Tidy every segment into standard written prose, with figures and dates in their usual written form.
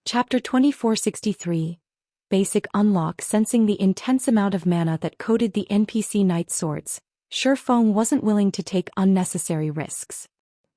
Chapter 2463. Basic Unlock. Sensing the intense amount of mana that coated the NPC knight swords, Shi Feng wasn't willing to take unnecessary risks.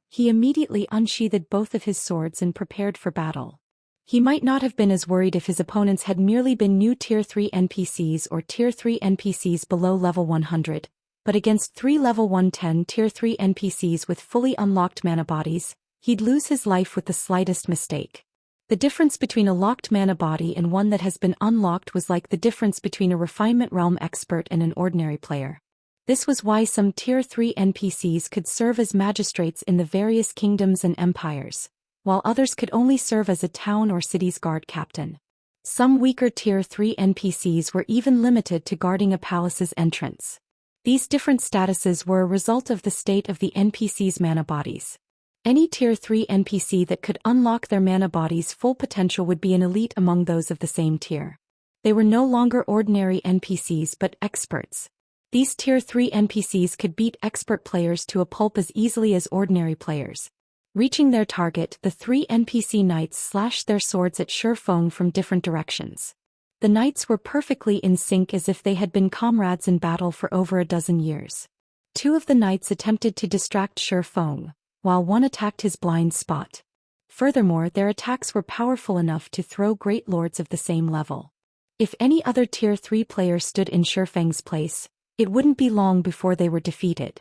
He immediately unsheathed both of his swords and prepared for battle. He might not have been as worried if his opponents had merely been new Tier 3 NPCs or Tier 3 NPCs below level 100, but against 3 level 110 Tier 3 NPCs with fully unlocked mana bodies, he'd lose his life with the slightest mistake. The difference between a locked mana body and one that has been unlocked was like the difference between a Refinement Realm expert and an ordinary player. This was why some Tier 3 NPCs could serve as magistrates in the various kingdoms and empires, while others could only serve as a town or city's guard captain. Some weaker Tier 3 NPCs were even limited to guarding a palace's entrance. These different statuses were a result of the state of the NPC's mana bodies. Any Tier 3 NPC that could unlock their mana body's full potential would be an elite among those of the same tier. They were no longer ordinary NPCs but experts. These Tier 3 NPCs could beat expert players to a pulp as easily as ordinary players. Reaching their target, the 3 NPC knights slashed their swords at Shi Feng from different directions. The knights were perfectly in sync as if they had been comrades in battle for over a dozen years. 2 of the knights attempted to distract Shi Feng, while one attacked his blind spot. Furthermore, their attacks were powerful enough to throw great lords of the same level. If any other Tier 3 player stood in Shi Feng's place, it wouldn't be long before they were defeated.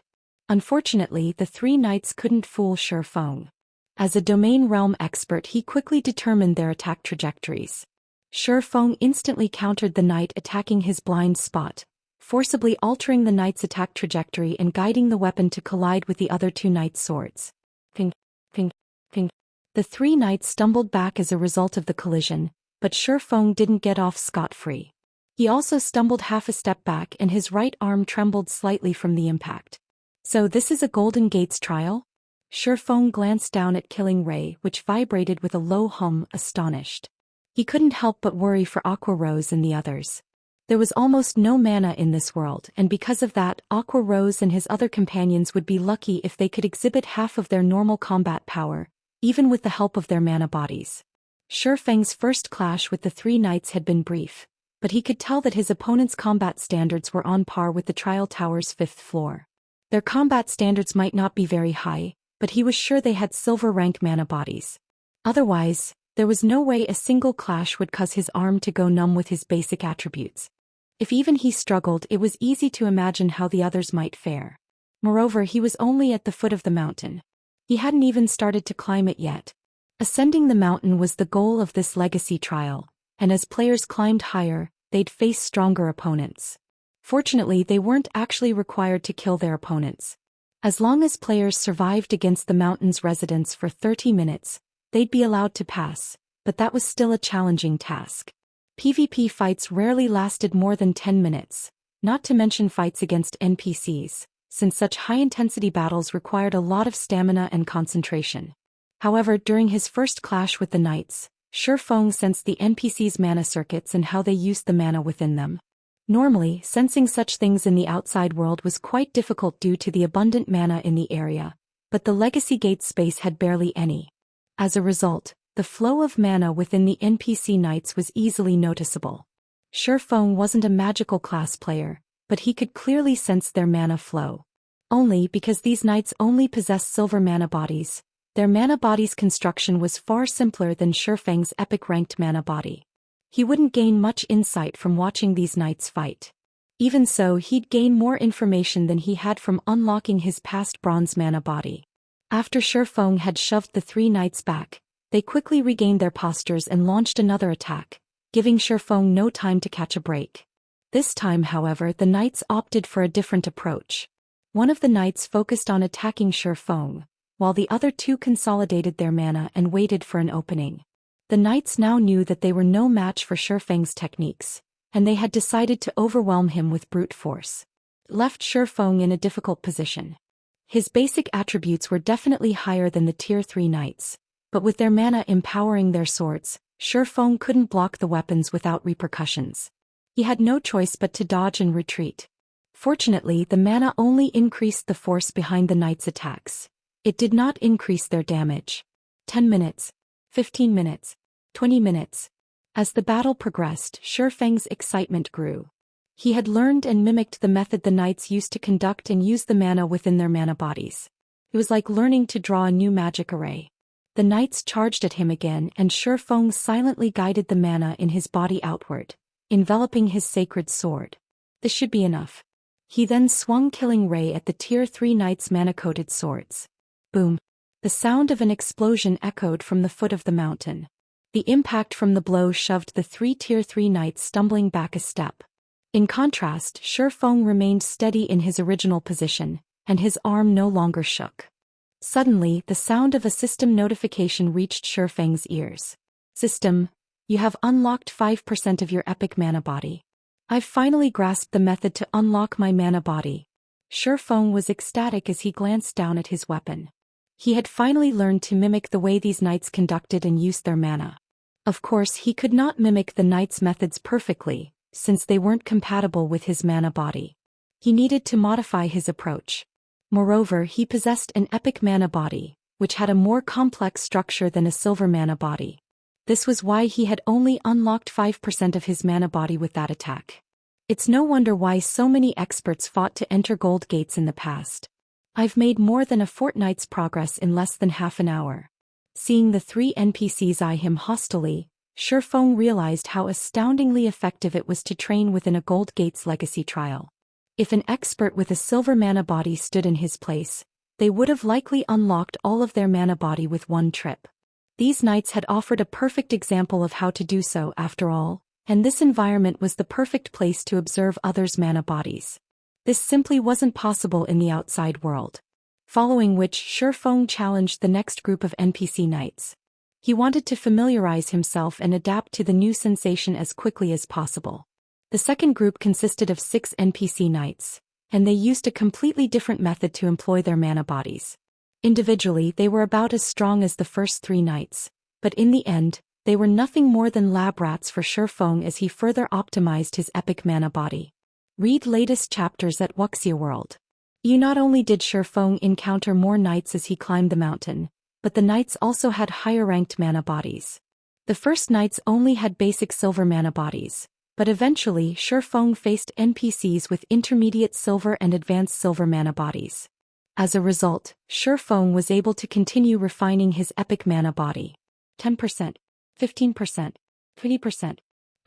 Unfortunately, the 3 knights couldn't fool Shi Feng. As a domain realm expert, he quickly determined their attack trajectories. Shi Feng instantly countered the knight attacking his blind spot, forcibly altering the knight's attack trajectory and guiding the weapon to collide with the other 2 knights' swords. Ping, ping, ping. The 3 knights stumbled back as a result of the collision, but Shi Feng didn't get off scot-free. He also stumbled half a step back and his right arm trembled slightly from the impact. So this is a Golden Gates trial? Shi Feng glanced down at Killing Ray, which vibrated with a low hum, astonished. He couldn't help but worry for Aqua Rose and the others. There was almost no mana in this world, and because of that, Aqua Rose and his other companions would be lucky if they could exhibit half of their normal combat power, even with the help of their mana bodies. Shi Feng's first clash with the 3 knights had been brief, but he could tell that his opponent's combat standards were on par with the Trial Tower's 5th floor. Their combat standards might not be very high, but he was sure they had silver rank mana bodies. Otherwise, there was no way a single clash would cause his arm to go numb with his basic attributes. If even he struggled, it was easy to imagine how the others might fare. Moreover, he was only at the foot of the mountain. He hadn't even started to climb it yet. Ascending the mountain was the goal of this legacy trial, and as players climbed higher, they'd face stronger opponents. Fortunately, they weren't actually required to kill their opponents. As long as players survived against the mountain's residents for 30 minutes, they'd be allowed to pass, but that was still a challenging task. PvP fights rarely lasted more than 10 minutes, not to mention fights against NPCs, since such high-intensity battles required a lot of stamina and concentration. However, during his first clash with the knights, Shi Feng sensed the NPCs' mana circuits and how they used the mana within them. Normally, sensing such things in the outside world was quite difficult due to the abundant mana in the area, but the Legacy Gate space had barely any. As a result, the flow of mana within the NPC knights was easily noticeable. Shi Feng wasn't a magical class player, but he could clearly sense their mana flow. Only because these knights only possessed silver mana bodies, their mana body's construction was far simpler than Shi Feng's epic ranked mana body. He wouldn't gain much insight from watching these knights fight. Even so, he'd gain more information than he had from unlocking his past bronze mana body. After Shi Feng had shoved the 3 knights back, they quickly regained their postures and launched another attack, giving Shi Feng no time to catch a break. This time, however, the knights opted for a different approach. One of the knights focused on attacking Shi Feng, while the other 2 consolidated their mana and waited for an opening. The knights now knew that they were no match for Shi Feng's techniques, and they had decided to overwhelm him with brute force. It left Shi Feng in a difficult position. His basic attributes were definitely higher than the Tier 3 knights, but with their mana empowering their swords, Shi Feng couldn't block the weapons without repercussions. He had no choice but to dodge and retreat. Fortunately, the mana only increased the force behind the knights' attacks. It did not increase their damage. 10 minutes. 15 minutes. 20 minutes. As the battle progressed, Shi Feng's excitement grew. He had learned and mimicked the method the knights used to conduct and use the mana within their mana bodies. It was like learning to draw a new magic array. The knights charged at him again, and Shi Feng silently guided the mana in his body outward, enveloping his sacred sword. This should be enough. He then swung Killing Ray at the Tier 3 knights' mana-coated swords. Boom! The sound of an explosion echoed from the foot of the mountain. The impact from the blow shoved the 3 Tier 3 knights stumbling back a step. In contrast, Shi Feng remained steady in his original position, and his arm no longer shook. Suddenly, the sound of a system notification reached Shi Feng's ears. System, you have unlocked 5% of your epic mana body. I've finally grasped the method to unlock my mana body. Shi Feng was ecstatic as he glanced down at his weapon. He had finally learned to mimic the way these knights conducted and used their mana. Of course, he could not mimic the knights' methods perfectly, since they weren't compatible with his mana body. He needed to modify his approach. Moreover, he possessed an epic mana body, which had a more complex structure than a silver mana body. This was why he had only unlocked 5% of his mana body with that attack. It's no wonder why so many experts fought to enter gold gates in the past. I've made more than a fortnight's progress in less than half an hour. Seeing the 3 NPCs eye him hostilely, Shi Feng realized how astoundingly effective it was to train within a Gold Gates legacy trial. If an expert with a silver mana body stood in his place, they would have likely unlocked all of their mana body with one trip. These knights had offered a perfect example of how to do so after all, and this environment was the perfect place to observe others' mana bodies. This simply wasn't possible in the outside world. Following which, Shi Feng challenged the next group of NPC knights. He wanted to familiarize himself and adapt to the new sensation as quickly as possible. The second group consisted of 6 NPC knights, and they used a completely different method to employ their mana bodies. Individually, they were about as strong as the first 3 knights, but in the end, they were nothing more than lab rats for Shi Feng as he further optimized his epic mana body. Read latest chapters at Wuxia World. Not only did Shi Feng encounter more knights as he climbed the mountain, but the knights also had higher-ranked mana bodies. The first knights only had basic silver mana bodies, but eventually Shi Feng faced NPCs with intermediate silver and advanced silver mana bodies. As a result, Shi Feng was able to continue refining his epic mana body. 10%, 15%, 20%.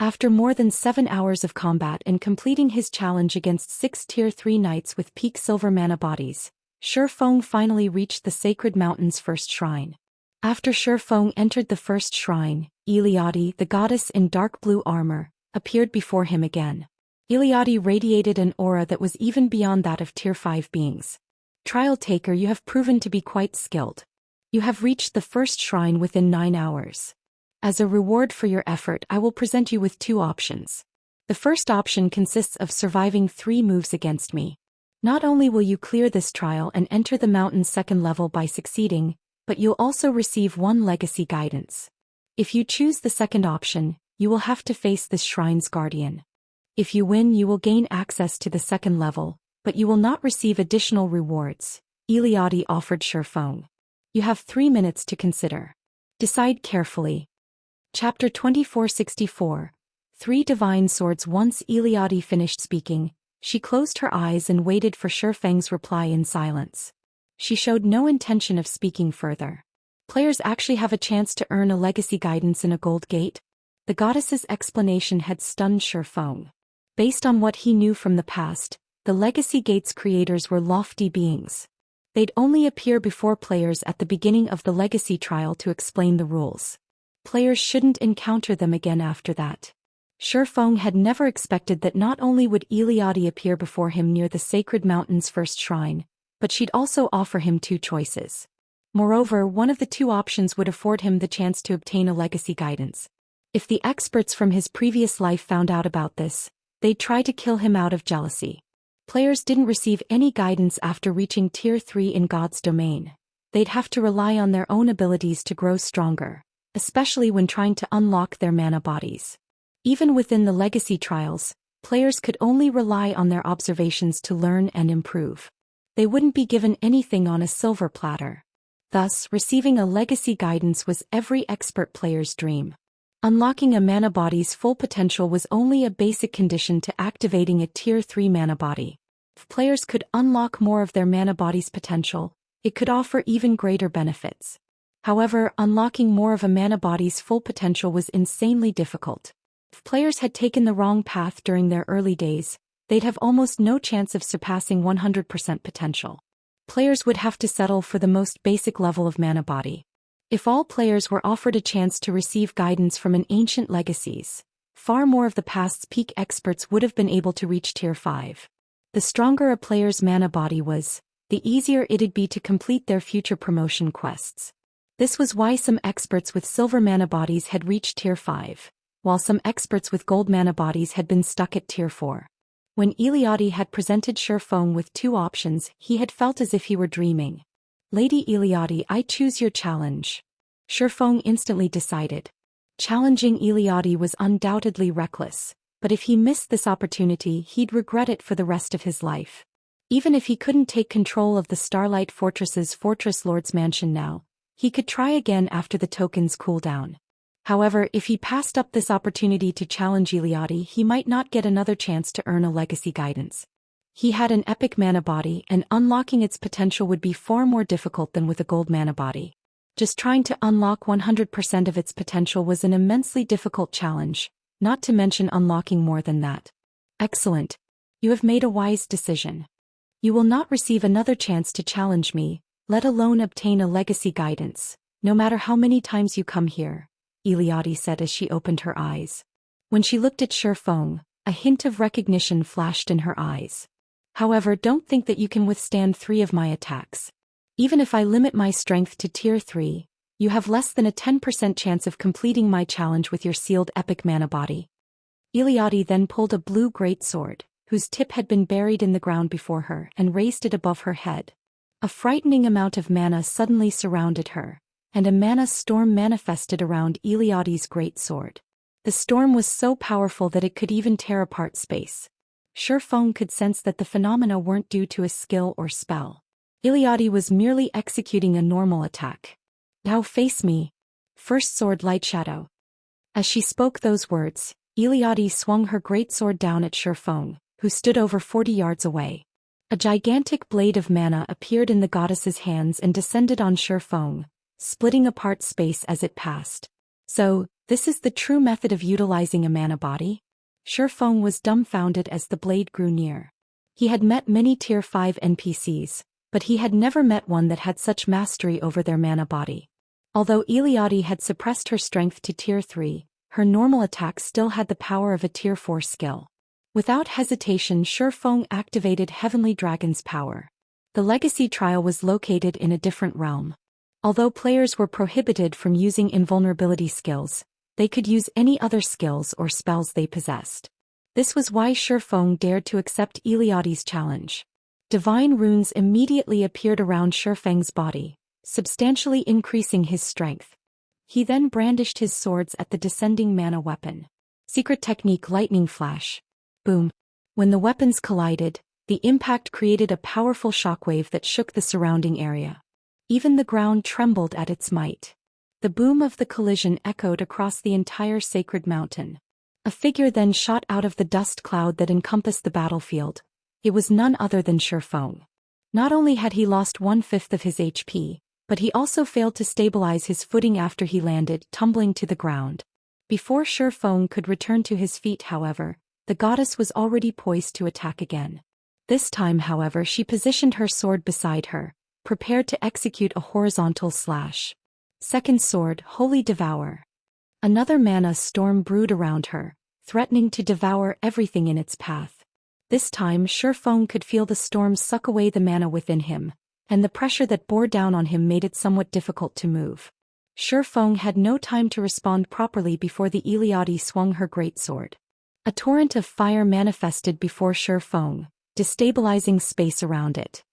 After more than 7 hours of combat and completing his challenge against 6 Tier 3 knights with peak silver mana bodies, Shi Feng finally reached the Sacred Mountain's first shrine. After Shi Feng entered the first shrine, Iliade, the goddess in dark blue armor, appeared before him again. Iliade radiated an aura that was even beyond that of Tier 5 beings. Trial Taker, you have proven to be quite skilled. You have reached the first shrine within 9 hours. As a reward for your effort, I will present you with 2 options. The first option consists of surviving 3 moves against me. Not only will you clear this trial and enter the mountain's second level by succeeding, but you'll also receive 1 legacy guidance. If you choose the second option, you will have to face this shrine's guardian. If you win, you will gain access to the second level, but you will not receive additional rewards, Iliade offered Shi Feng. You have 3 minutes to consider. Decide carefully. Chapter 2464. 3 Divine Swords. Once Iliade finished speaking, she closed her eyes and waited for Shi Feng's reply in silence. She showed no intention of speaking further. Players actually have a chance to earn a legacy guidance in a gold gate? The goddess's explanation had stunned Shi Feng. Based on what he knew from the past, the legacy gate's creators were lofty beings. They'd only appear before players at the beginning of the legacy trial to explain the rules. Players shouldn't encounter them again after that. Shi Feng had never expected that not only would Iliade appear before him near the Sacred Mountain's first shrine, but she'd also offer him 2 choices. Moreover, one of the 2 options would afford him the chance to obtain a legacy guidance. If the experts from his previous life found out about this, they'd try to kill him out of jealousy. Players didn't receive any guidance after reaching Tier 3 in God's domain. They'd have to rely on their own abilities to grow stronger, especially when trying to unlock their mana bodies. Even within the legacy trials, players could only rely on their observations to learn and improve. They wouldn't be given anything on a silver platter. Thus, receiving a legacy guidance was every expert player's dream. Unlocking a mana body's full potential was only a basic condition to activating a Tier 3 mana body. If players could unlock more of their mana body's potential, it could offer even greater benefits. However, unlocking more of a mana body's full potential was insanely difficult. If players had taken the wrong path during their early days, they'd have almost no chance of surpassing 100% potential. Players would have to settle for the most basic level of mana body. If all players were offered a chance to receive guidance from an ancient legacies, far more of the past's peak experts would have been able to reach Tier 5. The stronger a player's mana body was, the easier it'd be to complete their future promotion quests. This was why some experts with silver mana bodies had reached Tier 5, while some experts with gold mana bodies had been stuck at Tier 4. When Eliade had presented Shi Feng with two options, he had felt as if he were dreaming. "Lady Eliade, I choose your challenge." Shi Feng instantly decided. Challenging Eliade was undoubtedly reckless, but if he missed this opportunity he'd regret it for the rest of his life. Even if he couldn't take control of the Starlight Fortress's Fortress Lord's mansion now, he could try again after the tokens cool down. However, if he passed up this opportunity to challenge Eliade, he might not get another chance to earn a legacy guidance. He had an epic mana body, and unlocking its potential would be far more difficult than with a gold mana body. Just trying to unlock 100% of its potential was an immensely difficult challenge, not to mention unlocking more than that. Excellent. You have made a wise decision. You will not receive another chance to challenge me, let alone obtain a legacy guidance, no matter how many times you come here, Eliade said as she opened her eyes. When she looked at Shi Feng, a hint of recognition flashed in her eyes. However, don't think that you can withstand 3 of my attacks. Even if I limit my strength to Tier 3, you have less than a 10% chance of completing my challenge with your sealed epic mana body. Eliade then pulled a blue greatsword, whose tip had been buried in the ground before her, and raised it above her head. A frightening amount of mana suddenly surrounded her, and a mana storm manifested around Eliade's greatsword. The storm was so powerful that it could even tear apart space. Shi Feng could sense that the phenomena weren't due to a skill or spell. Eliade was merely executing a normal attack. "Now face me. First sword light shadow." As she spoke those words, Eliade swung her greatsword down at Shi Feng, who stood over 40 yards away. A gigantic blade of mana appeared in the goddess's hands and descended on Shi Feng, splitting apart space as it passed. "So, this is the true method of utilizing a mana body?" Shi Feng was dumbfounded as the blade grew near. He had met many Tier 5 NPCs, but he had never met one that had such mastery over their mana body. Although Eliade had suppressed her strength to Tier 3, her normal attacks still had the power of a Tier 4 skill. Without hesitation, Shi Feng activated Heavenly Dragon's power. The legacy trial was located in a different realm. Although players were prohibited from using invulnerability skills, they could use any other skills or spells they possessed. This was why Shi Feng dared to accept Eliade's challenge. Divine runes immediately appeared around Shi Feng's body, substantially increasing his strength. He then brandished his swords at the descending mana weapon. Secret technique lightning flash. Boom. When the weapons collided, the impact created a powerful shockwave that shook the surrounding area. Even the ground trembled at its might. The boom of the collision echoed across the entire sacred mountain. A figure then shot out of the dust cloud that encompassed the battlefield. It was none other than Shi Feng. Not only had he lost 1/5 of his HP, but he also failed to stabilize his footing after he landed, tumbling to the ground. Before Shi Feng could return to his feet, however, the goddess was already poised to attack again. This time, however, she positioned her sword beside her, prepared to execute a horizontal slash. Second sword, Holy Devour. Another mana storm brewed around her, threatening to devour everything in its path. This time Shi Feng could feel the storm suck away the mana within him, and the pressure that bore down on him made it somewhat difficult to move. Shi Feng had no time to respond properly before the Eliade swung her greatsword. A torrent of fire manifested before Shi Feng, destabilizing space around it.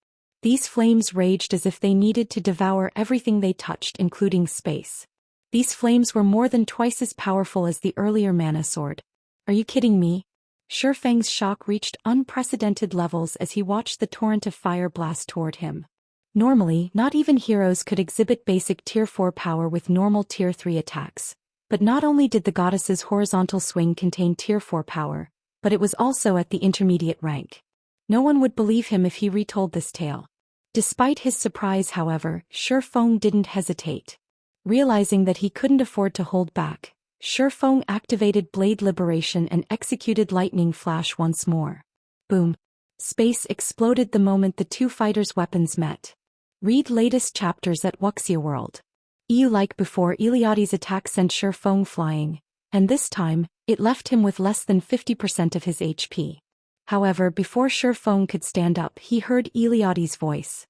These flames raged as if they needed to devour everything they touched, including space. These flames were more than twice as powerful as the earlier mana sword. "Are you kidding me?" Shi Feng's shock reached unprecedented levels as he watched the torrent of fire blast toward him. Normally, not even heroes could exhibit basic Tier 4 power with normal Tier 3 attacks, But not only did the goddess's horizontal swing contain Tier 4 power, but it was also at the intermediate rank. No one would believe him if he retold this tale. Despite his surprise, however, Shi Feng didn't hesitate. Realizing that he couldn't afford to hold back, Shi Feng activated Blade Liberation and executed Lightning Flash once more. Boom! Space exploded the moment the two fighters' weapons met. Read latest chapters at Wuxia World. Like before, Iliadi's attack sent Shi Feng flying, and this time, it left him with less than 50% of his HP. However, before Shi Feng could stand up, he heard Iliadi's voice.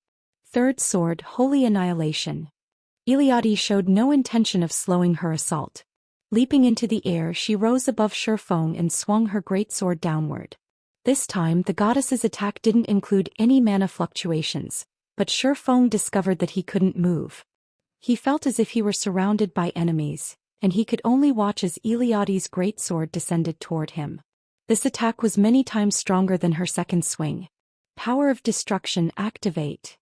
Third sword, Holy Annihilation. Iliadi showed no intention of slowing her assault. Leaping into the air, she rose above Shi Feng and swung her greatsword downward. This time, the goddess's attack didn't include any mana fluctuations, but Shi Feng discovered that he couldn't move. He felt as if he were surrounded by enemies, and he could only watch as Iliadi's greatsword descended toward him. This attack was many times stronger than her second swing. Power of Destruction activate.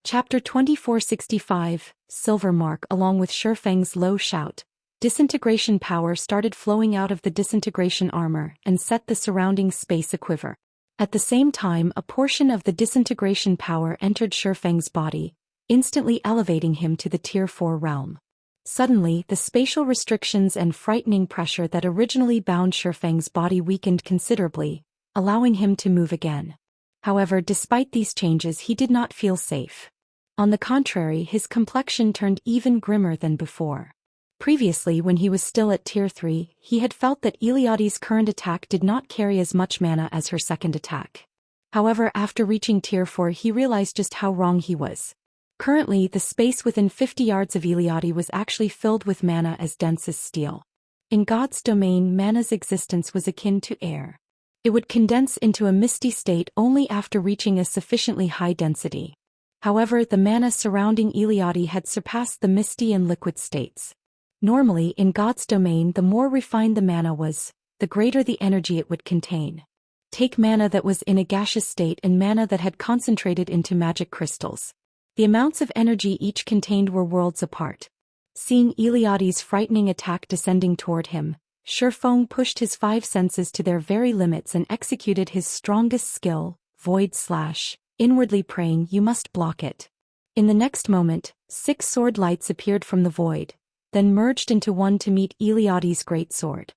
Chapter 2465, Silver Mark. Along with Shi Feng's low shout, disintegration power started flowing out of the disintegration armor and set the surrounding space aquiver. At the same time, a portion of the disintegration power entered Shi Feng's body, instantly elevating him to the Tier 4 realm. Suddenly, the spatial restrictions and frightening pressure that originally bound Shi Feng's body weakened considerably, allowing him to move again. However, despite these changes, he did not feel safe. On the contrary, his complexion turned even grimmer than before. Previously, when he was still at Tier 3, he had felt that Iliadi's current attack did not carry as much mana as her second attack. However, after reaching Tier 4, he realized just how wrong he was. Currently, the space within 50 yards of Iliadi was actually filled with mana as dense as steel. In God's domain, mana's existence was akin to air. It would condense into a misty state only after reaching a sufficiently high density. However, the mana surrounding Iliadi had surpassed the misty and liquid states. Normally, in God's domain, the more refined the mana was, the greater the energy it would contain. Take mana that was in a gaseous state and mana that had concentrated into magic crystals. The amounts of energy each contained were worlds apart. Seeing Iliadi's frightening attack descending toward him, Shi Feng pushed his five senses to their very limits and executed his strongest skill, Void Slash, inwardly praying, "You must block it." In the next moment, 6 sword lights appeared from the void, then merged into one to meet Iliadi's greatsword.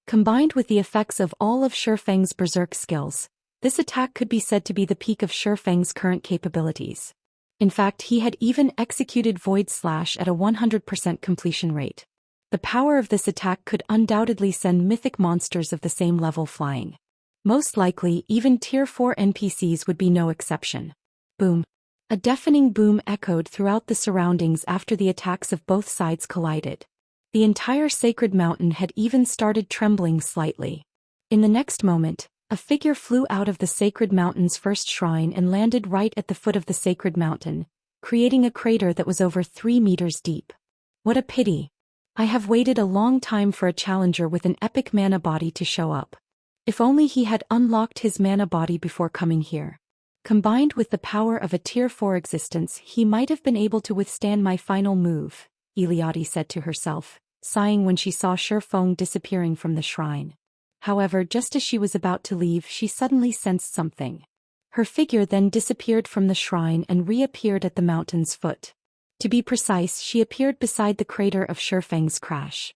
Combined with the effects of all of Shi Feng's berserk skills, this attack could be said to be the peak of Shi Feng's current capabilities. In fact, he had even executed Void Slash at a 100% completion rate. The power of this attack could undoubtedly send mythic monsters of the same level flying. Most likely, even Tier 4 NPCs would be no exception. Boom. A deafening boom echoed throughout the surroundings after the attacks of both sides collided. The entire sacred mountain had even started trembling slightly. In the next moment, a figure flew out of the sacred mountain's first shrine and landed right at the foot of the sacred mountain, creating a crater that was over 3 meters deep. What a pity. I have waited a long time for a challenger with an epic mana body to show up. If only he had unlocked his mana body before coming here. Combined with the power of a Tier 4 existence, he might have been able to withstand my final move, Iliadi said to herself, sighing when she saw Shi Feng disappearing from the shrine. However, just as she was about to leave, she suddenly sensed something. Her figure then disappeared from the shrine and reappeared at the mountain's foot. To be precise, she appeared beside the crater of Shi Feng's crash.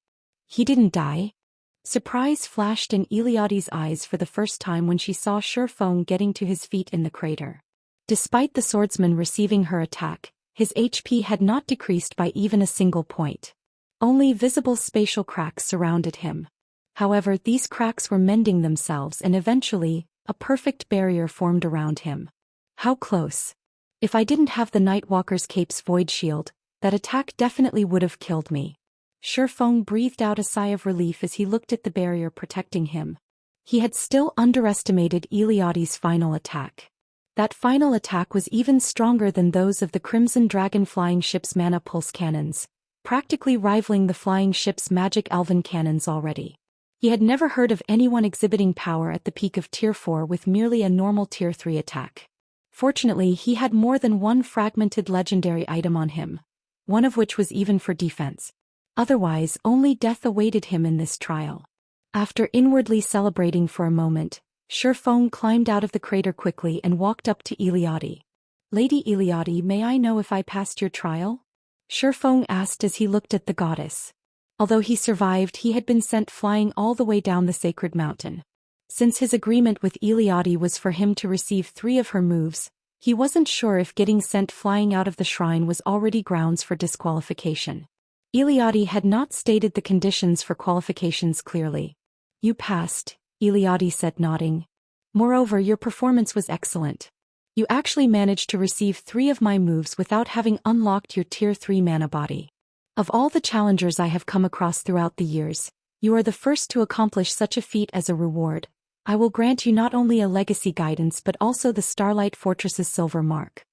He didn't die? Surprise flashed in Iliadi's eyes for the first time when she saw Shi Feng getting to his feet in the crater. Despite the swordsman receiving her attack, his HP had not decreased by even a single point. Only visible spatial cracks surrounded him. However, these cracks were mending themselves and eventually, a perfect barrier formed around him. How close? If I didn't have the Nightwalker's cape's void shield, that attack definitely would have killed me. Shi Feng breathed out a sigh of relief as he looked at the barrier protecting him. He had still underestimated Iliadi's final attack. That final attack was even stronger than those of the Crimson Dragon flying ship's mana pulse cannons, practically rivaling the flying ship's magic elven cannons already. He had never heard of anyone exhibiting power at the peak of Tier 4 with merely a normal Tier 3 attack. Fortunately, he had more than one fragmented legendary item on him, one of which was even for defense. Otherwise, only death awaited him in this trial. After inwardly celebrating for a moment, Shi Feng climbed out of the crater quickly and walked up to Eliade. "Lady Eliade, may I know if I passed your trial?" Shi Feng asked as he looked at the goddess. Although he survived, he had been sent flying all the way down the sacred mountain. Since his agreement with Eliade was for him to receive 3 of her moves, he wasn't sure if getting sent flying out of the shrine was already grounds for disqualification. Eliade had not stated the conditions for qualifications clearly. "You passed," Eliade said, nodding. "Moreover, your performance was excellent. You actually managed to receive 3 of my moves without having unlocked your Tier 3 mana body. Of all the challengers I have come across throughout the years, you are the first to accomplish such a feat. As a reward, I will grant you not only a legacy guidance but also the Starlight Fortress's silver mark."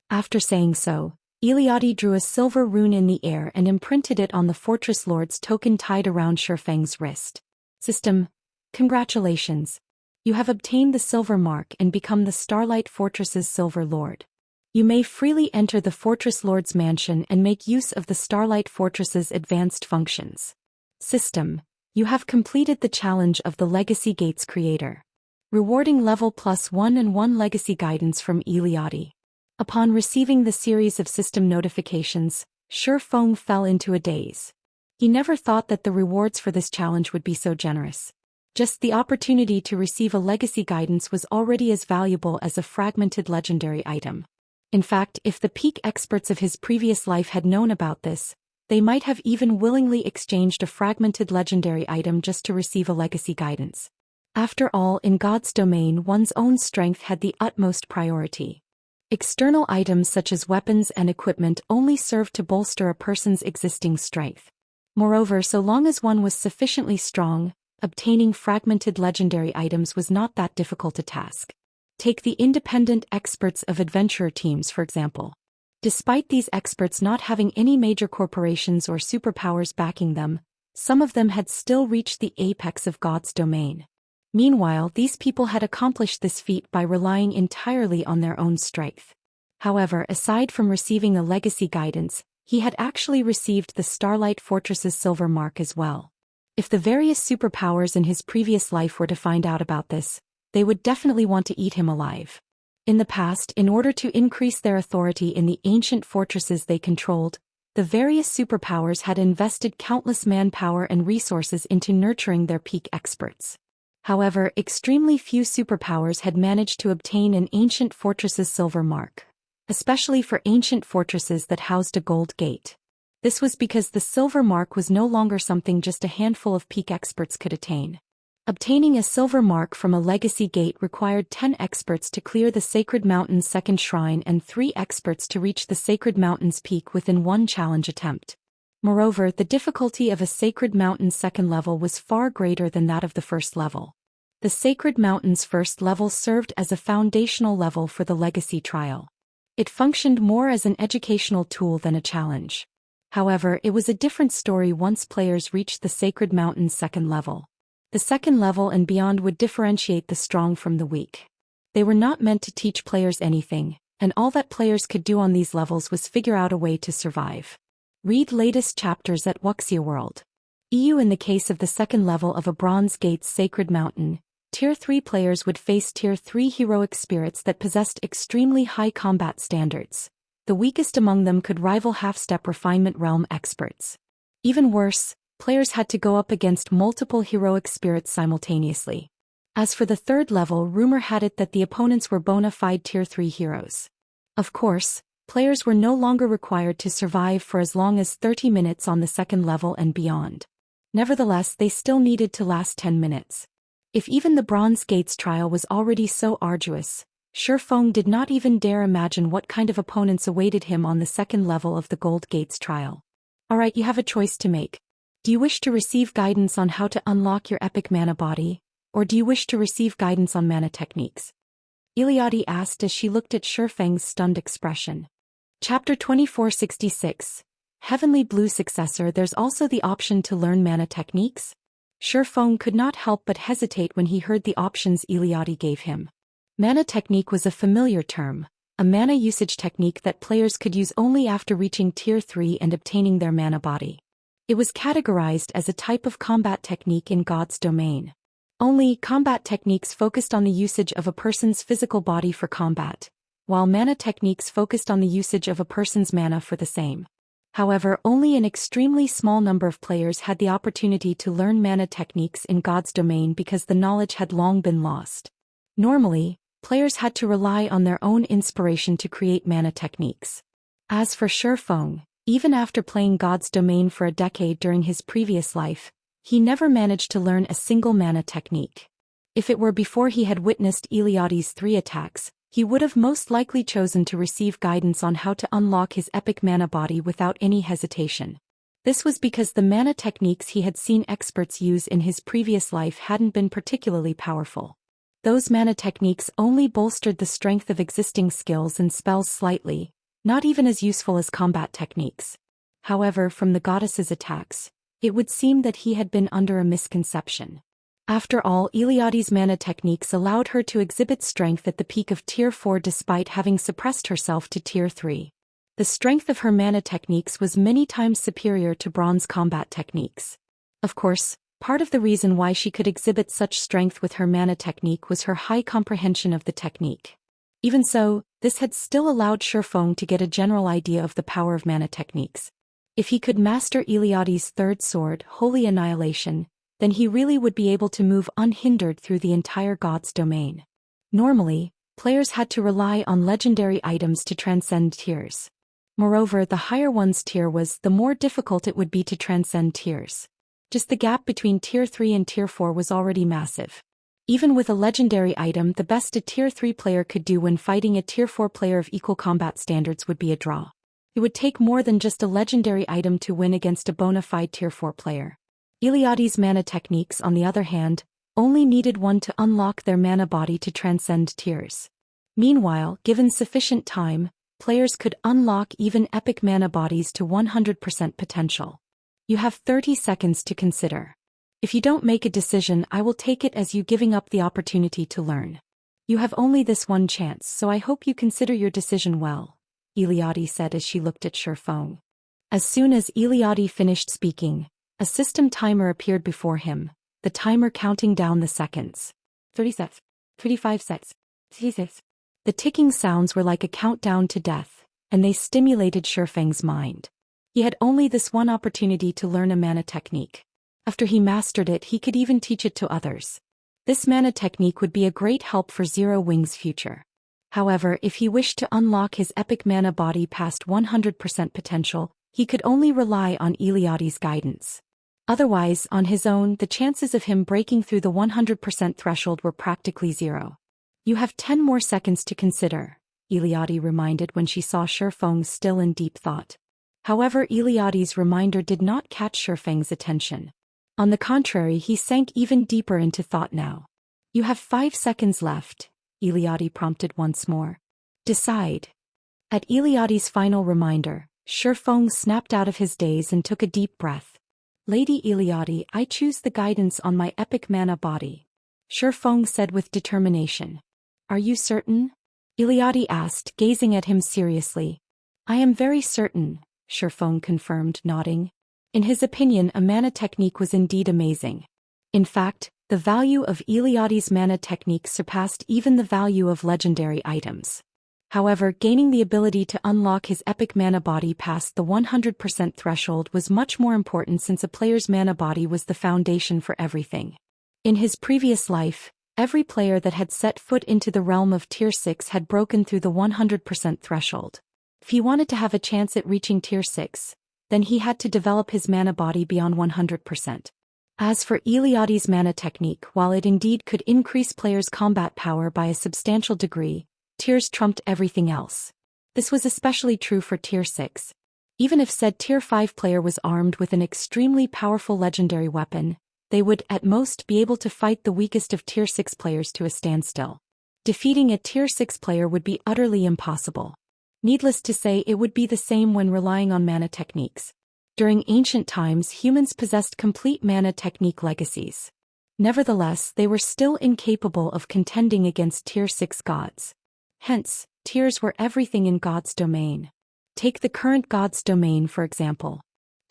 After saying so, Eliade drew a silver rune in the air and imprinted it on the Fortress Lord's token tied around Shi Feng's wrist. "System, congratulations. You have obtained the silver mark and become the Starlight Fortress's silver lord. You may freely enter the Fortress Lord's mansion and make use of the Starlight Fortress's advanced functions. System, you have completed the challenge of the Legacy Gates creator. Rewarding level +1 and 1 legacy guidance from Eliade." Upon receiving the series of system notifications, Shi Feng fell into a daze. He never thought that the rewards for this challenge would be so generous. Just the opportunity to receive a legacy guidance was already as valuable as a fragmented legendary item. In fact, if the peak experts of his previous life had known about this, they might have even willingly exchanged a fragmented legendary item just to receive a legacy guidance. After all, in God's domain, one's own strength had the utmost priority. External items such as weapons and equipment only served to bolster a person's existing strength. Moreover, so long as one was sufficiently strong, obtaining fragmented legendary items was not that difficult a task. Take the independent experts of adventurer teams, for example. Despite these experts not having any major corporations or superpowers backing them, some of them had still reached the apex of God's domain. Meanwhile, these people had accomplished this feat by relying entirely on their own strength. However, aside from receiving a legacy guidance, he had actually received the Starlight Fortress's silver mark as well. If the various superpowers in his previous life were to find out about this, they would definitely want to eat him alive. In the past, in order to increase their authority in the ancient fortresses they controlled, the various superpowers had invested countless manpower and resources into nurturing their peak experts. However, extremely few superpowers had managed to obtain an ancient fortress's silver mark, especially for ancient fortresses that housed a gold gate. This was because the silver mark was no longer something just a handful of peak experts could attain. Obtaining a silver mark from a legacy gate required 10 experts to clear the Sacred Mountain's second shrine and 3 experts to reach the Sacred Mountain's peak within 1 challenge attempt. Moreover, the difficulty of a Sacred Mountain's second level was far greater than that of the first level. The Sacred Mountain's first level served as a foundational level for the legacy trial. It functioned more as an educational tool than a challenge. However, it was a different story once players reached the Sacred Mountain's second level. The second level and beyond would differentiate the strong from the weak. They were not meant to teach players anything, and all that players could do on these levels was figure out a way to survive. Read latest chapters at Wuxia World. EU. In the case of the second level of a Bronze Gate's Sacred Mountain, Tier 3 players would face Tier 3 heroic spirits that possessed extremely high combat standards. The weakest among them could rival half-step refinement realm experts. Even worse, players had to go up against multiple heroic spirits simultaneously. As for the third level, rumor had it that the opponents were bona fide Tier 3 heroes. Of course, players were no longer required to survive for as long as 30 minutes on the second level and beyond. Nevertheless, they still needed to last 10 minutes. If even the Bronze Gates trial was already so arduous, Shi Feng did not even dare imagine what kind of opponents awaited him on the second level of the Gold Gates trial. Alright, you have a choice to make. Do you wish to receive guidance on how to unlock your epic mana body, or do you wish to receive guidance on mana techniques? Eliade asked as she looked at Shi Feng's stunned expression. Chapter 2466. Heavenly Blue Successor. There's also the option to learn mana techniques? Shi Feng could not help but hesitate when he heard the options Eliade gave him. Mana technique was a familiar term, a mana usage technique that players could use only after reaching Tier 3 and obtaining their mana body. It was categorized as a type of combat technique in God's domain. Only combat techniques focused on the usage of a person's physical body for combat, while mana techniques focused on the usage of a person's mana for the same. However, only an extremely small number of players had the opportunity to learn mana techniques in God's domain because the knowledge had long been lost. Normally, players had to rely on their own inspiration to create mana techniques. As for Shi Feng, even after playing God's domain for a decade during his previous life, he never managed to learn a single mana technique. If it were before he had witnessed Eliade's 3 attacks, he would have most likely chosen to receive guidance on how to unlock his epic mana body without any hesitation. This was because the mana techniques he had seen experts use in his previous life hadn't been particularly powerful. Those mana techniques only bolstered the strength of existing skills and spells slightly, not even as useful as combat techniques. However, from the goddess's attacks, it would seem that he had been under a misconception. After all, Eliade's mana techniques allowed her to exhibit strength at the peak of Tier 4 despite having suppressed herself to Tier 3. The strength of her mana techniques was many times superior to bronze combat techniques. Of course, part of the reason why she could exhibit such strength with her mana technique was her high comprehension of the technique. Even so, this had still allowed Shi Feng to get a general idea of the power of mana techniques. If he could master Eliade's 3rd sword, Holy Annihilation, then he really would be able to move unhindered through the entire God's domain. Normally, players had to rely on legendary items to transcend tiers. Moreover, the higher one's tier was, the more difficult it would be to transcend tiers. Just the gap between Tier 3 and Tier 4 was already massive. Even with a legendary item, the best a Tier 3 player could do when fighting a Tier 4 player of equal combat standards would be a draw. It would take more than just a legendary item to win against a bona fide Tier 4 player. Eliade's mana techniques, on the other hand, only needed one to unlock their mana body to transcend tiers. Meanwhile, given sufficient time, players could unlock even epic mana bodies to 100% potential. You have 30 seconds to consider. If you don't make a decision, I will take it as you giving up the opportunity to learn. You have only this one chance, so I hope you consider your decision well, Eliade said as she looked at Shi Feng. As soon as Eliade finished speaking, a system timer appeared before him, the timer counting down the seconds. 30 seconds. 35 seconds. 36. The ticking sounds were like a countdown to death, and they stimulated Shi Feng's mind. He had only this one opportunity to learn a mana technique. After he mastered it, he could even teach it to others. This mana technique would be a great help for Zero Wing's future. However, if he wished to unlock his epic mana body past 100% potential, he could only rely on Eliade's guidance. Otherwise, on his own, the chances of him breaking through the 100% threshold were practically zero. You have 10 more seconds to consider, Eliade reminded when she saw Shi Feng still in deep thought. However, Eliade's reminder did not catch Shi Feng's attention. On the contrary, he sank even deeper into thought now. You have 5 seconds left, Eliade prompted once more. Decide. At Eliade's final reminder, Shi Feng snapped out of his daze and took a deep breath. Lady Eliade, I choose the guidance on my epic mana body, Shi Feng said with determination. Are you certain? Eliade asked, gazing at him seriously. I am very certain, Shi Feng confirmed, nodding. In his opinion, a mana technique was indeed amazing. In fact, the value of Eliade's mana technique surpassed even the value of legendary items. However, gaining the ability to unlock his epic mana body past the 100% threshold was much more important since a player's mana body was the foundation for everything. In his previous life, every player that had set foot into the realm of Tier 6 had broken through the 100% threshold. If he wanted to have a chance at reaching Tier 6, then he had to develop his mana body beyond 100%. As for Eliade's mana technique, while it indeed could increase players' combat power by a substantial degree, tiers trumped everything else. This was especially true for Tier 6. Even if said Tier 5 player was armed with an extremely powerful legendary weapon, they would, at most, be able to fight the weakest of Tier 6 players to a standstill. Defeating a Tier 6 player would be utterly impossible. Needless to say, it would be the same when relying on mana techniques. During ancient times, humans possessed complete mana technique legacies. Nevertheless, they were still incapable of contending against Tier 6 gods. Hence, tiers were everything in God's domain. Take the current God's domain for example.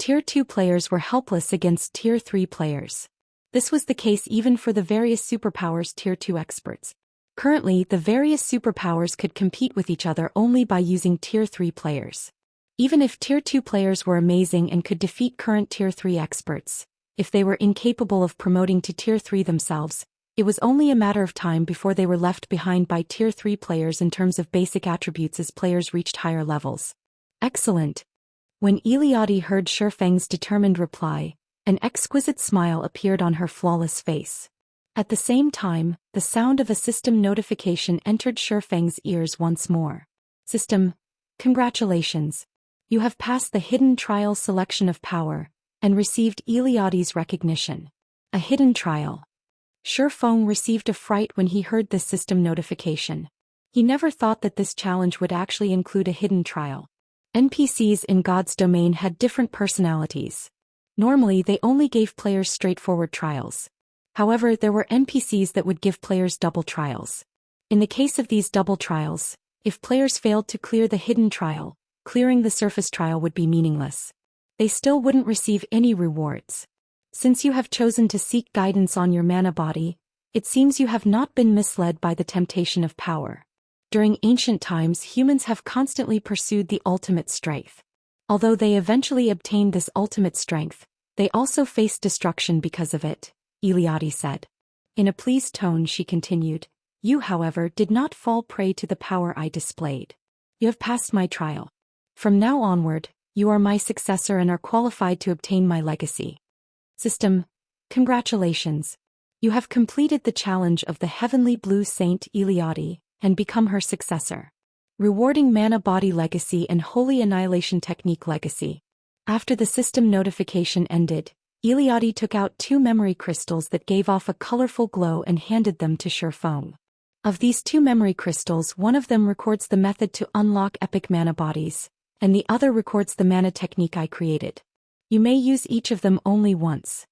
Tier 2 players were helpless against Tier 3 players. This was the case even for the various superpowers Tier 2 experts. Currently, the various superpowers could compete with each other only by using Tier 3 players. Even if Tier 2 players were amazing and could defeat current Tier 3 experts, if they were incapable of promoting to Tier 3 themselves, it was only a matter of time before they were left behind by Tier 3 players in terms of basic attributes as players reached higher levels. Excellent. When Eliade heard Shi Feng's determined reply, an exquisite smile appeared on her flawless face. At the same time, the sound of a system notification entered Shi Feng's ears once more. System, congratulations. You have passed the hidden trial selection of power, and received Eliade's recognition. A hidden trial. Shi Feng received a fright when he heard this system notification. He never thought that this challenge would actually include a hidden trial. NPCs in God's domain had different personalities. Normally they only gave players straightforward trials. However, there were NPCs that would give players double trials. In the case of these double trials, if players failed to clear the hidden trial, clearing the surface trial would be meaningless. They still wouldn't receive any rewards. Since you have chosen to seek guidance on your mana body, it seems you have not been misled by the temptation of power. During ancient times, humans have constantly pursued the ultimate strength. Although they eventually obtained this ultimate strength, they also faced destruction because of it, Eliade said. In a pleased tone she continued, you however did not fall prey to the power I displayed. You have passed my trial. From now onward, you are my successor and are qualified to obtain my legacy. System, congratulations. You have completed the challenge of the heavenly blue saint Eliade, and become her successor. Rewarding mana body legacy and holy annihilation technique legacy. After the system notification ended, Eliade took out 2 memory crystals that gave off a colorful glow and handed them to Shi Feng. Of these 2 memory crystals, one of them records the method to unlock epic mana bodies, and the other records the mana technique I created. You may use each of them only once.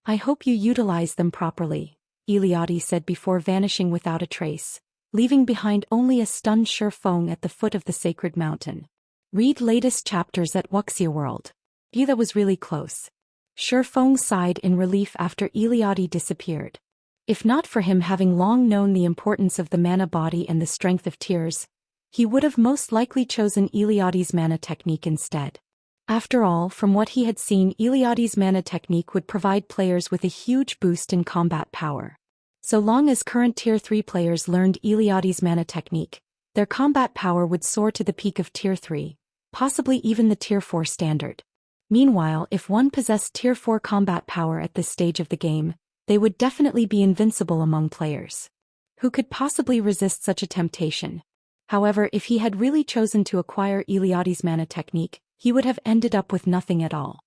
I hope you utilize them properly, Eliade said before vanishing without a trace, leaving behind only a stunned Shi Feng at the foot of the sacred mountain. Read latest chapters at Wuxia World. View that was really close. Shi Feng sighed in relief after Eliade disappeared. If not for him having long known the importance of the mana body and the strength of tears, he would have most likely chosen Eliade's mana technique instead. After all, from what he had seen, Eliade's mana technique would provide players with a huge boost in combat power. So long as current Tier 3 players learned Eliade's mana technique, their combat power would soar to the peak of Tier 3, possibly even the Tier 4 standard. Meanwhile, if one possessed Tier 4 combat power at this stage of the game, they would definitely be invincible among players. Who could possibly resist such a temptation? However, if he had really chosen to acquire Eliade's mana technique, he would have ended up with nothing at all.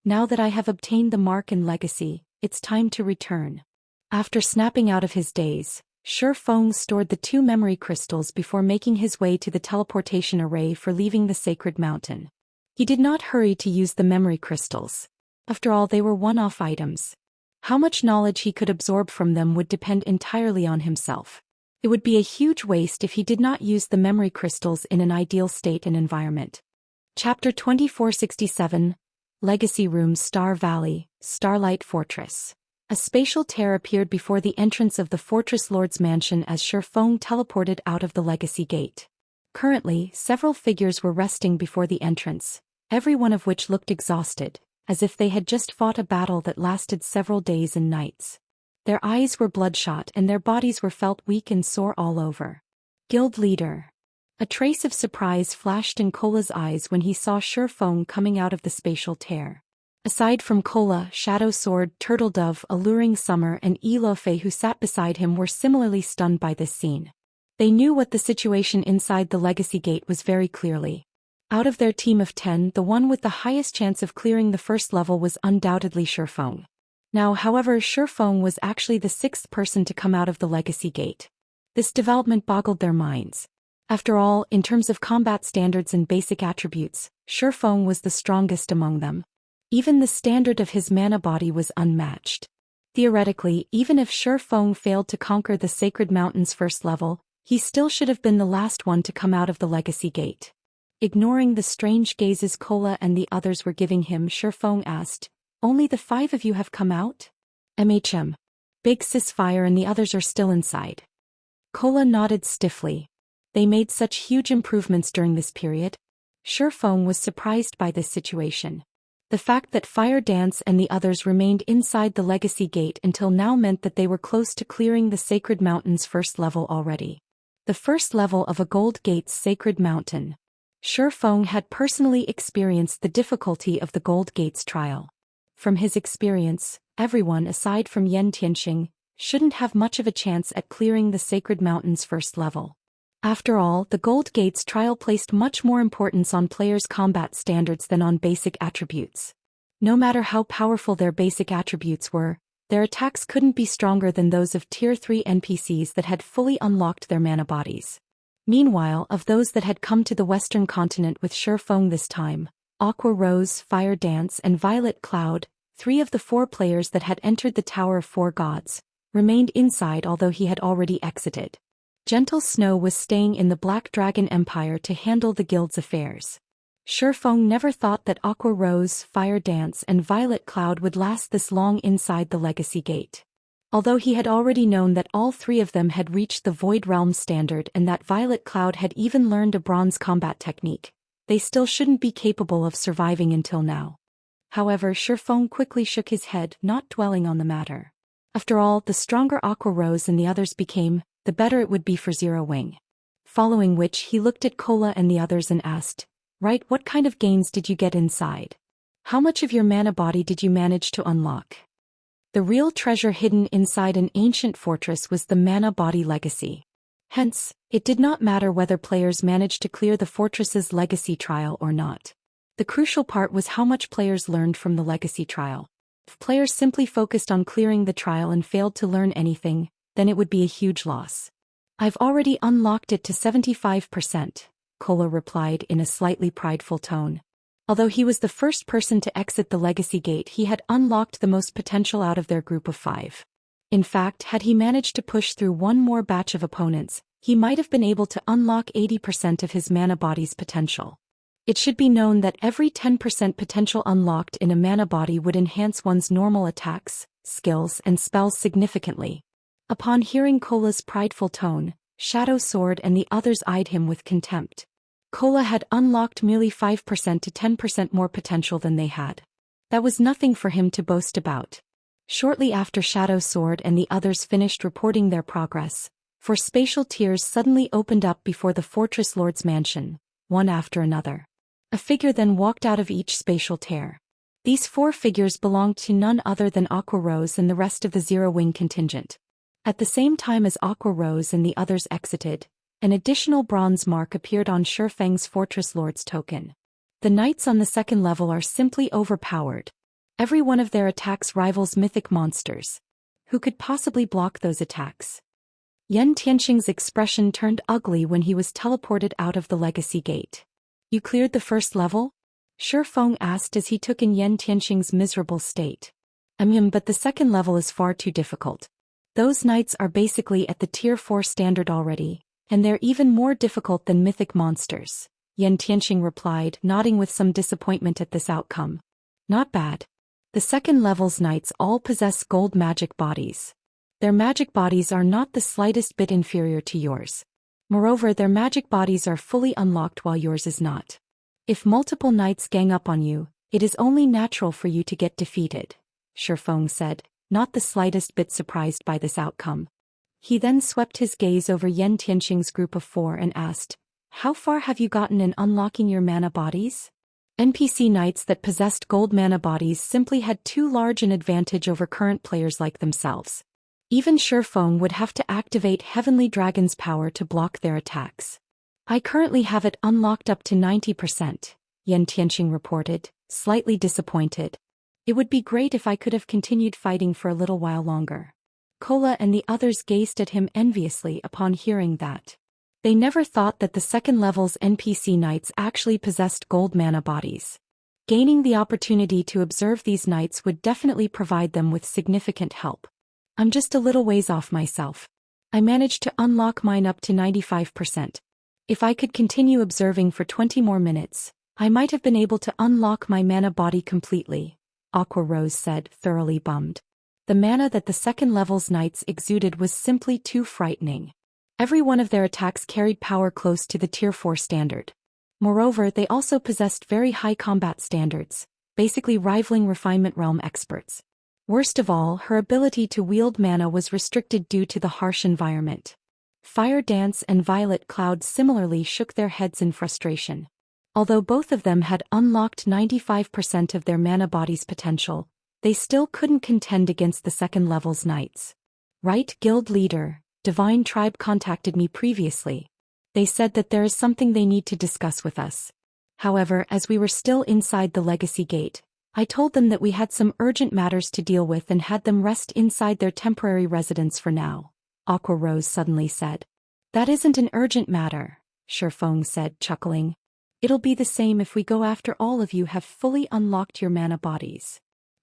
Now that I have obtained the mark and legacy, it's time to return. After snapping out of his daze, Shi Feng stored the 2 memory crystals before making his way to the teleportation array for leaving the sacred mountain. He did not hurry to use the memory crystals. After all, they were one-off items. How much knowledge he could absorb from them would depend entirely on himself. It would be a huge waste if he did not use the memory crystals in an ideal state and environment. Chapter 2467, Legacy Room, Star Valley, Starlight Fortress. A spatial tear appeared before the entrance of the Fortress Lord's mansion as Shi Feng teleported out of the Legacy Gate. Currently, several figures were resting before the entrance, every one of which looked exhausted, as if they had just fought a battle that lasted several days and nights. Their eyes were bloodshot and their bodies were felt weak and sore all over. Guild Leader. A trace of surprise flashed in Kola's eyes when he saw Shi Feng coming out of the spatial tear. Aside from Kola, Shadow Sword, Turtle Dove, Alluring Summer and Ilofe who sat beside him were similarly stunned by this scene. They knew what the situation inside the Legacy Gate was very clearly. Out of their team of 10, the one with the highest chance of clearing the first level was undoubtedly Shi Feng. Now, however, Shi Feng was actually the 6th person to come out of the Legacy Gate. This development boggled their minds. After all, in terms of combat standards and basic attributes, Shi Feng was the strongest among them. Even the standard of his mana body was unmatched. Theoretically, even if Shi Feng failed to conquer the Sacred Mountain's first level, he still should have been the last one to come out of the Legacy Gate. Ignoring the strange gazes Kola and the others were giving him, Shi Feng asked, "Only the 5 of you have come out?" Big Sis Fire and the others are still inside." Kola nodded stiffly. They made such huge improvements during this period. Shi Feng was surprised by this situation. The fact that Fire Dance and the others remained inside the Legacy Gate until now meant that they were close to clearing the Sacred Mountain's first level already. The first level of a Gold Gate's Sacred Mountain. Shi Feng had personally experienced the difficulty of the Gold Gate's trial. From his experience, everyone aside from Xianxia shouldn't have much of a chance at clearing the Sacred Mountain's first level. After all, the Gold Gate's trial placed much more importance on players' combat standards than on basic attributes. No matter how powerful their basic attributes were, their attacks couldn't be stronger than those of Tier 3 NPCs that had fully unlocked their mana bodies. Meanwhile, of those that had come to the Western continent with Shi Feng this time, Aqua Rose, Fire Dance and Violet Cloud, 3 of the 4 players that had entered the Tower of 4 Gods, remained inside although he had already exited. Gentle Snow was staying in the Black Dragon Empire to handle the guild's affairs. Shi Feng never thought that Aqua Rose, Fire Dance and Violet Cloud would last this long inside the Legacy Gate. Although he had already known that all 3 of them had reached the Void Realm standard and that Violet Cloud had even learned a bronze combat technique, they still shouldn't be capable of surviving until now. However, Shi Feng quickly shook his head, not dwelling on the matter. After all, the stronger Aqua Rose and the others became, the better it would be for Zero Wing. Following which he looked at Kola and the others and asked, "Right, what kind of gains did you get inside? How much of your mana body did you manage to unlock?" The real treasure hidden inside an ancient fortress was the mana body legacy. Hence, it did not matter whether players managed to clear the fortress's legacy trial or not. The crucial part was how much players learned from the legacy trial. If players simply focused on clearing the trial and failed to learn anything, then it would be a huge loss. "I've already unlocked it to 75%, Kola replied in a slightly prideful tone. Although he was the first person to exit the Legacy Gate, he had unlocked the most potential out of their group of 5. In fact, had he managed to push through one more batch of opponents, he might have been able to unlock 80% of his mana body's potential. It should be known that every 10% potential unlocked in a mana body would enhance one's normal attacks, skills and spells significantly. Upon hearing Kola's prideful tone, Shadow Sword and the others eyed him with contempt. Kola had unlocked merely 5% to 10% more potential than they had. That was nothing for him to boast about. Shortly after Shadow Sword and the others finished reporting their progress, 4 spatial tiers suddenly opened up before the Fortress Lord's mansion, one after another. A figure then walked out of each spatial tier. These 4 figures belonged to none other than Aqua Rose and the rest of the Zero Wing contingent. At the same time as Aqua Rose and the others exited, an additional bronze mark appeared on Shi Feng's Fortress Lord's token. The knights on the 2nd level are simply overpowered. Every one of their attacks rivals mythic monsters. Who could possibly block those attacks? Xianxia's expression turned ugly when he was teleported out of the Legacy Gate. "You cleared the 1st level?" Shi Feng asked as he took in Xianxia's miserable state. But the 2nd level is far too difficult. Those knights are basically at the Tier 4 standard already, and they're even more difficult than mythic monsters," Xianxia replied, nodding with some disappointment at this outcome. "Not bad. The 2nd level's knights all possess gold magic bodies. Their magic bodies are not the slightest bit inferior to yours. Moreover, their magic bodies are fully unlocked while yours is not. If multiple knights gang up on you, it is only natural for you to get defeated," Shi Feng said, not the slightest bit surprised by this outcome. He then swept his gaze over Xianxia's group of 4 and asked, "How far have you gotten in unlocking your mana bodies?" NPC knights that possessed gold mana bodies simply had too large an advantage over current players like themselves. Even Shi Feng would have to activate Heavenly Dragon's power to block their attacks. "I currently have it unlocked up to 90%, Xianxia reported, slightly disappointed. "It would be great if I could have continued fighting for a little while longer." Kola and the others gazed at him enviously upon hearing that. They never thought that the 2nd level's NPC knights actually possessed gold mana bodies. Gaining the opportunity to observe these knights would definitely provide them with significant help. "I'm just a little ways off myself. I managed to unlock mine up to 95%. If I could continue observing for 20 more minutes, I might have been able to unlock my mana body completely, Aqua Rose said, thoroughly bummed. The mana that the second level's knights exuded was simply too frightening. Every one of their attacks carried power close to the Tier 4 standard. Moreover, they also possessed very high combat standards, basically rivaling Refinement Realm experts. Worst of all, her ability to wield mana was restricted due to the harsh environment. Fire Dance and Violet Cloud similarly shook their heads in frustration. Although both of them had unlocked 95% of their mana body's potential, they still couldn't contend against the second level's knights. Right, guild leader, Divine Tribe contacted me previously. They said that there is something they need to discuss with us. However, as we were still inside the Legacy Gate, I told them that we had some urgent matters to deal with and had them rest inside their temporary residence for now, Aqua Rose suddenly said. That isn't an urgent matter, Shi Feng said, chuckling. It'll be the same if we go after all of you have fully unlocked your mana bodies.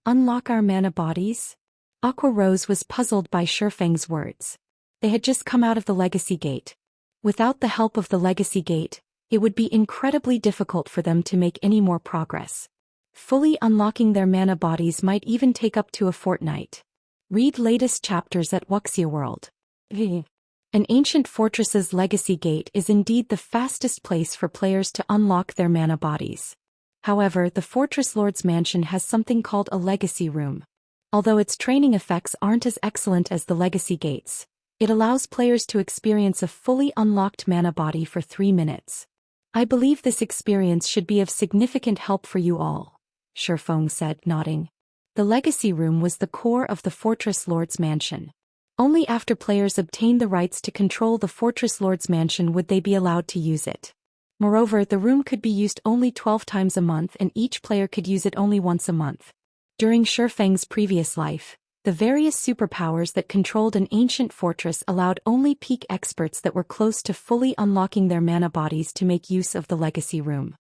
Unlock our mana bodies? Aqua Rose was puzzled by Shi Feng's words. They had just come out of the Legacy Gate. Without the help of the Legacy Gate, it would be incredibly difficult for them to make any more progress. Fully unlocking their mana bodies might even take up to a fortnight. Read latest chapters at Wuxia World. An ancient fortress's Legacy Gate is indeed the fastest place for players to unlock their mana bodies. However, the Fortress Lord's Mansion has something called a Legacy Room. Although its training effects aren't as excellent as the Legacy Gates, it allows players to experience a fully unlocked mana body for 3 minutes. I believe this experience should be of significant help for you all, Shi Feng said, nodding. The Legacy Room was the core of the Fortress Lord's Mansion. Only after players obtained the rights to control the Fortress Lord's Mansion would they be allowed to use it. Moreover, the room could be used only 12 times a month and each player could use it only once a month. During Shi Feng's previous life, the various superpowers that controlled an ancient fortress allowed only peak experts that were close to fully unlocking their mana bodies to make use of the Legacy Room.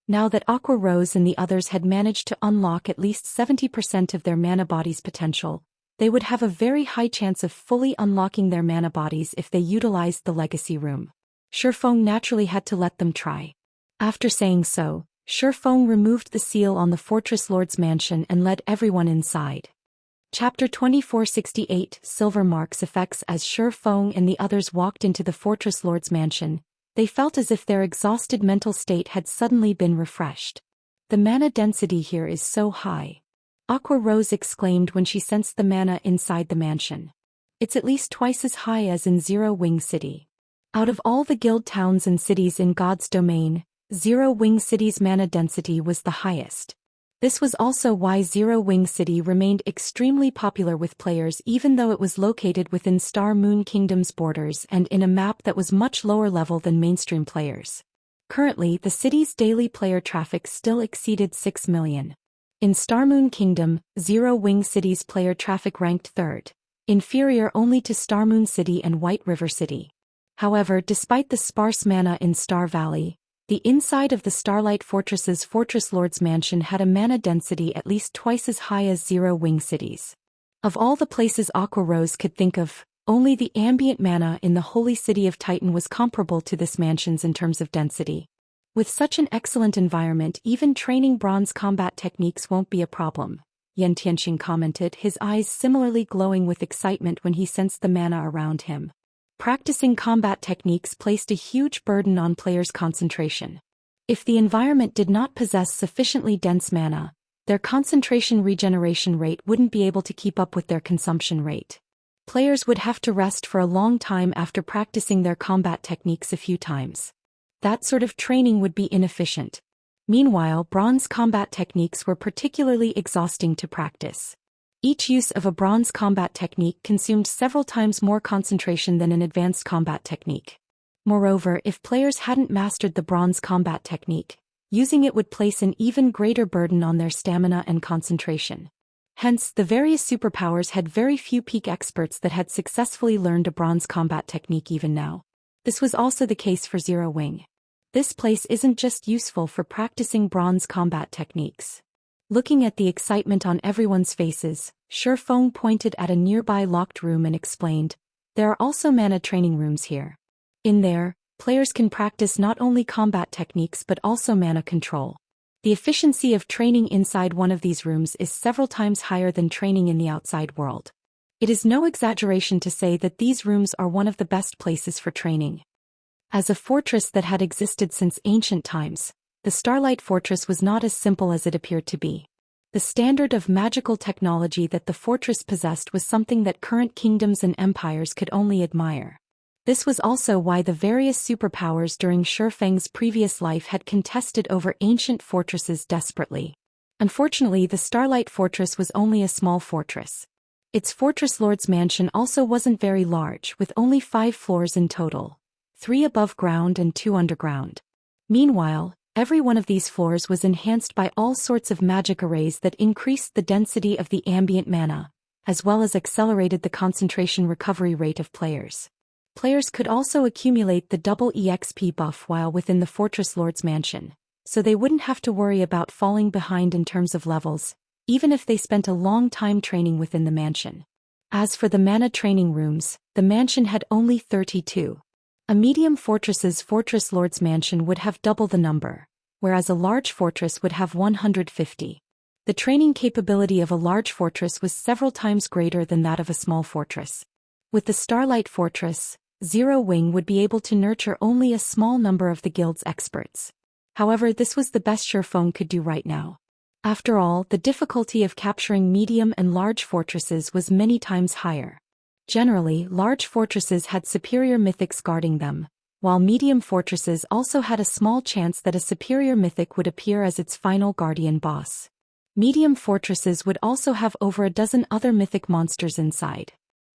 Now that Aqua Rose and the others had managed to unlock at least 70% of their mana body's potential, they would have a very high chance of fully unlocking their mana bodies if they utilized the Legacy Room. Shi Feng naturally had to let them try. After saying so, Shi Feng removed the seal on the Fortress Lord's Mansion and led everyone inside. Chapter 2468 Silver Marks Effects. As Shi Feng and the others walked into the Fortress Lord's Mansion, they felt as if their exhausted mental state had suddenly been refreshed. The mana density here is so high. Aqua Rose exclaimed when she sensed the mana inside the mansion. It's at least twice as high as in Zero Wing City. Out of all the guild towns and cities in God's domain, Zero Wing City's mana density was the highest. This was also why Zero Wing City remained extremely popular with players even though it was located within Star Moon Kingdom's borders and in a map that was much lower level than mainstream players. Currently, the city's daily player traffic still exceeded 6 million. In Star Moon Kingdom, Zero Wing City's player traffic ranked third, inferior only to Star Moon City and White River City. However, despite the sparse mana in Star Valley, the inside of the Starlight Fortress's Fortress Lord's Mansion had a mana density at least twice as high as Zero Wing City's. Of all the places Aqua Rose could think of, only the ambient mana in the Holy City of Titan was comparable to this mansion's in terms of density. With such an excellent environment, even training bronze combat techniques won't be a problem, Xianxia commented, his eyes similarly glowing with excitement when he sensed the mana around him. Practicing combat techniques placed a huge burden on players' concentration. If the environment did not possess sufficiently dense mana, their concentration regeneration rate wouldn't be able to keep up with their consumption rate. Players would have to rest for a long time after practicing their combat techniques a few times. That sort of training would be inefficient. Meanwhile, bronze combat techniques were particularly exhausting to practice. Each use of a bronze combat technique consumed several times more concentration than an advanced combat technique. Moreover, if players hadn't mastered the bronze combat technique, using it would place an even greater burden on their stamina and concentration. Hence, the various superpowers had very few peak experts that had successfully learned a bronze combat technique even now. This was also the case for Zero Wing. This place isn't just useful for practicing bronze combat techniques. Looking at the excitement on everyone's faces, Shi Feng pointed at a nearby locked room and explained, there are also mana training rooms here. In there, players can practice not only combat techniques but also mana control. The efficiency of training inside one of these rooms is several times higher than training in the outside world. It is no exaggeration to say that these rooms are one of the best places for training. As a fortress that had existed since ancient times, the Starlight Fortress was not as simple as it appeared to be. The standard of magical technology that the fortress possessed was something that current kingdoms and empires could only admire. This was also why the various superpowers during Shi Feng's previous life had contested over ancient fortresses desperately. Unfortunately, the Starlight Fortress was only a small fortress. Its fortress lord's mansion also wasn't very large, with only 5 floors in total, 3 above ground and 2 underground. Meanwhile, every one of these floors was enhanced by all sorts of magic arrays that increased the density of the ambient mana, as well as accelerated the concentration recovery rate of players. Players could also accumulate the double EXP buff while within the Fortress Lord's mansion, so they wouldn't have to worry about falling behind in terms of levels, even if they spent a long time training within the mansion. As for the mana training rooms, the mansion had only 32. A medium fortress's Fortress Lord's mansion would have double the number, whereas a large fortress would have 150. The training capability of a large fortress was several times greater than that of a small fortress. With the Starlight Fortress, Zero Wing would be able to nurture only a small number of the guild's experts. However, this was the best Shi Feng could do right now. After all, the difficulty of capturing medium and large fortresses was many times higher. Generally, large fortresses had superior mythics guarding them, while medium fortresses also had a small chance that a superior mythic would appear as its final guardian boss. Medium fortresses would also have over a dozen other mythic monsters inside.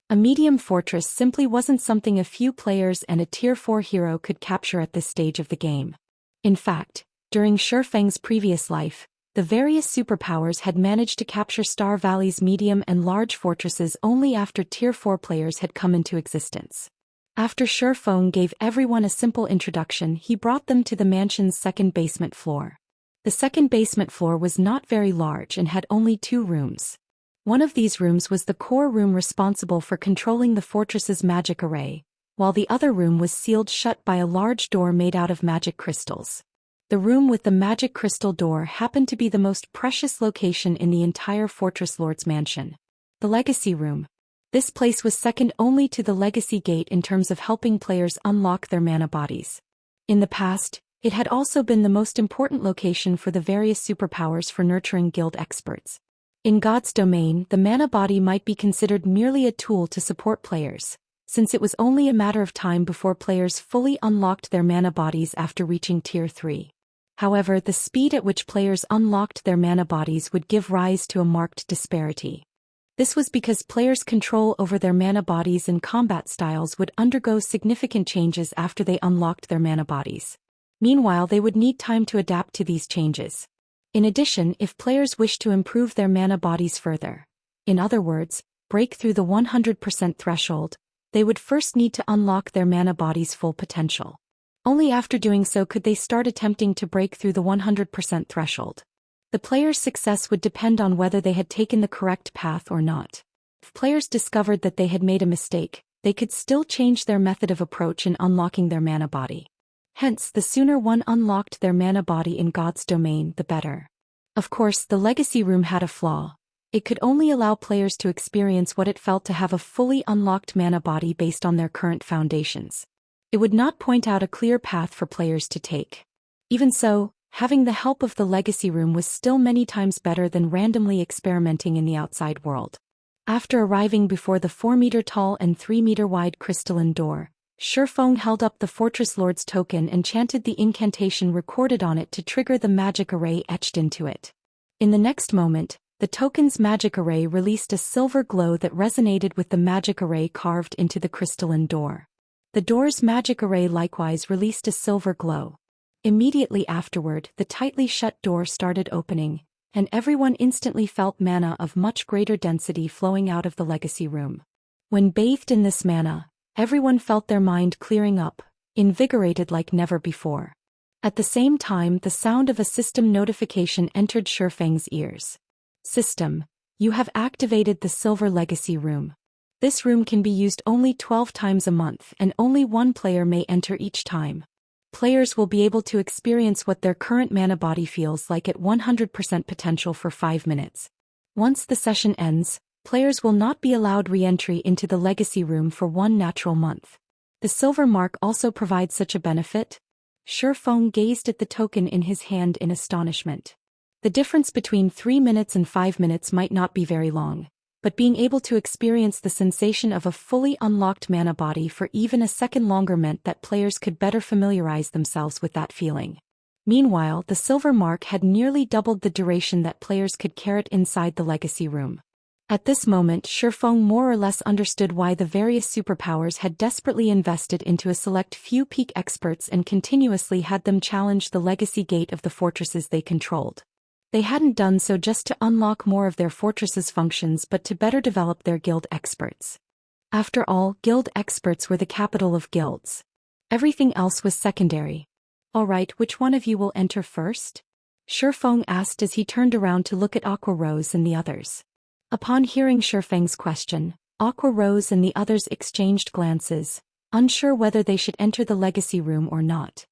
A medium fortress simply wasn't something a few players and a Tier 4 hero could capture at this stage of the game. In fact, during Shi Feng's previous life, the various superpowers had managed to capture Star Valley's medium and large fortresses only after Tier 4 players had come into existence. After Shi Feng gave everyone a simple introduction, he brought them to the mansion's second basement floor. The second basement floor was not very large and had only 2 rooms. One of these rooms was the core room responsible for controlling the fortress's magic array, while the other room was sealed shut by a large door made out of magic crystals. The room with the magic crystal door happened to be the most precious location in the entire Fortress Lord's mansion. The Legacy Room. This place was second only to the Legacy Gate in terms of helping players unlock their mana bodies. In the past, it had also been the most important location for the various superpowers for nurturing guild experts. In God's domain, the mana body might be considered merely a tool to support players, since it was only a matter of time before players fully unlocked their mana bodies after reaching Tier 3. However, the speed at which players unlocked their mana bodies would give rise to a marked disparity. This was because players' control over their mana bodies and combat styles would undergo significant changes after they unlocked their mana bodies. Meanwhile, they would need time to adapt to these changes. In addition, if players wish to improve their mana bodies further, in other words, break through the 100% threshold, they would first need to unlock their mana body's full potential. Only after doing so could they start attempting to break through the 100% threshold. The player's success would depend on whether they had taken the correct path or not. If players discovered that they had made a mistake, they could still change their method of approach in unlocking their mana body. Hence, the sooner one unlocked their mana body in God's domain, the better. Of course, the Legacy Room had a flaw. It could only allow players to experience what it felt to have a fully unlocked mana body based on their current foundations. It would not point out a clear path for players to take. Even so, having the help of the Legacy Room was still many times better than randomly experimenting in the outside world. After arriving before the 4-meter-tall and 3-meter-wide crystalline door, Shi Feng held up the Fortress Lord's token and chanted the incantation recorded on it to trigger the magic array etched into it. In the next moment, the token's magic array released a silver glow that resonated with the magic array carved into the crystalline door. The door's magic array likewise released a silver glow. Immediately afterward, the tightly shut door started opening, and everyone instantly felt mana of much greater density flowing out of the Legacy Room. When bathed in this mana, everyone felt their mind clearing up, invigorated like never before. At the same time, the sound of a system notification entered Shi Feng's ears. System, you have activated the Silver Legacy Room. This room can be used only 12 times a month and only one player may enter each time. Players will be able to experience what their current mana body feels like at 100% potential for 5 minutes. Once the session ends, players will not be allowed re-entry into the legacy room for 1 natural month. The silver mark also provides such a benefit? Shi Feng gazed at the token in his hand in astonishment. The difference between 3 minutes and 5 minutes might not be very long, but being able to experience the sensation of a fully unlocked mana body for even a second longer meant that players could better familiarize themselves with that feeling. Meanwhile, the silver mark had nearly doubled the duration that players could carry inside the legacy room. At this moment, Shi Feng more or less understood why the various superpowers had desperately invested into a select few peak experts and continuously had them challenge the legacy gate of the fortresses they controlled. They hadn't done so just to unlock more of their fortresses' functions but to better develop their guild experts. After all, guild experts were the capital of guilds. Everything else was secondary. Alright, which one of you will enter first? Shi Feng asked as he turned around to look at Aqua Rose and the others. Upon hearing Shi Feng's question, Aqua Rose and the others exchanged glances, unsure whether they should enter the legacy room or not.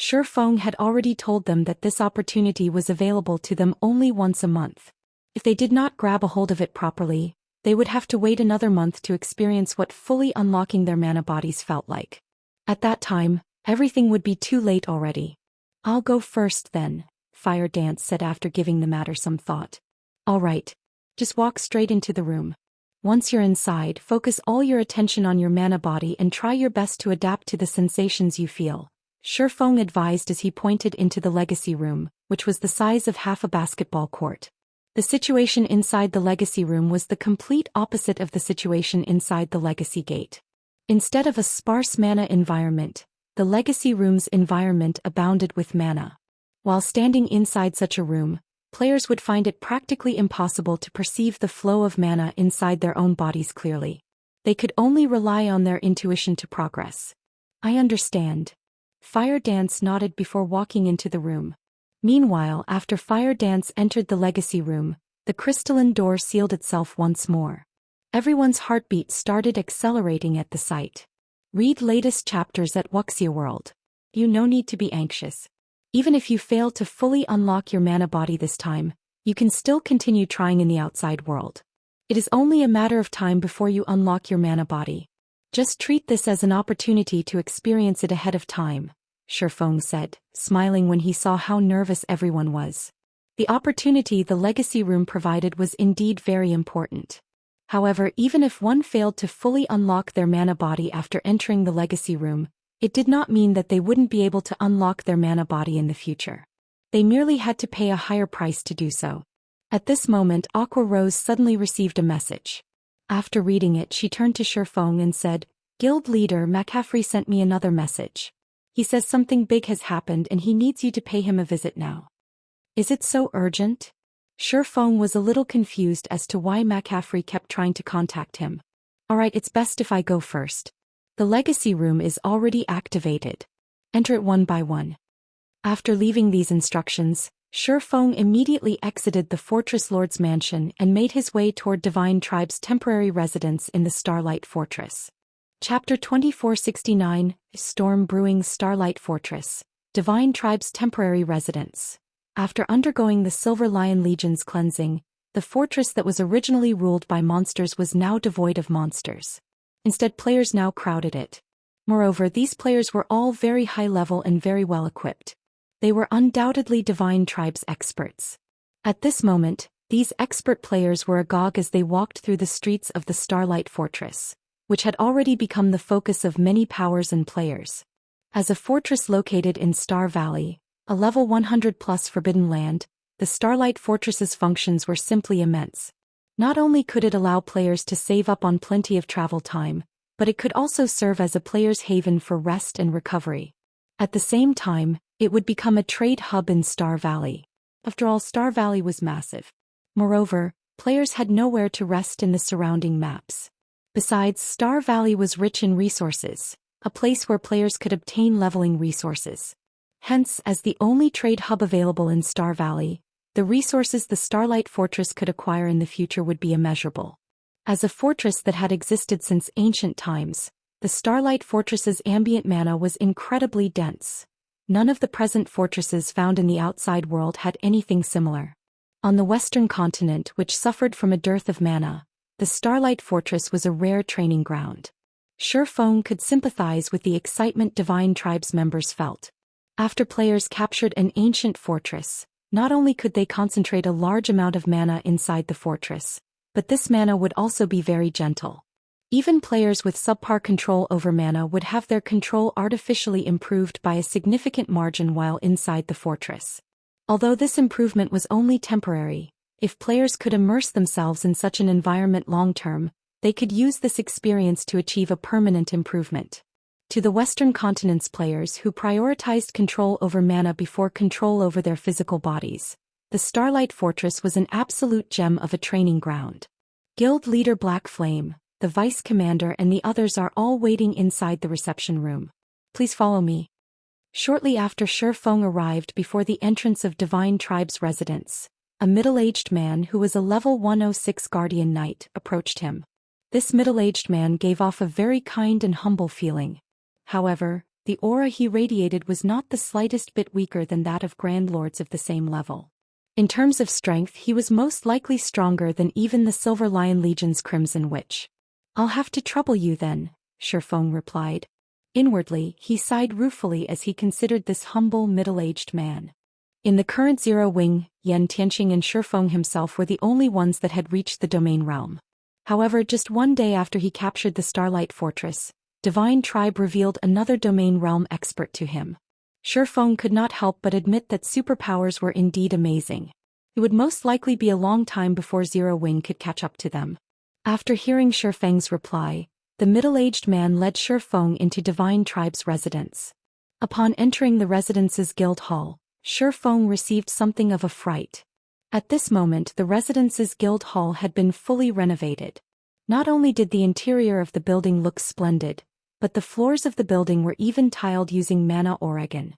Shi Feng had already told them that this opportunity was available to them only once a month. If they did not grab a hold of it properly, they would have to wait another month to experience what fully unlocking their mana bodies felt like. At that time, everything would be too late already. I'll go first then, Fire Dance said after giving the matter some thought. Alright. Just walk straight into the room. Once you're inside, focus all your attention on your mana body and try your best to adapt to the sensations you feel, Shi Feng advised as he pointed into the legacy room, which was the size of half a basketball court. The situation inside the legacy room was the complete opposite of the situation inside the legacy gate. Instead of a sparse mana environment, the legacy room's environment abounded with mana. While standing inside such a room, players would find it practically impossible to perceive the flow of mana inside their own bodies clearly. They could only rely on their intuition to progress. I understand. Fire Dance nodded before walking into the room. Meanwhile, after Fire Dance entered the legacy room, the crystalline door sealed itself once more. Everyone's heartbeat started accelerating at the sight. Read latest chapters at Wuxia World. No need to be anxious. Even if you fail to fully unlock your mana body this time, you can still continue trying in the outside world. It is only a matter of time before you unlock your mana body. Just treat this as an opportunity to experience it ahead of time, Shi Feng said, smiling when he saw how nervous everyone was. The opportunity the legacy room provided was indeed very important. However, even if one failed to fully unlock their mana body after entering the legacy room, it did not mean that they wouldn't be able to unlock their mana body in the future. They merely had to pay a higher price to do so. At this moment, Aqua Rose suddenly received a message. After reading it, she turned to Shi Feng and said, Guild leader McCaffrey sent me another message. He says something big has happened and he needs you to pay him a visit now. Is it so urgent? Shi Feng was a little confused as to why McCaffrey kept trying to contact him. Alright, it's best if I go first. The legacy room is already activated. Enter it one by one. After leaving these instructions, Shi Feng immediately exited the Fortress Lord's mansion and made his way toward Divine Tribe's temporary residence in the Starlight Fortress. Chapter 2469, Storm Brewing Starlight Fortress, Divine Tribe's temporary residence. After undergoing the Silver Lion Legion's cleansing, the fortress that was originally ruled by monsters was now devoid of monsters. Instead, players now crowded it. Moreover, these players were all very high level and very well equipped. They were undoubtedly Divine Tribe's experts. At this moment, these expert players were agog as they walked through the streets of the Starlight Fortress, which had already become the focus of many powers and players. As a fortress located in Star Valley, a level 100+ forbidden land, the Starlight Fortress's functions were simply immense. Not only could it allow players to save up on plenty of travel time, but it could also serve as a player's haven for rest and recovery. At the same time, it would become a trade hub in Star Valley. After all, Star Valley was massive. Moreover, players had nowhere to rest in the surrounding maps. Besides, Star Valley was rich in resources, a place where players could obtain leveling resources. Hence, as the only trade hub available in Star Valley, the resources the Starlight Fortress could acquire in the future would be immeasurable. As a fortress that had existed since ancient times, the Starlight Fortress's ambient mana was incredibly dense. None of the present fortresses found in the outside world had anything similar. On the western continent, which suffered from a dearth of mana, the Starlight Fortress was a rare training ground. Shi Feng could sympathize with the excitement Divine Tribe's members felt. After players captured an ancient fortress, not only could they concentrate a large amount of mana inside the fortress, but this mana would also be very gentle. Even players with subpar control over mana would have their control artificially improved by a significant margin while inside the fortress. Although this improvement was only temporary, if players could immerse themselves in such an environment long-term, they could use this experience to achieve a permanent improvement. To the Western Continent's players who prioritized control over mana before control over their physical bodies, the Starlight Fortress was an absolute gem of a training ground. Guild leader Black Flame, the vice commander and the others are all waiting inside the reception room. Please follow me. Shortly after Shi Feng arrived before the entrance of Divine Tribe's residence, a middle-aged man who was a level 106 Guardian Knight approached him. This middle-aged man gave off a very kind and humble feeling. However, the aura he radiated was not the slightest bit weaker than that of Grand Lords of the same level. In terms of strength, he was most likely stronger than even the Silver Lion Legion's Crimson Witch. "I'll have to trouble you then," Shi Feng replied. Inwardly, he sighed ruefully as he considered this humble middle-aged man. In the current Zero Wing, Yan Tianqing and Shi Feng himself were the only ones that had reached the domain realm. However, just one day after he captured the Starlight Fortress, Divine Tribe revealed another domain realm expert to him. Shi Feng could not help but admit that superpowers were indeed amazing. It would most likely be a long time before Zero Wing could catch up to them. After hearing Shi Feng's reply, the middle-aged man led Shi Feng into Divine Tribe's residence. Upon entering the residence's guild hall, Shi Feng received something of a fright. At this moment, the residence's guild hall had been fully renovated. Not only did the interior of the building look splendid, but the floors of the building were even tiled using mana Oregon.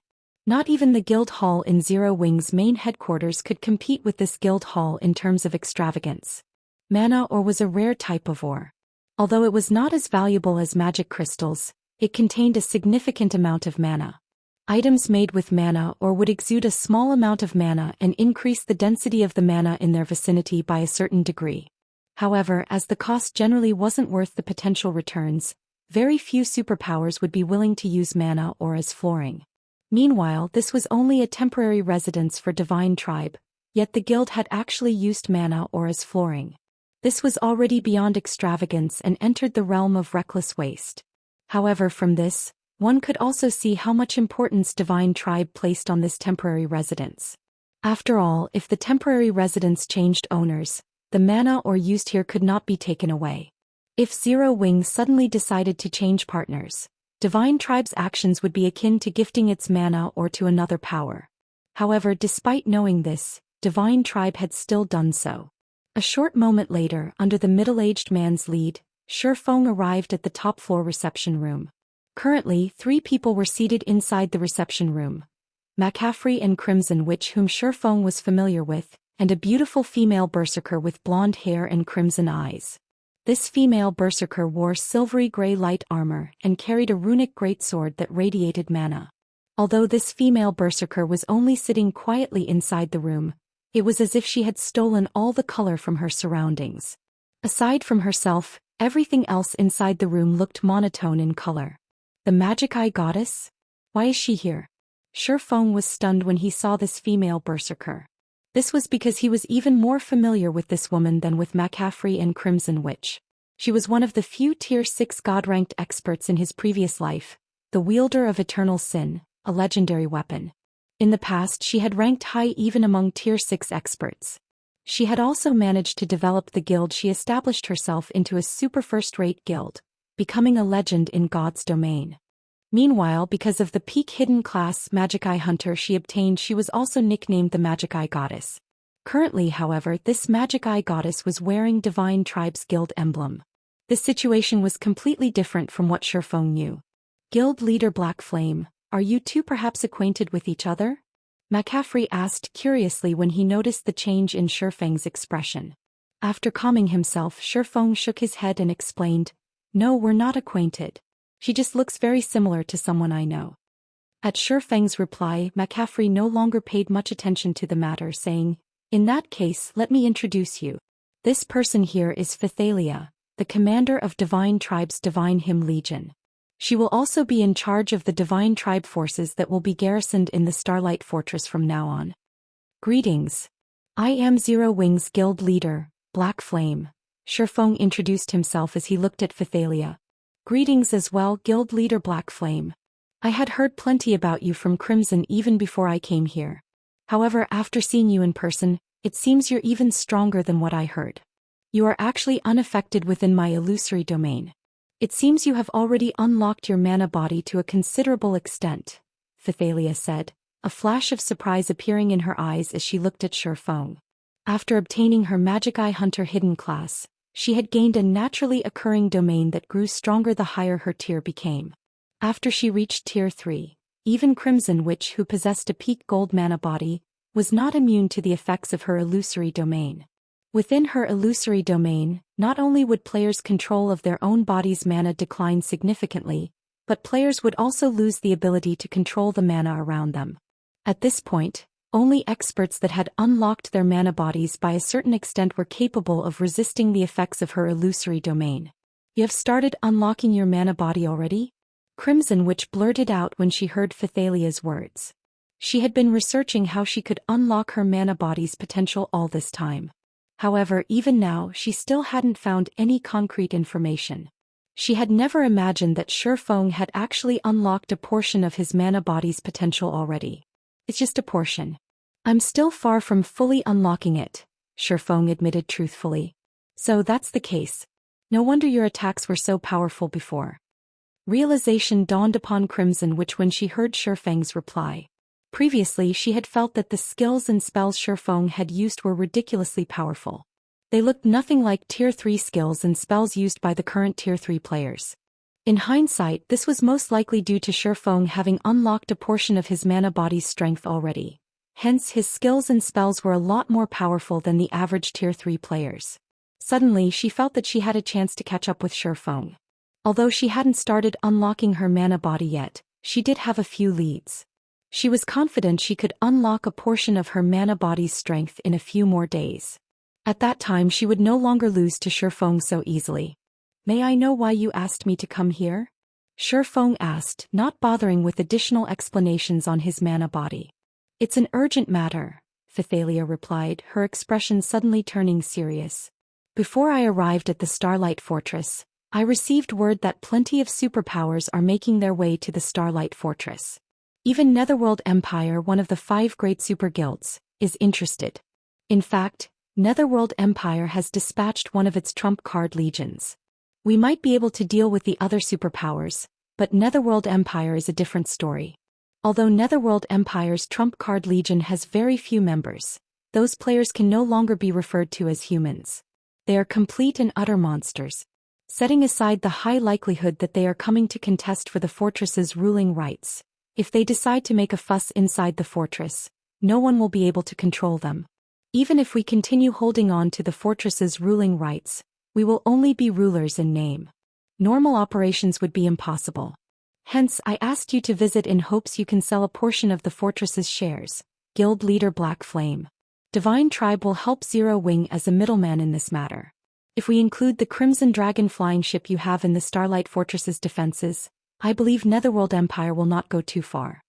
Not even the guild hall in Zero Wing's main headquarters could compete with this guild hall in terms of extravagance. Mana ore was a rare type of ore. Although it was not as valuable as magic crystals, it contained a significant amount of mana. Items made with mana ore would exude a small amount of mana and increase the density of the mana in their vicinity by a certain degree. However, as the cost generally wasn't worth the potential returns, very few superpowers would be willing to use mana ore as flooring. Meanwhile, this was only a temporary residence for Divine Tribe, yet the guild had actually used mana ore as flooring. This was already beyond extravagance and entered the realm of reckless waste. However, from this, one could also see how much importance Divine Tribe placed on this temporary residence. After all, if the temporary residence changed owners, the mana ore used here could not be taken away. If Zero Wing suddenly decided to change partners, Divine Tribe's actions would be akin to gifting its mana ore to another power. However, despite knowing this, Divine Tribe had still done so. A short moment later, under the middle-aged man's lead, Shi Feng arrived at the top-floor reception room. Currently, 3 people were seated inside the reception room: McCaffrey and Crimson Witch, whom Shi Feng was familiar with, and a beautiful female berserker with blonde hair and crimson eyes. This female berserker wore silvery gray light armor and carried a runic greatsword that radiated mana. Although this female berserker was only sitting quietly inside the room, it was as if she had stolen all the color from her surroundings. Aside from herself, everything else inside the room looked monotone in color. The Magic Eye Goddess? Why is she here? Shi Feng was stunned when he saw this female berserker. This was because he was even more familiar with this woman than with McCaffrey and Crimson Witch. She was one of the few Tier 6 God-ranked experts in his previous life, the wielder of Eternal Sin, a legendary weapon. In the past, she had ranked high even among Tier 6 experts. She had also managed to develop the guild. She established herself into a super first-rate guild, becoming a legend in God's domain. Meanwhile, because of the peak hidden class Magic Eye Hunter she obtained, she was also nicknamed the Magic Eye Goddess. Currently, however, this Magic Eye Goddess was wearing Divine Tribe's guild emblem. This situation was completely different from what Shi Feng knew. Guild leader Black Flame, are you two perhaps acquainted with each other? McCaffrey asked curiously when he noticed the change in Shi Feng's expression. After calming himself, Shi Feng shook his head and explained, "No, we're not acquainted. She just looks very similar to someone I know." At Shi Feng's reply, McCaffrey no longer paid much attention to the matter, saying, "In that case, let me introduce you. This person here is Phythalia, the commander of Divine Tribe's Divine Hymn Legion. She will also be in charge of the Divine Tribe forces that will be garrisoned in the Starlight Fortress from now on. Greetings. I am Zero Wing's guild leader, Black Flame." Shi Feng introduced himself as he looked at Phythalia. "Greetings as well, guild leader Black Flame. I had heard plenty about you from Crimson even before I came here. However, after seeing you in person, it seems you're even stronger than what I heard. You are actually unaffected within my illusory domain. It seems you have already unlocked your mana body to a considerable extent," Phythalia said, a flash of surprise appearing in her eyes as she looked at Shi Feng. After obtaining her Magic Eye Hunter hidden class, she had gained a naturally occurring domain that grew stronger the higher her tier became. After she reached Tier 3, even Crimson Witch, who possessed a peak gold mana body, was not immune to the effects of her illusory domain. Within her illusory domain, not only would players' control of their own body's mana decline significantly, but players would also lose the ability to control the mana around them. At this point, only experts that had unlocked their mana bodies by a certain extent were capable of resisting the effects of her illusory domain. "You have started unlocking your mana body already?" Crimson Witch blurted out when she heard Phythalia's words. She had been researching how she could unlock her mana body's potential all this time. However, even now she still hadn't found any concrete information. She had never imagined that Shi Feng had actually unlocked a portion of his mana body's potential already. "It's just a portion. I'm still far from fully unlocking it," Shi Feng admitted truthfully. "So that's the case. No wonder your attacks were so powerful before." Realization dawned upon Crimson Witch when she heard Shi Feng's reply. Previously she had felt that the skills and spells Shi Feng had used were ridiculously powerful. They looked nothing like Tier 3 skills and spells used by the current Tier 3 players. In hindsight, this was most likely due to Shi Feng having unlocked a portion of his mana body's strength already. Hence, his skills and spells were a lot more powerful than the average Tier 3 players. Suddenly she felt that she had a chance to catch up with Shi Feng. Although she hadn't started unlocking her mana body yet, she did have a few leads. She was confident she could unlock a portion of her mana body's strength in a few more days. At that time she would no longer lose to Shi Feng so easily. "May I know why you asked me to come here?" Shi Feng asked, not bothering with additional explanations on his mana body. "It's an urgent matter," Phythalia replied, her expression suddenly turning serious. "Before I arrived at the Starlight Fortress, I received word that plenty of superpowers are making their way to the Starlight Fortress. Even Netherworld Empire, one of the 5 great super guilds, is interested. In fact, Netherworld Empire has dispatched one of its trump card legions. We might be able to deal with the other superpowers, but Netherworld Empire is a different story. Although Netherworld Empire's trump card legion has very few members, those players can no longer be referred to as humans. They are complete and utter monsters. Setting aside the high likelihood that they are coming to contest for the fortress's ruling rights, if they decide to make a fuss inside the fortress, no one will be able to control them. Even if we continue holding on to the fortress's ruling rights, we will only be rulers in name. Normal operations would be impossible. Hence, I asked you to visit in hopes you can sell a portion of the fortress's shares." Guild leader Black Flame. "Divine Tribe will help Zero Wing as a middleman in this matter. If we include the Crimson Dragon flying ship you have in the Starlight Fortress's defenses, I believe Netherworld Empire will not go too far."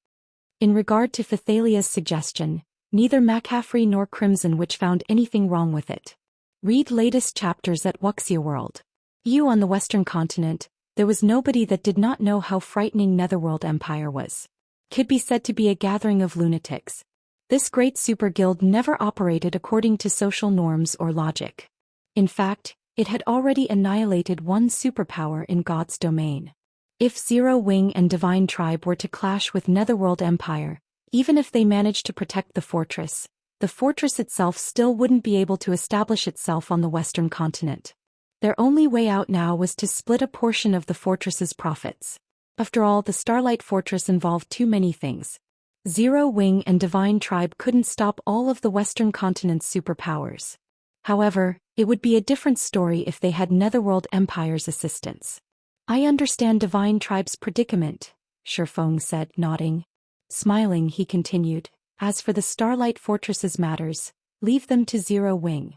In regard to Phythalia's suggestion, neither McCaffrey nor Crimson Witch found anything wrong with it. Read latest chapters at Wuxia World. On the Western continent, there was nobody that did not know how frightening Netherworld Empire was. Could be said to be a gathering of lunatics. This great super guild never operated according to social norms or logic. In fact, it had already annihilated one superpower in God's domain. If Zero Wing and Divine Tribe were to clash with Netherworld Empire, even if they managed to protect the fortress itself still wouldn't be able to establish itself on the Western continent. Their only way out now was to split a portion of the fortress's profits. After all, the Starlight Fortress involved too many things. Zero Wing and Divine Tribe couldn't stop all of the Western continent's superpowers. However, It would be a different story if they had Netherworld Empire's assistance. I understand Divine Tribe's predicament, Shi Feng said, nodding. Smiling, he continued, as for the Starlight Fortress's matters, leave them to Zero Wing.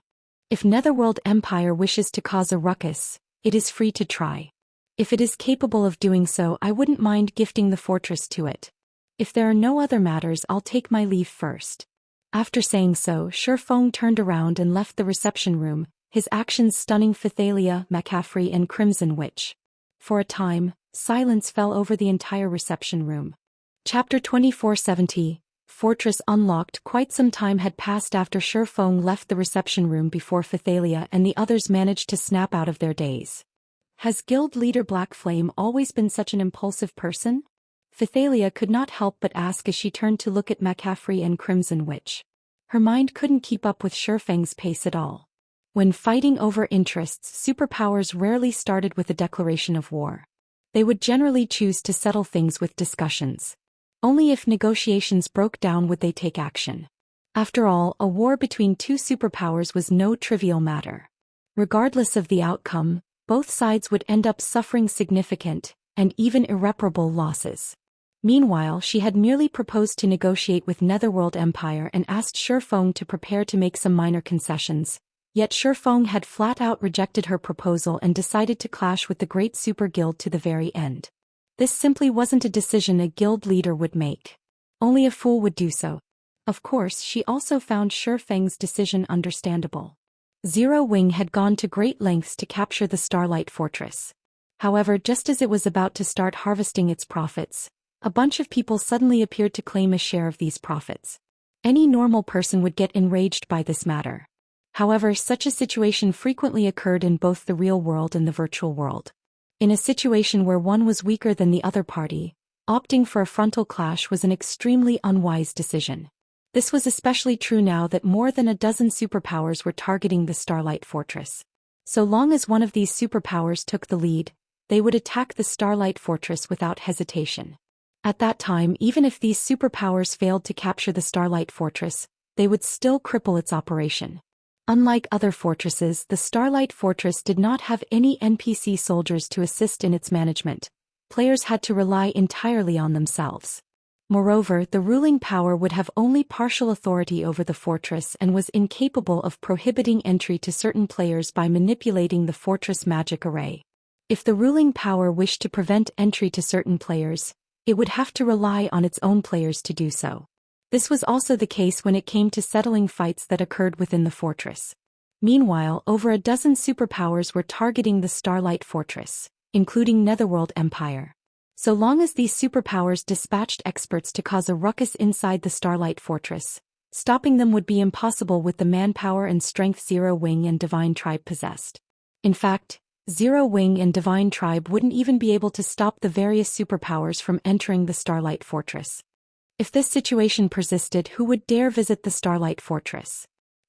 If Netherworld Empire wishes to cause a ruckus, it is free to try. If it is capable of doing so, I wouldn't mind gifting the fortress to it. If there are no other matters, I'll take my leave first. After saying so, Shi Feng turned around and left the reception room, his actions stunning Phythalia, McCaffrey and Crimson Witch. For a time, silence fell over the entire reception room. Chapter 2470, Fortress Unlocked. Quite some time had passed after Shi Feng left the reception room before Phythalia and the others managed to snap out of their daze. Has Guild Leader Black Flame always been such an impulsive person? Phythalia could not help but ask as she turned to look at McCaffrey and Crimson Witch. Her mind couldn't keep up with Shi Feng's pace at all. When fighting over interests, superpowers rarely started with a declaration of war. They would generally choose to settle things with discussions. Only if negotiations broke down would they take action. After all, a war between two superpowers was no trivial matter. Regardless of the outcome, both sides would end up suffering significant, and even irreparable losses. Meanwhile, she had merely proposed to negotiate with Netherworld Empire and asked Shi Feng to prepare to make some minor concessions, yet Shi Feng had flat-out rejected her proposal and decided to clash with the Great Super Guild to the very end. This simply wasn't a decision a guild leader would make. Only a fool would do so. Of course, she also found Shi Feng's decision understandable. Zero Wing had gone to great lengths to capture the Starlight Fortress. However, just as it was about to start harvesting its profits, a bunch of people suddenly appeared to claim a share of these profits. Any normal person would get enraged by this matter. However, such a situation frequently occurred in both the real world and the virtual world. In a situation where one was weaker than the other party, opting for a frontal clash was an extremely unwise decision. This was especially true now that more than a dozen superpowers were targeting the Starlight Fortress. So long as one of these superpowers took the lead, they would attack the Starlight Fortress without hesitation. At that time, even if these superpowers failed to capture the Starlight Fortress, they would still cripple its operation. Unlike other fortresses, the Starlight Fortress did not have any NPC soldiers to assist in its management. Players had to rely entirely on themselves. Moreover, the ruling power would have only partial authority over the fortress and was incapable of prohibiting entry to certain players by manipulating the fortress magic array. If the ruling power wished to prevent entry to certain players, it would have to rely on its own players to do so. This was also the case when it came to settling fights that occurred within the fortress. Meanwhile, over a dozen superpowers were targeting the Starlight Fortress, including Netherworld Empire. So long as these superpowers dispatched experts to cause a ruckus inside the Starlight Fortress, stopping them would be impossible with the manpower and strength Zero Wing and Divine Tribe possessed. In fact, Zero Wing and Divine Tribe wouldn't even be able to stop the various superpowers from entering the Starlight Fortress. If this situation persisted, who would dare visit the Starlight Fortress?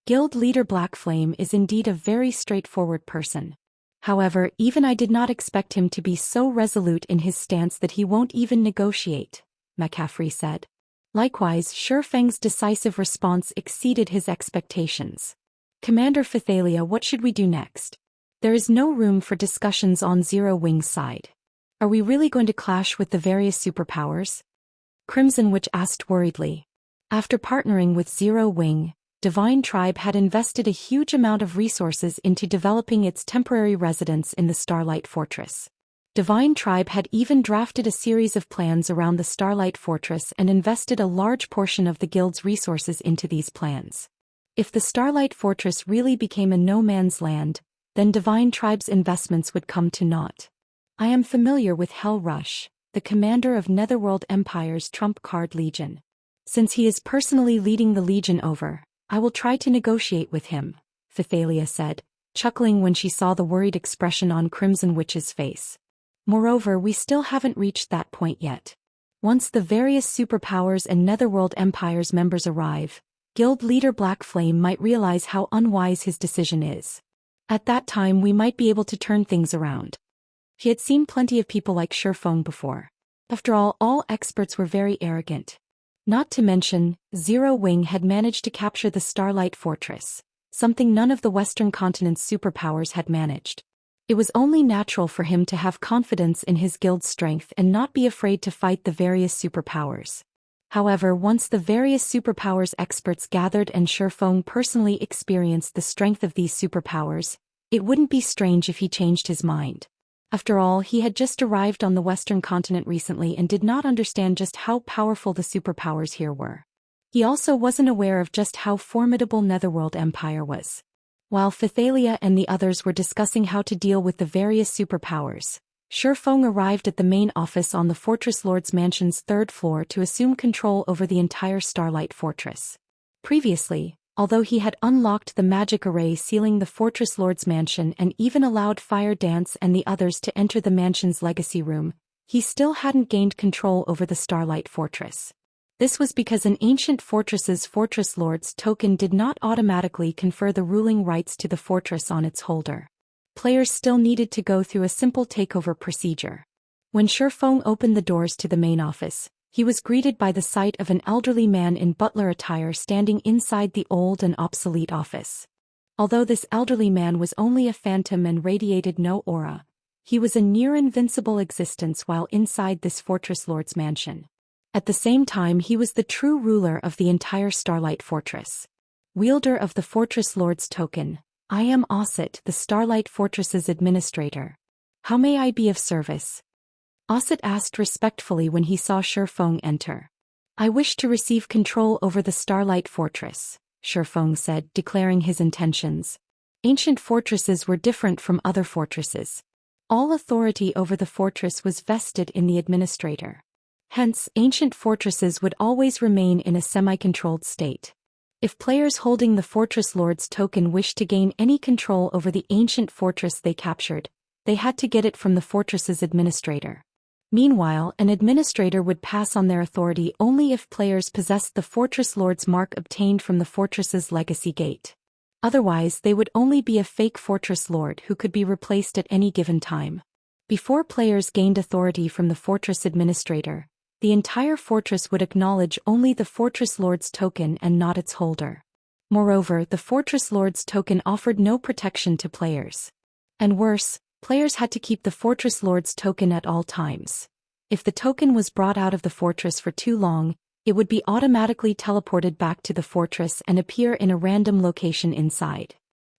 Guild leader Black Flame is indeed a very straightforward person. However, even I did not expect him to be so resolute in his stance that he won't even negotiate, McCaffrey said. Likewise, Shi Feng's decisive response exceeded his expectations. Commander Phythalia, what should we do next? There is no room for discussions on Zero Wing's side. Are we really going to clash with the various superpowers? Crimson Witch asked worriedly. After partnering with Zero Wing, Divine Tribe had invested a huge amount of resources into developing its temporary residence in the Starlight Fortress. Divine Tribe had even drafted a series of plans around the Starlight Fortress and invested a large portion of the guild's resources into these plans. If the Starlight Fortress really became a no-man's land, then Divine Tribe's investments would come to naught. I am familiar with Hell Rush, the commander of Netherworld Empire's trump card Legion. Since he is personally leading the Legion over, I will try to negotiate with him, Phythalia said, chuckling when she saw the worried expression on Crimson Witch's face. Moreover, we still haven't reached that point yet. Once the various superpowers and Netherworld Empire's members arrive, Guild leader Black Flame might realize how unwise his decision is. At that time we might be able to turn things around. He had seen plenty of people like Shi Feng before. After all experts were very arrogant. Not to mention, Zero Wing had managed to capture the Starlight Fortress, something none of the Western continent's superpowers had managed. It was only natural for him to have confidence in his guild's strength and not be afraid to fight the various superpowers. However, once the various superpowers experts gathered and Shi Feng personally experienced the strength of these superpowers, it wouldn't be strange if he changed his mind. After all, he had just arrived on the Western continent recently and did not understand just how powerful the superpowers here were. He also wasn't aware of just how formidable Netherworld Empire was. While Phythalia and the others were discussing how to deal with the various superpowers, Shi Feng arrived at the main office on the Fortress Lord's mansion's 3rd floor to assume control over the entire Starlight Fortress. Previously, although he had unlocked the magic array sealing the Fortress Lord's mansion and even allowed Fire Dance and the others to enter the mansion's legacy room, he still hadn't gained control over the Starlight Fortress. This was because an ancient fortress's Fortress Lord's token did not automatically confer the ruling rights to the fortress on its holder. Players still needed to go through a simple takeover procedure. When Shi Feng opened the doors to the main office, he was greeted by the sight of an elderly man in butler attire standing inside the old and obsolete office. Although this elderly man was only a phantom and radiated no aura, he was a near-invincible existence while inside this Fortress Lord's mansion. At the same time, he was the true ruler of the entire Starlight Fortress. Wielder of the Fortress Lord's token, I am Osset, the Starlight Fortress's administrator. How may I be of service? Osset asked respectfully when he saw Shi Feng enter. I wish to receive control over the Starlight Fortress, Shi Feng said, declaring his intentions. Ancient fortresses were different from other fortresses. All authority over the fortress was vested in the administrator. Hence, ancient fortresses would always remain in a semi-controlled state. If players holding the Fortress Lord's token wished to gain any control over the ancient fortress they captured, they had to get it from the fortress's administrator. Meanwhile, an administrator would pass on their authority only if players possessed the Fortress Lord's mark obtained from the fortress's legacy gate. Otherwise, they would only be a fake Fortress Lord who could be replaced at any given time. Before players gained authority from the fortress administrator, the entire fortress would acknowledge only the Fortress Lord's token and not its holder. Moreover, the Fortress Lord's token offered no protection to players. And worse, players had to keep the Fortress Lord's token at all times. If the token was brought out of the fortress for too long, it would be automatically teleported back to the fortress and appear in a random location inside.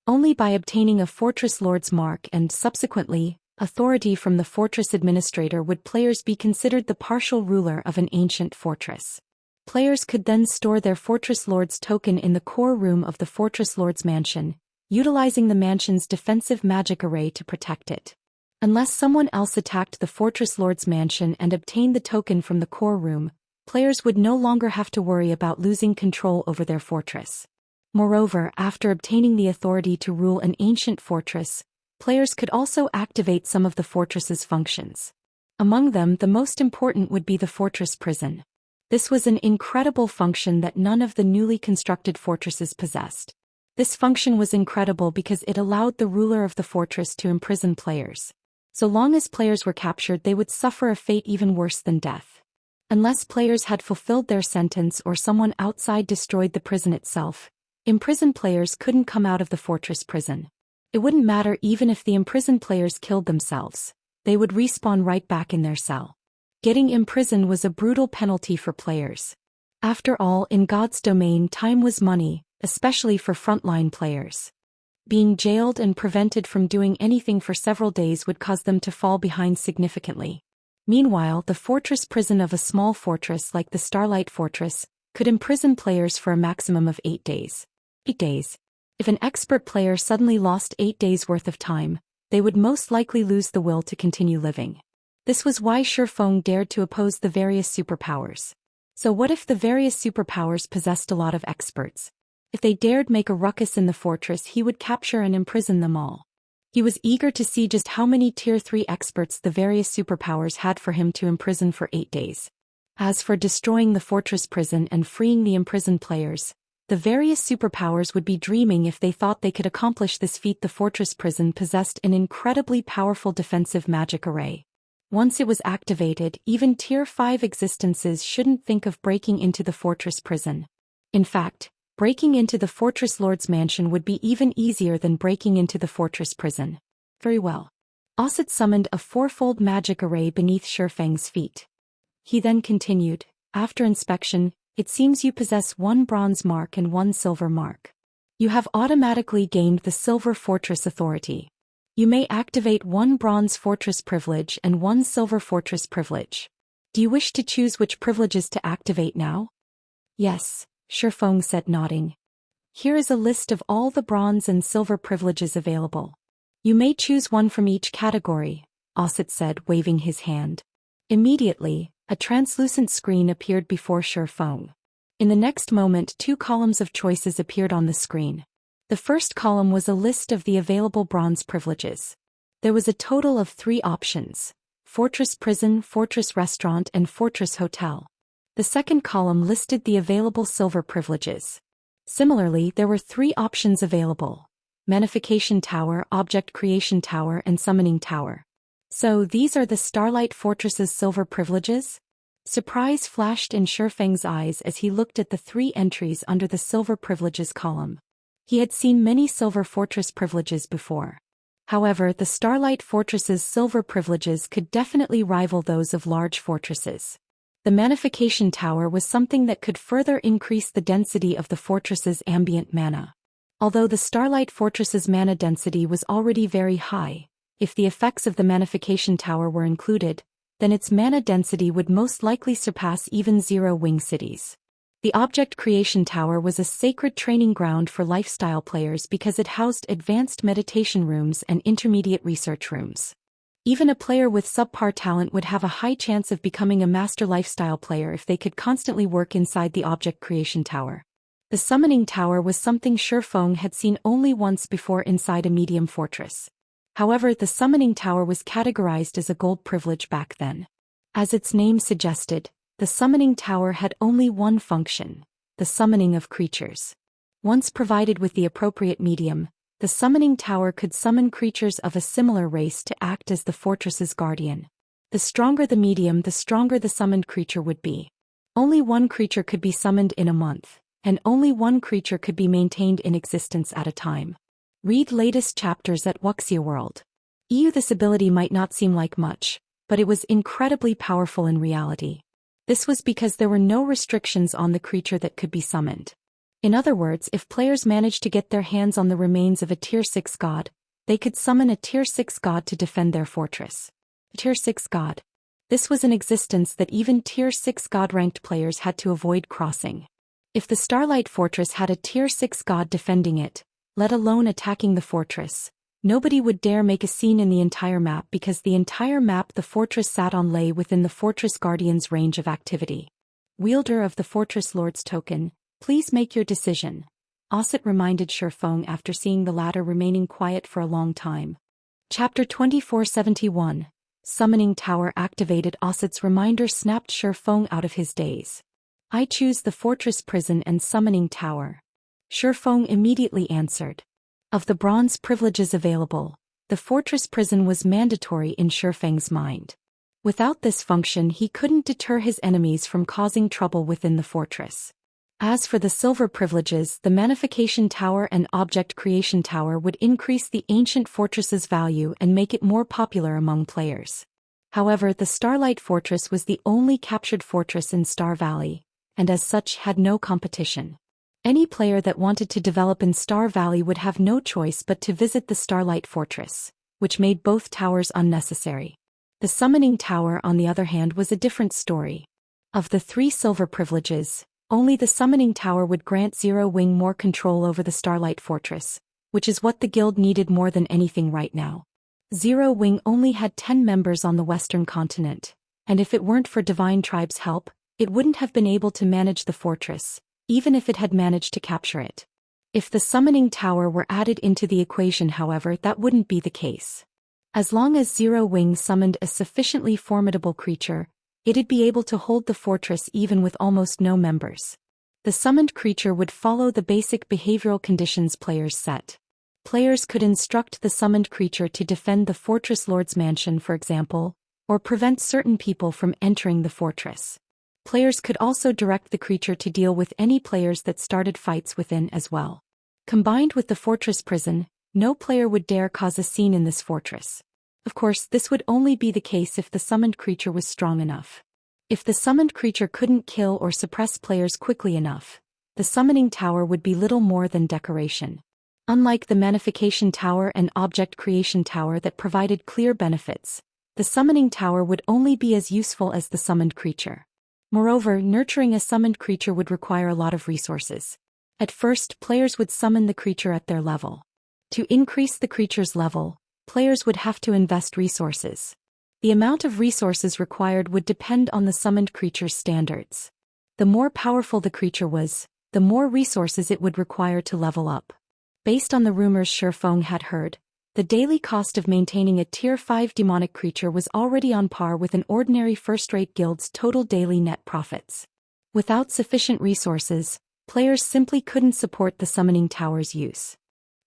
Only by obtaining a Fortress Lord's mark and, subsequently, authority from the fortress administrator would players be considered the partial ruler of an ancient fortress. Players could then store their Fortress Lord's token in the core room of the Fortress Lord's mansion, utilizing the mansion's defensive magic array to protect it. Unless someone else attacked the Fortress Lord's mansion and obtained the token from the core room, players would no longer have to worry about losing control over their fortress. Moreover, after obtaining the authority to rule an ancient fortress, players could also activate some of the fortress's functions. Among them, the most important would be the fortress prison. This was an incredible function that none of the newly constructed fortresses possessed. This function was incredible because it allowed the ruler of the fortress to imprison players. So long as players were captured, they would suffer a fate even worse than death. Unless players had fulfilled their sentence or someone outside destroyed the prison itself, imprisoned players couldn't come out of the fortress prison. It wouldn't matter even if the imprisoned players killed themselves. They would respawn right back in their cell. Getting imprisoned was a brutal penalty for players. After all, in God's domain, time was money, especially for frontline players. Being jailed and prevented from doing anything for several days would cause them to fall behind significantly. Meanwhile, the fortress prison of a small fortress like the Starlight Fortress could imprison players for a maximum of 8 days. 8 days. If an expert player suddenly lost 8 days' worth of time, they would most likely lose the will to continue living. This was why Shi Feng dared to oppose the various superpowers. So what if the various superpowers possessed a lot of experts? If they dared make a ruckus in the fortress, he would capture and imprison them all. He was eager to see just how many Tier 3 experts the various superpowers had for him to imprison for 8 days. As for destroying the fortress prison and freeing the imprisoned players, the various superpowers would be dreaming if they thought they could accomplish this feat. The fortress prison possessed an incredibly powerful defensive magic array. Once it was activated, even Tier 5 existences shouldn't think of breaking into the fortress prison. In fact, Breaking into the Fortress Lord's mansion would be even easier than breaking into the fortress prison. Very well. Osset summoned a fourfold magic array beneath Shi Feng's feet. He then continued, after inspection, it seems you possess 1 bronze mark and 1 silver mark. You have automatically gained the Silver Fortress authority. You may activate 1 bronze fortress privilege and 1 silver fortress privilege. Do you wish to choose which privileges to activate now? Yes, Shi Feng said, nodding. Here is a list of all the bronze and silver privileges available. You may choose one from each category, Osset said, waving his hand. Immediately, a translucent screen appeared before Shi Feng. In the next moment 2 columns of choices appeared on the screen. The first column was a list of the available bronze privileges. There was a total of 3 options: Fortress Prison, Fortress Restaurant and Fortress Hotel. The second column listed the available silver privileges. Similarly, there were 3 options available: Manification Tower, Object Creation Tower and Summoning Tower. So these are the Starlight Fortress's silver privileges? Surprise flashed in Shi Feng's eyes as he looked at the 3 entries under the silver privileges column. He had seen many silver fortress privileges before. However, the Starlight Fortress's silver privileges could definitely rival those of large fortresses. The Manification Tower was something that could further increase the density of the fortress's ambient mana. Although the Starlight Fortress's mana density was already very high, if the effects of the Manification Tower were included, then its mana density would most likely surpass even Zero-Wing cities. The Object Creation Tower was a sacred training ground for lifestyle players because it housed advanced meditation rooms and intermediate research rooms. Even a player with subpar talent would have a high chance of becoming a master lifestyle player if they could constantly work inside the Object Creation Tower. The Summoning Tower was something Shi Feng had seen only once before inside a medium fortress. However, the Summoning Tower was categorized as a gold privilege back then. As its name suggested, the Summoning Tower had only one function: the summoning of creatures. Once provided with the appropriate medium, the Summoning Tower could summon creatures of a similar race to act as the fortress's guardian. The stronger the medium, the stronger the summoned creature would be. Only 1 creature could be summoned in a month, and only 1 creature could be maintained in existence at a time. Read latest chapters at Wuxia World. This ability might not seem like much, but it was incredibly powerful in reality. This was because there were no restrictions on the creature that could be summoned. In other words, if players managed to get their hands on the remains of a Tier 6 god, they could summon a Tier 6 god to defend their fortress. Tier 6 god. This was an existence that even Tier 6 god-ranked players had to avoid crossing. If the Starlight Fortress had a Tier 6 god defending it, let alone attacking the fortress, nobody would dare make a scene in the entire map because the entire map the fortress sat on lay within the Fortress Guardian's range of activity. Wielder of the Fortress Lord's token, please make your decision, Osset reminded Shi Feng after seeing the latter remaining quiet for a long time. Chapter 2471, Summoning Tower Activated Osset's reminder snapped Shi Feng out of his daze. I choose the Fortress Prison and Summoning Tower. Shi Feng immediately answered. Of the bronze privileges available, the Fortress Prison was mandatory in Shi Feng's mind. Without this function, he couldn't deter his enemies from causing trouble within the fortress. As for the silver privileges, the Manification Tower and Object Creation Tower would increase the ancient fortress's value and make it more popular among players. However, the Starlight Fortress was the only captured fortress in Star Valley, and as such had no competition. Any player that wanted to develop in Star Valley would have no choice but to visit the Starlight Fortress, which made both towers unnecessary. The Summoning Tower, on the other hand, was a different story. Of the 3 silver privileges, only the Summoning Tower would grant Zero-Wing more control over the Starlight Fortress, which is what the guild needed more than anything right now. Zero-Wing only had 10 members on the western continent, and if it weren't for Divine Tribe's help, it wouldn't have been able to manage the fortress, even if it had managed to capture it. If the Summoning Tower were added into the equation, however, that wouldn't be the case. As long as Zero-Wing summoned a sufficiently formidable creature, it'd be able to hold the fortress even with almost no members. The summoned creature would follow the basic behavioral conditions players set. Players could instruct the summoned creature to defend the Fortress Lord's mansion, for example, or prevent certain people from entering the fortress. Players could also direct the creature to deal with any players that started fights within as well. Combined with the fortress prison, no player would dare cause a scene in this fortress. Of course, this would only be the case if the summoned creature was strong enough. If the summoned creature couldn't kill or suppress players quickly enough, the summoning tower would be little more than decoration. Unlike the Manification Tower and Object Creation Tower that provided clear benefits, the summoning tower would only be as useful as the summoned creature. Moreover, nurturing a summoned creature would require a lot of resources. At first, players would summon the creature at their level. To increase the creature's level, players would have to invest resources. The amount of resources required would depend on the summoned creature's standards. The more powerful the creature was, the more resources it would require to level up. Based on the rumors Shi Feng had heard, the daily cost of maintaining a Tier 5 demonic creature was already on par with an ordinary first-rate guild's total daily net profits. Without sufficient resources, players simply couldn't support the summoning tower's use.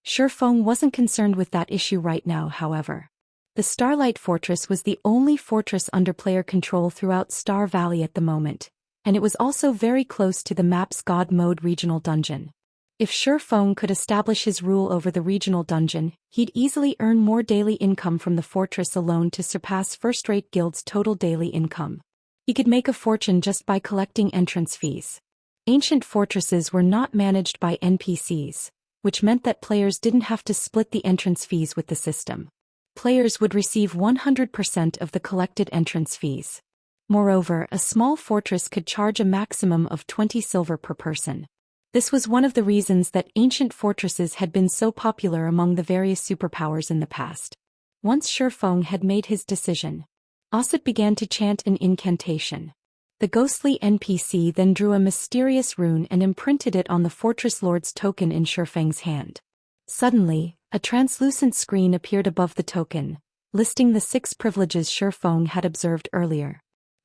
Shi Feng wasn't concerned with that issue right now, however. The Starlight Fortress was the only fortress under player control throughout Star Valley at the moment, and it was also very close to the map's God Mode regional dungeon. If Shi Feng could establish his rule over the regional dungeon, he'd easily earn more daily income from the fortress alone to surpass first-rate guild's total daily income. He could make a fortune just by collecting entrance fees. Ancient fortresses were not managed by NPCs, which meant that players didn't have to split the entrance fees with the system. Players would receive 100% of the collected entrance fees. Moreover, a small fortress could charge a maximum of 20 silver per person. This was one of the reasons that ancient fortresses had been so popular among the various superpowers in the past. Once Shi Feng had made his decision, Osset began to chant an incantation. The ghostly NPC then drew a mysterious rune and imprinted it on the fortress lord's token in Shi Feng's hand. Suddenly, a translucent screen appeared above the token, listing the 6 privileges Shi Feng had observed earlier.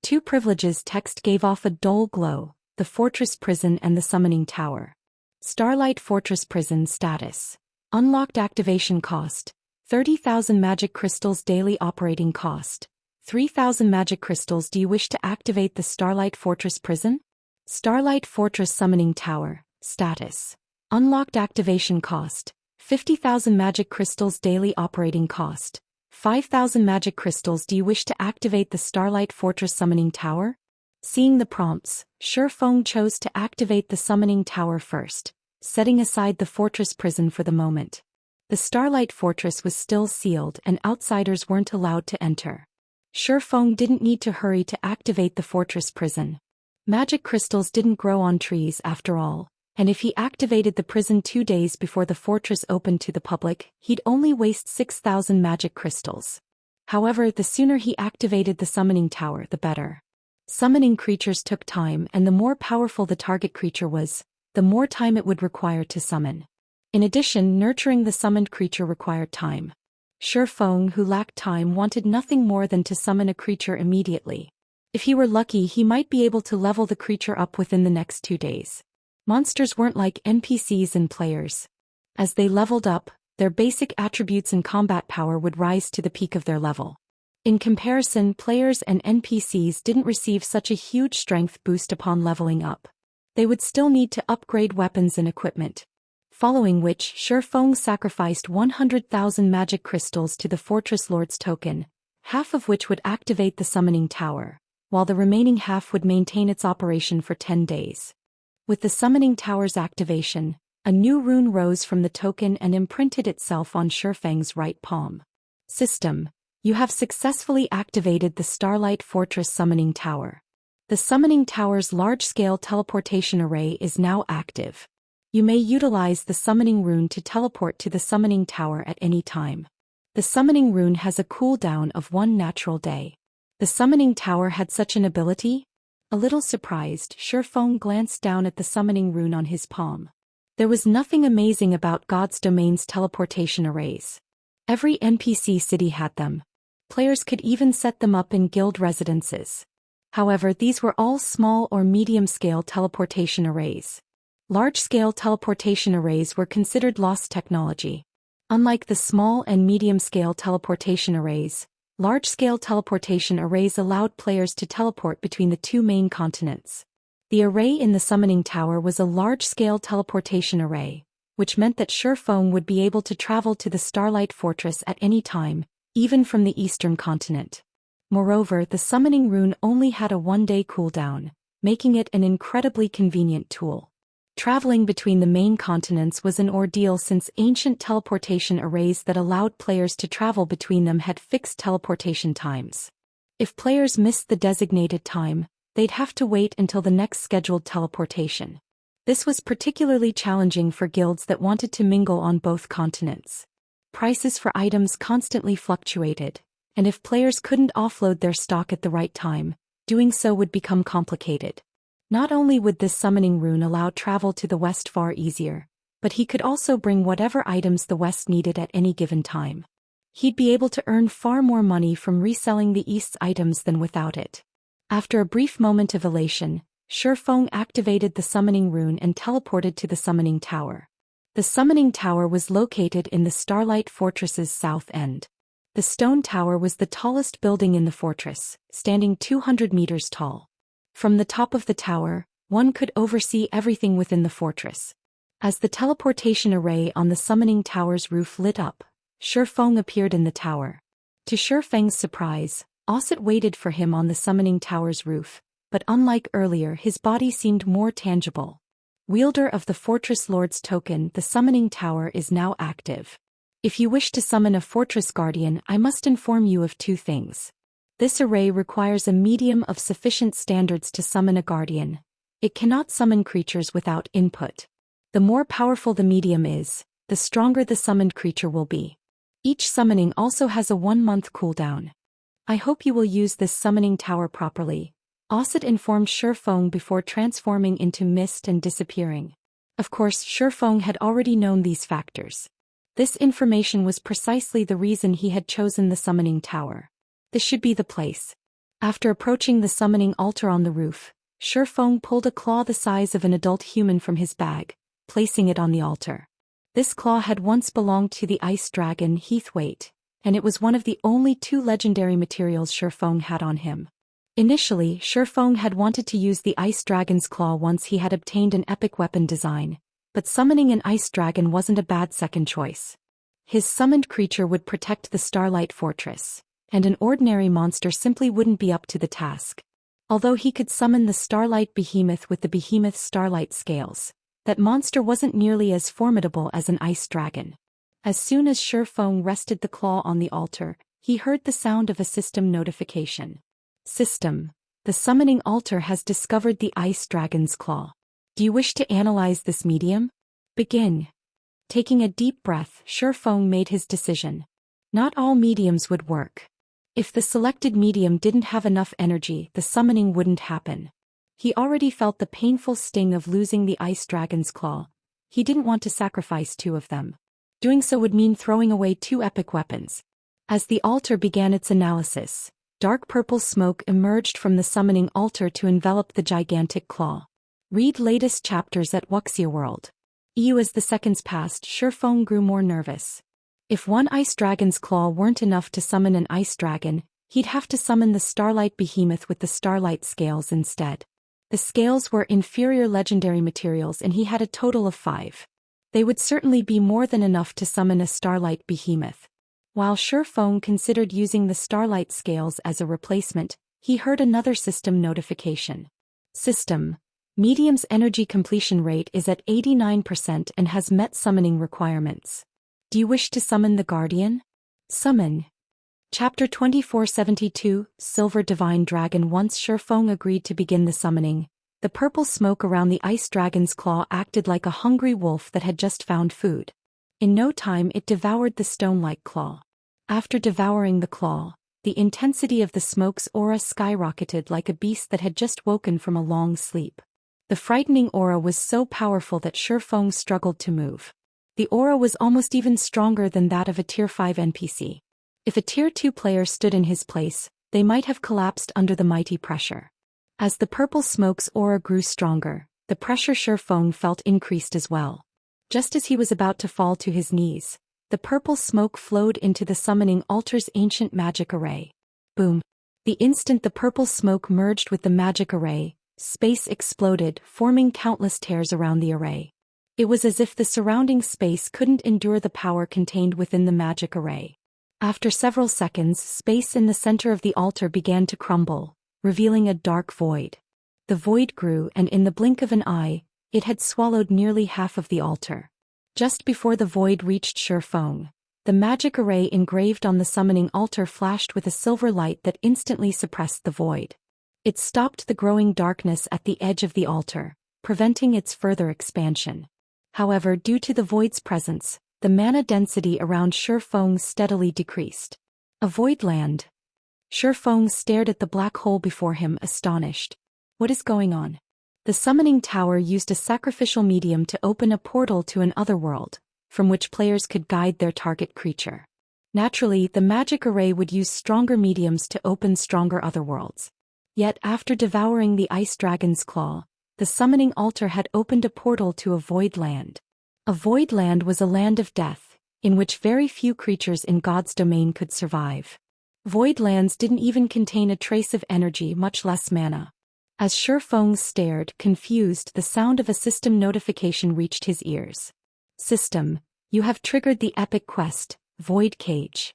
2 privileges text gave off a dull glow: the Fortress Prison and the Summoning Tower. Starlight Fortress Prison status. Unlocked activation cost: 30,000 magic crystals. Daily operating cost: 3,000 magic crystals. Do you wish to activate the Starlight Fortress Prison? Starlight Fortress Summoning Tower status. Unlocked activation cost: 50,000 magic crystals. Daily operating cost: 5,000 magic crystals. Do you wish to activate the Starlight Fortress Summoning Tower? Seeing the prompts, Shi Feng chose to activate the summoning tower first, setting aside the fortress prison for the moment. The Starlight Fortress was still sealed and outsiders weren't allowed to enter. Shi Feng didn't need to hurry to activate the fortress prison. Magic crystals didn't grow on trees after all, and if he activated the prison 2 days before the fortress opened to the public, he'd only waste 6,000 magic crystals. However, the sooner he activated the summoning tower, the better. Summoning creatures took time, and the more powerful the target creature was, the more time it would require to summon. In addition, nurturing the summoned creature required time. Shi Feng, who lacked time, wanted nothing more than to summon a creature immediately. If he were lucky, he might be able to level the creature up within the next 2 days. Monsters weren't like NPCs and players. As they leveled up, their basic attributes and combat power would rise to the peak of their level. In comparison, players and NPCs didn't receive such a huge strength boost upon leveling up. They would still need to upgrade weapons and equipment. Following which, Shi Feng sacrificed 100,000 magic crystals to the Fortress Lord's token, half of which would activate the summoning tower, while the remaining half would maintain its operation for 10 days. With the summoning tower's activation, a new rune rose from the token and imprinted itself on Shi Feng's right palm. System: you have successfully activated the Starlight Fortress Summoning Tower. The Summoning Tower's large-scale teleportation array is now active. You may utilize the summoning rune to teleport to the summoning tower at any time. The summoning rune has a cooldown of 1 natural day. The summoning tower had such an ability? A little surprised, Shi Feng glanced down at the summoning rune on his palm. There was nothing amazing about God's Domain's teleportation arrays. Every NPC city had them. Players could even set them up in guild residences. However, these were all small or medium-scale teleportation arrays. Large-scale teleportation arrays were considered lost technology. Unlike the small and medium-scale teleportation arrays, Large-scale teleportation arrays allowed players to teleport between the two main continents. The array in the summoning tower was a large-scale teleportation array, which meant that Shi Feng would be able to travel to the Starlight Fortress at any time, even from the eastern continent. Moreover, the summoning rune only had a one-day cooldown, making it an incredibly convenient tool. Traveling between the main continents was an ordeal since ancient teleportation arrays that allowed players to travel between them had fixed teleportation times. If players missed the designated time, they'd have to wait until the next scheduled teleportation. This was particularly challenging for guilds that wanted to mingle on both continents. Prices for items constantly fluctuated, and if players couldn't offload their stock at the right time, doing so would become complicated. Not only would this summoning rune allow travel to the west far easier, but he could also bring whatever items the west needed at any given time. He'd be able to earn far more money from reselling the east's items than without it. After a brief moment of elation, Shi Feng activated the summoning rune and teleported to the summoning tower. The summoning tower was located in the Starlight Fortress's south end. The stone tower was the tallest building in the fortress, standing 200 meters tall. From the top of the tower, one could oversee everything within the fortress. As the teleportation array on the summoning tower's roof lit up, Shi Feng appeared in the tower. To Shi Feng's surprise, Osset waited for him on the summoning tower's roof, but unlike earlier, his body seemed more tangible. Wielder of the Fortress Lord's token, the summoning tower is now active. If you wish to summon a Fortress Guardian, I must inform you of two things. This array requires a medium of sufficient standards to summon a Guardian. It cannot summon creatures without input. The more powerful the medium is, the stronger the summoned creature will be. Each summoning also has a 1-month cooldown. I hope you will use this summoning tower properly, Osset informed Shi Feng before transforming into mist and disappearing. Of course, Shi Feng had already known these factors. This information was precisely the reason he had chosen the summoning tower. This should be the place. After approaching the summoning altar on the roof, Shi Feng pulled a claw the size of an adult human from his bag, placing it on the altar. This claw had once belonged to the ice dragon Heathwaite, and it was one of the only 2 legendary materials Shi Feng had on him. Initially, Shi Feng had wanted to use the ice dragon's claw once he had obtained an epic weapon design, but summoning an ice dragon wasn't a bad second choice. His summoned creature would protect the Starlight Fortress, and an ordinary monster simply wouldn't be up to the task. Although he could summon the Starlight Behemoth with the Behemoth's Starlight Scales, that monster wasn't nearly as formidable as an ice dragon. As soon as Shi Feng rested the claw on the altar, he heard the sound of a system notification. System: the summoning altar has discovered the ice dragon's claw. Do you wish to analyze this medium? Begin. Taking a deep breath, Shi Feng made his decision. Not all mediums would work. If the selected medium didn't have enough energy, the summoning wouldn't happen. He already felt the painful sting of losing the ice dragon's claw. He didn't want to sacrifice 2 of them. Doing so would mean throwing away 2 epic weapons. As the altar began its analysis, dark purple smoke emerged from the summoning altar to envelop the gigantic claw. Read latest chapters at Wuxia World. As the seconds passed, Shi Feng grew more nervous. If one ice dragon's claw weren't enough to summon an ice dragon, he'd have to summon the Starlight Behemoth with the Starlight Scales instead. The scales were inferior legendary materials and he had a total of 5. They would certainly be more than enough to summon a Starlight Behemoth. While Shi Feng considered using the Starlight Scales as a replacement, he heard another system notification. System: medium's energy completion rate is at 89% and has met summoning requirements. Do you wish to summon the Guardian? Summon. Chapter 2472, Silver Divine Dragon. Once Shi Feng agreed to begin the summoning, the purple smoke around the ice dragon's claw acted like a hungry wolf that had just found food. In no time it devoured the stone-like claw. After devouring the claw, the intensity of the smoke's aura skyrocketed like a beast that had just woken from a long sleep. The frightening aura was so powerful that Shi Feng struggled to move. The aura was almost even stronger than that of a Tier 5 NPC. If a Tier 2 player stood in his place, they might have collapsed under the mighty pressure. As the purple smoke's aura grew stronger, the pressure Shi Feng felt increased as well. Just as he was about to fall to his knees, The purple smoke flowed into the summoning altar's ancient magic array. Boom. The instant the purple smoke merged with the magic array, space exploded, forming countless tears around the array. It was as if the surrounding space couldn't endure the power contained within the magic array. After several seconds, space in the center of the altar began to crumble, revealing a dark void. The void grew, and in the blink of an eye, it had swallowed nearly half of the altar. Just before the void reached Shi Feng, the magic array engraved on the summoning altar flashed with a silver light that instantly suppressed the void. It stopped the growing darkness at the edge of the altar, preventing its further expansion. However, due to the void's presence, the mana density around Shi Feng steadily decreased. A void land. Shi Feng stared at the black hole before him, astonished. What is going on? The summoning tower used a sacrificial medium to open a portal to an otherworld, from which players could guide their target creature. Naturally, the magic array would use stronger mediums to open stronger otherworlds. Yet after devouring the ice dragon's claw, the summoning altar had opened a portal to a void land. A void land was a land of death, in which very few creatures in God's domain could survive. Void lands didn't even contain a trace of energy, much less mana. As Shi Feng stared, confused, the sound of a system notification reached his ears. System, you have triggered the epic quest, Void Cage.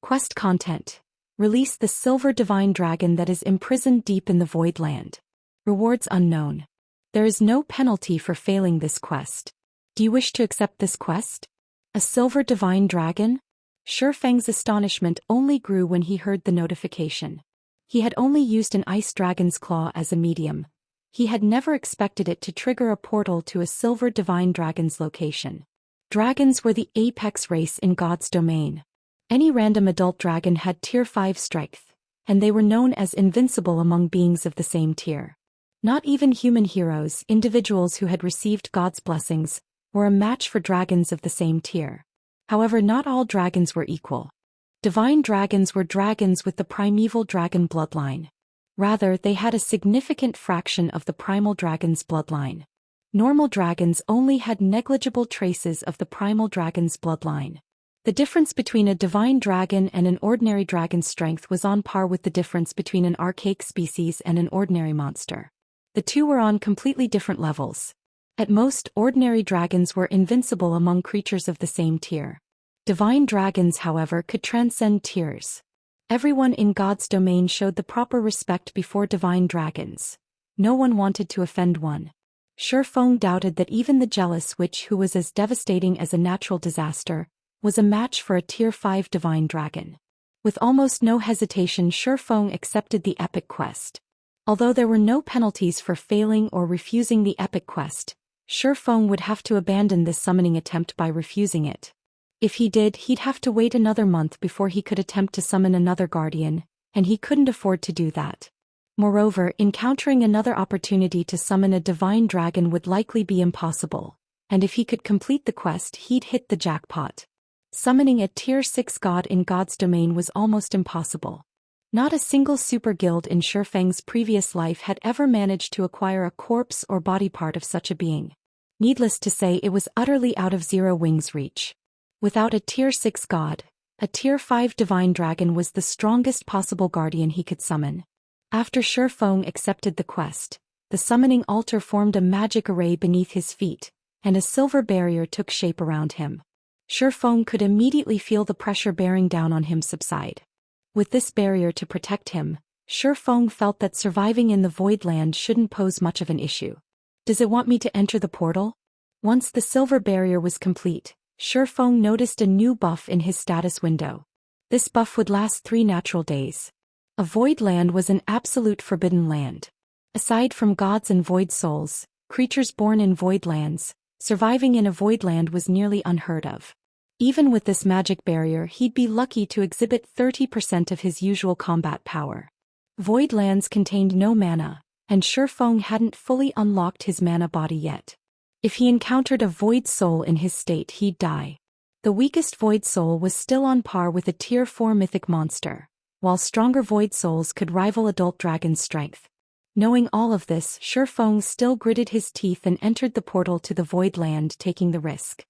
Quest content. Release the silver divine dragon that is imprisoned deep in the void land. Rewards unknown. There is no penalty for failing this quest. Do you wish to accept this quest? A silver divine dragon? Shi Feng's astonishment only grew when he heard the notification. He had only used an ice dragon's claw as a medium. He had never expected it to trigger a portal to a silver divine dragon's location. Dragons were the apex race in God's domain. Any random adult dragon had tier 5 strength, and they were known as invincible among beings of the same tier. Not even human heroes, individuals who had received God's blessings, were a match for dragons of the same tier. However, not all dragons were equal. Divine dragons were dragons with the primeval dragon bloodline. Rather, they had a significant fraction of the primal dragon's bloodline. Normal dragons only had negligible traces of the primal dragon's bloodline. The difference between a divine dragon and an ordinary dragon's strength was on par with the difference between an archaic species and an ordinary monster. The two were on completely different levels. At most, ordinary dragons were invincible among creatures of the same tier. Divine dragons, however, could transcend tiers. Everyone in God's domain showed the proper respect before divine dragons. No one wanted to offend one. Shi Feng doubted that even the jealous witch, who was as devastating as a natural disaster, was a match for a tier 5 divine dragon. With almost no hesitation, Shi Feng accepted the epic quest. Although there were no penalties for failing or refusing the epic quest, Shi Feng would have to abandon this summoning attempt by refusing it. If he did, he'd have to wait another month before he could attempt to summon another guardian, and he couldn't afford to do that. Moreover, encountering another opportunity to summon a divine dragon would likely be impossible, and if he could complete the quest, he'd hit the jackpot. Summoning a tier 6 god in God's domain was almost impossible. Not a single super guild in Shi Feng's previous life had ever managed to acquire a corpse or body part of such a being. Needless to say, it was utterly out of Zero Wing's reach. Without a tier 6 god, a tier 5 divine dragon was the strongest possible guardian he could summon. After Shi Feng accepted the quest, the summoning altar formed a magic array beneath his feet, and a silver barrier took shape around him. Shi Feng could immediately feel the pressure bearing down on him subside. With this barrier to protect him, Shi Feng felt that surviving in the void land shouldn't pose much of an issue. Does it want me to enter the portal? Once the silver barrier was complete, Shi Feng noticed a new buff in his status window. This buff would last 3 natural days. A void land was an absolute forbidden land. Aside from gods and void souls, creatures born in void lands, surviving in a void land was nearly unheard of. Even with this magic barrier, he'd be lucky to exhibit 30% of his usual combat power. Void lands contained no mana, and Shi Feng hadn't fully unlocked his mana body yet. If he encountered a void soul in his state, he'd die. The weakest void soul was still on par with a tier 4 mythic monster, while stronger void souls could rival adult dragon's strength. Knowing all of this, Shi Feng still gritted his teeth and entered the portal to the void land, taking the risk.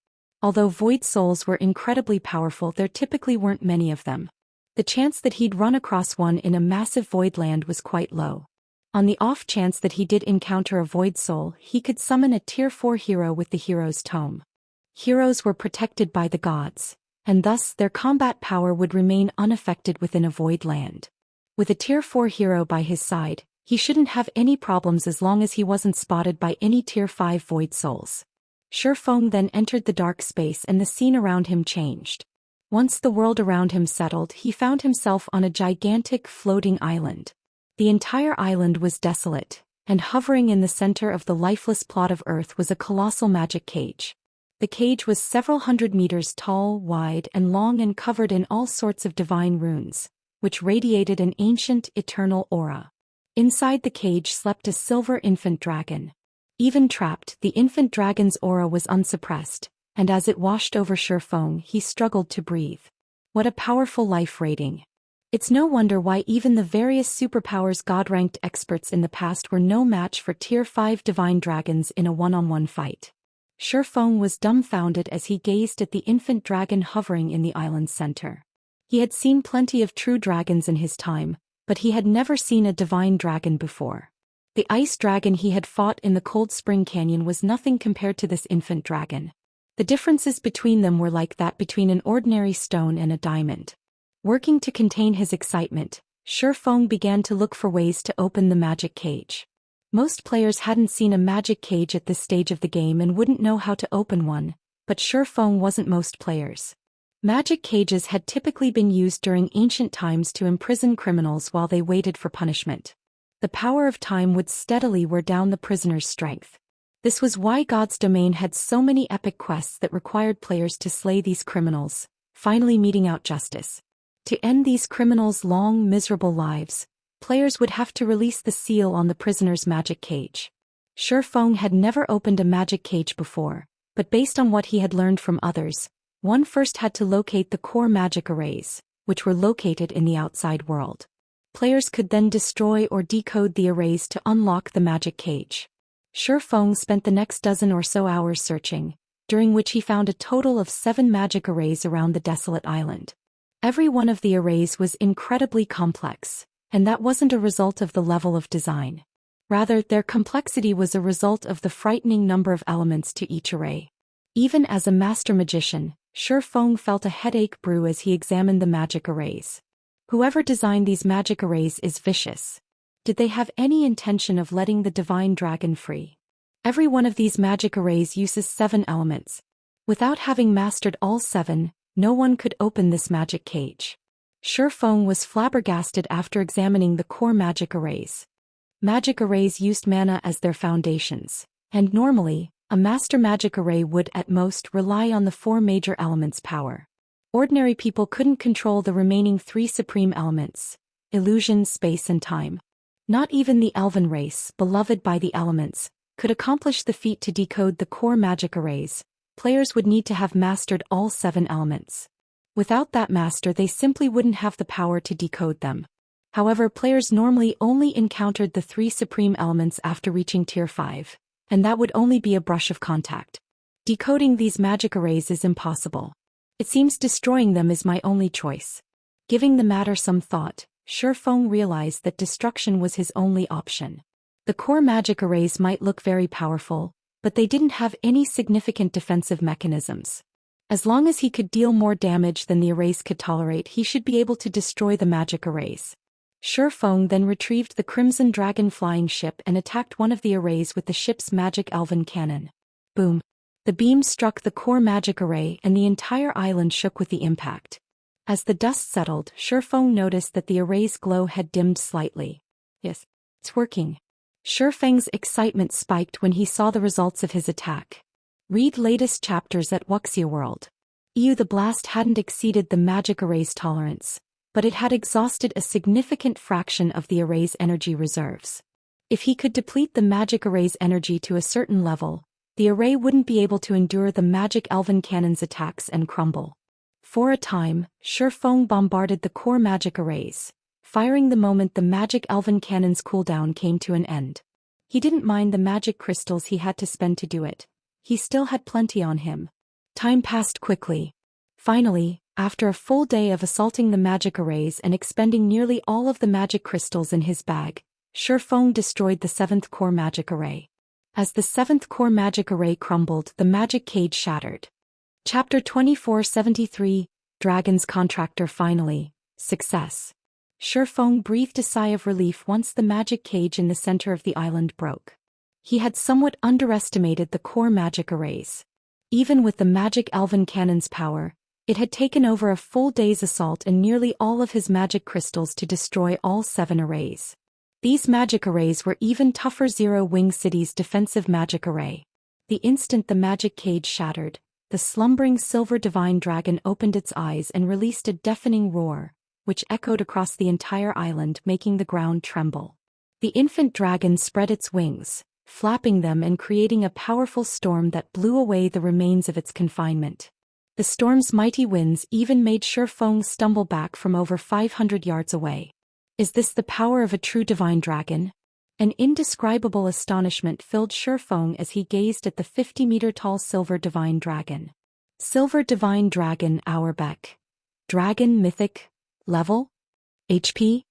Although void souls were incredibly powerful, there typically weren't many of them. The chance that he'd run across one in a massive void land was quite low. On the off chance that he did encounter a void soul, he could summon a Tier 4 hero with the Hero's Tome. Heroes were protected by the gods, and thus their combat power would remain unaffected within a void land. With a Tier 4 hero by his side, he shouldn't have any problems as long as he wasn't spotted by any Tier 5 void souls. Shi Feng then entered the dark space and the scene around him changed. Once the world around him settled, he found himself on a gigantic floating island. The entire island was desolate, and hovering in the center of the lifeless plot of earth was a colossal magic cage. The cage was several hundred meters tall, wide, and long, and covered in all sorts of divine runes, which radiated an ancient, eternal aura. Inside the cage slept a silver infant dragon. Even trapped, the infant dragon's aura was unsuppressed, and as it washed over Shi Feng, he struggled to breathe. What a powerful life rating. It's no wonder why even the various superpowers God-ranked experts in the past were no match for Tier 5 divine dragons in a one-on-one fight. Shi Feng was dumbfounded as he gazed at the infant dragon hovering in the island's center. He had seen plenty of true dragons in his time, but he had never seen a divine dragon before. The ice dragon he had fought in the Cold Spring Canyon was nothing compared to this infant dragon. The differences between them were like that between an ordinary stone and a diamond. Working to contain his excitement, Shi Feng began to look for ways to open the magic cage. Most players hadn't seen a magic cage at this stage of the game and wouldn't know how to open one, but Shi Feng wasn't most players. Magic cages had typically been used during ancient times to imprison criminals while they waited for punishment. The power of time would steadily wear down the prisoner's strength. This was why God's domain had so many epic quests that required players to slay these criminals, finally meting out justice. To end these criminals' long, miserable lives, players would have to release the seal on the prisoner's magic cage. Shi Feng had never opened a magic cage before, but based on what he had learned from others, one first had to locate the core magic arrays, which were located in the outside world. Players could then destroy or decode the arrays to unlock the magic cage. Shi Feng spent the next dozen or so hours searching, during which he found a total of 7 magic arrays around the desolate island. Every one of the arrays was incredibly complex, and that wasn't a result of the level of design. Rather, their complexity was a result of the frightening number of elements to each array. Even as a master magician, Shi Feng felt a headache brew as he examined the magic arrays. Whoever designed these magic arrays is vicious. Did they have any intention of letting the divine dragon free? Every one of these magic arrays uses 7 elements. Without having mastered all 7, no one could open this magic cage. Shi Feng was flabbergasted after examining the core magic arrays. Magic arrays used mana as their foundations, and normally, a master magic array would at most rely on the 4 major elements' power. Ordinary people couldn't control the remaining 3 supreme elements: illusion, space, and time. Not even the elven race, beloved by the elements, could accomplish the feat to decode the core magic arrays. Players would need to have mastered all 7 elements. Without that master, they simply wouldn't have the power to decode them. However, players normally only encountered the 3 supreme elements after reaching Tier 5, and that would only be a brush of contact. Decoding these magic arrays is impossible. It seems destroying them is my only choice. Giving the matter some thought, Shi Feng realized that destruction was his only option. The core magic arrays might look very powerful, but they didn't have any significant defensive mechanisms. As long as he could deal more damage than the arrays could tolerate, he should be able to destroy the magic arrays. Shi Feng then retrieved the Crimson Dragon flying ship and attacked one of the arrays with the ship's magic elven cannon. Boom! The beam struck the core magic array and the entire island shook with the impact. As the dust settled, Shi Feng noticed that the array's glow had dimmed slightly. Yes, it's working. Shi Feng's excitement spiked when he saw the results of his attack. Read latest chapters at Wuxia World. The blast hadn't exceeded the magic array's tolerance, but it had exhausted a significant fraction of the array's energy reserves. If he could deplete the magic array's energy to a certain level, the array wouldn't be able to endure the magic elven cannon's attacks and crumble. For a time, Shi Feng bombarded the core magic arrays, firing the moment the magic elven cannon's cooldown came to an end. He didn't mind the magic crystals he had to spend to do it. He still had plenty on him. Time passed quickly. Finally, after a full day of assaulting the magic arrays and expending nearly all of the magic crystals in his bag, Shi Feng destroyed the 7th core magic array. As the 7th core magic array crumbled, the magic cage shattered. Chapter 2473, Dragon's Contractor. Finally, success. Shi Feng breathed a sigh of relief once the magic cage in the center of the island broke. He had somewhat underestimated the core magic arrays. Even with the magic elven cannon's power, it had taken over a full day's assault and nearly all of his magic crystals to destroy all 7 arrays. These magic arrays were even tougher Zero-Wing City's defensive magic array. The instant the magic cage shattered, the slumbering silver divine dragon opened its eyes and released a deafening roar, which echoed across the entire island, making the ground tremble. The infant dragon spread its wings, flapping them and creating a powerful storm that blew away the remains of its confinement. The storm's mighty winds even made Shi Feng stumble back from over 500 yards away. Is this the power of a true divine dragon? An indescribable astonishment filled Shi Feng as he gazed at the 50-meter-tall silver divine dragon. Silver divine dragon Auerbach. Dragon mythic. Level? HP?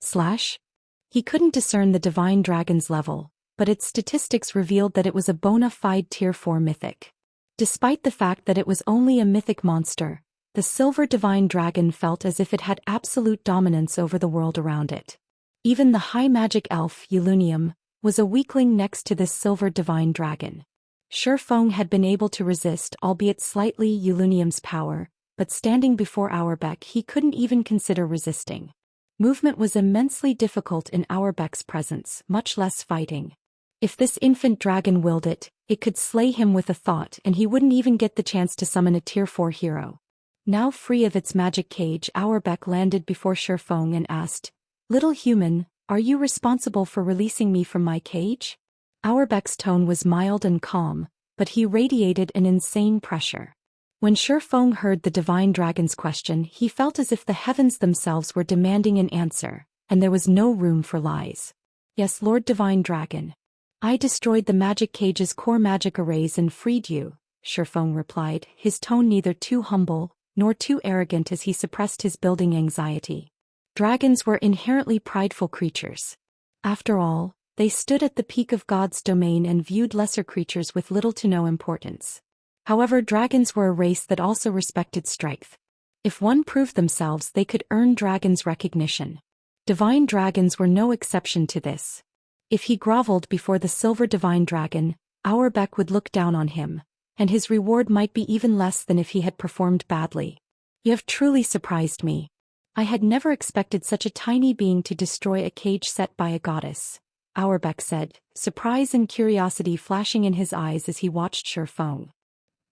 / He couldn't discern the divine dragon's level, but its statistics revealed that it was a bona fide Tier 4 mythic. Despite the fact that it was only a mythic monster, the silver divine dragon felt as if it had absolute dominance over the world around it. Even the high magic elf, Yulunium, was a weakling next to this silver divine dragon. Shi Feng had been able to resist, albeit slightly, Yulunium's power, but standing before Auerbach he couldn't even consider resisting. Movement was immensely difficult in Auerbach's presence, much less fighting. If this infant dragon willed it, it could slay him with a thought and he wouldn't even get the chance to summon a Tier 4 hero. Now free of its magic cage, Auerbach landed before Shi Feng and asked, "Little human, are you responsible for releasing me from my cage?" Auerbach's tone was mild and calm, but he radiated an insane pressure. When Shi Feng heard the divine dragon's question, he felt as if the heavens themselves were demanding an answer, and there was no room for lies. "Yes, Lord Divine Dragon. I destroyed the magic cage's core magic arrays and freed you," Shi Feng replied, his tone neither too humble nor too arrogant as he suppressed his building anxiety. Dragons were inherently prideful creatures. After all, they stood at the peak of God's domain and viewed lesser creatures with little to no importance. However, dragons were a race that also respected strength. If one proved themselves, they could earn dragons' recognition. Divine dragons were no exception to this. If he groveled before the silver divine dragon, Auerbach would look down on him, and his reward might be even less than if he had performed badly. "You have truly surprised me. I had never expected such a tiny being to destroy a cage set by a goddess," Auerbach said, surprise and curiosity flashing in his eyes as he watched Shi Feng.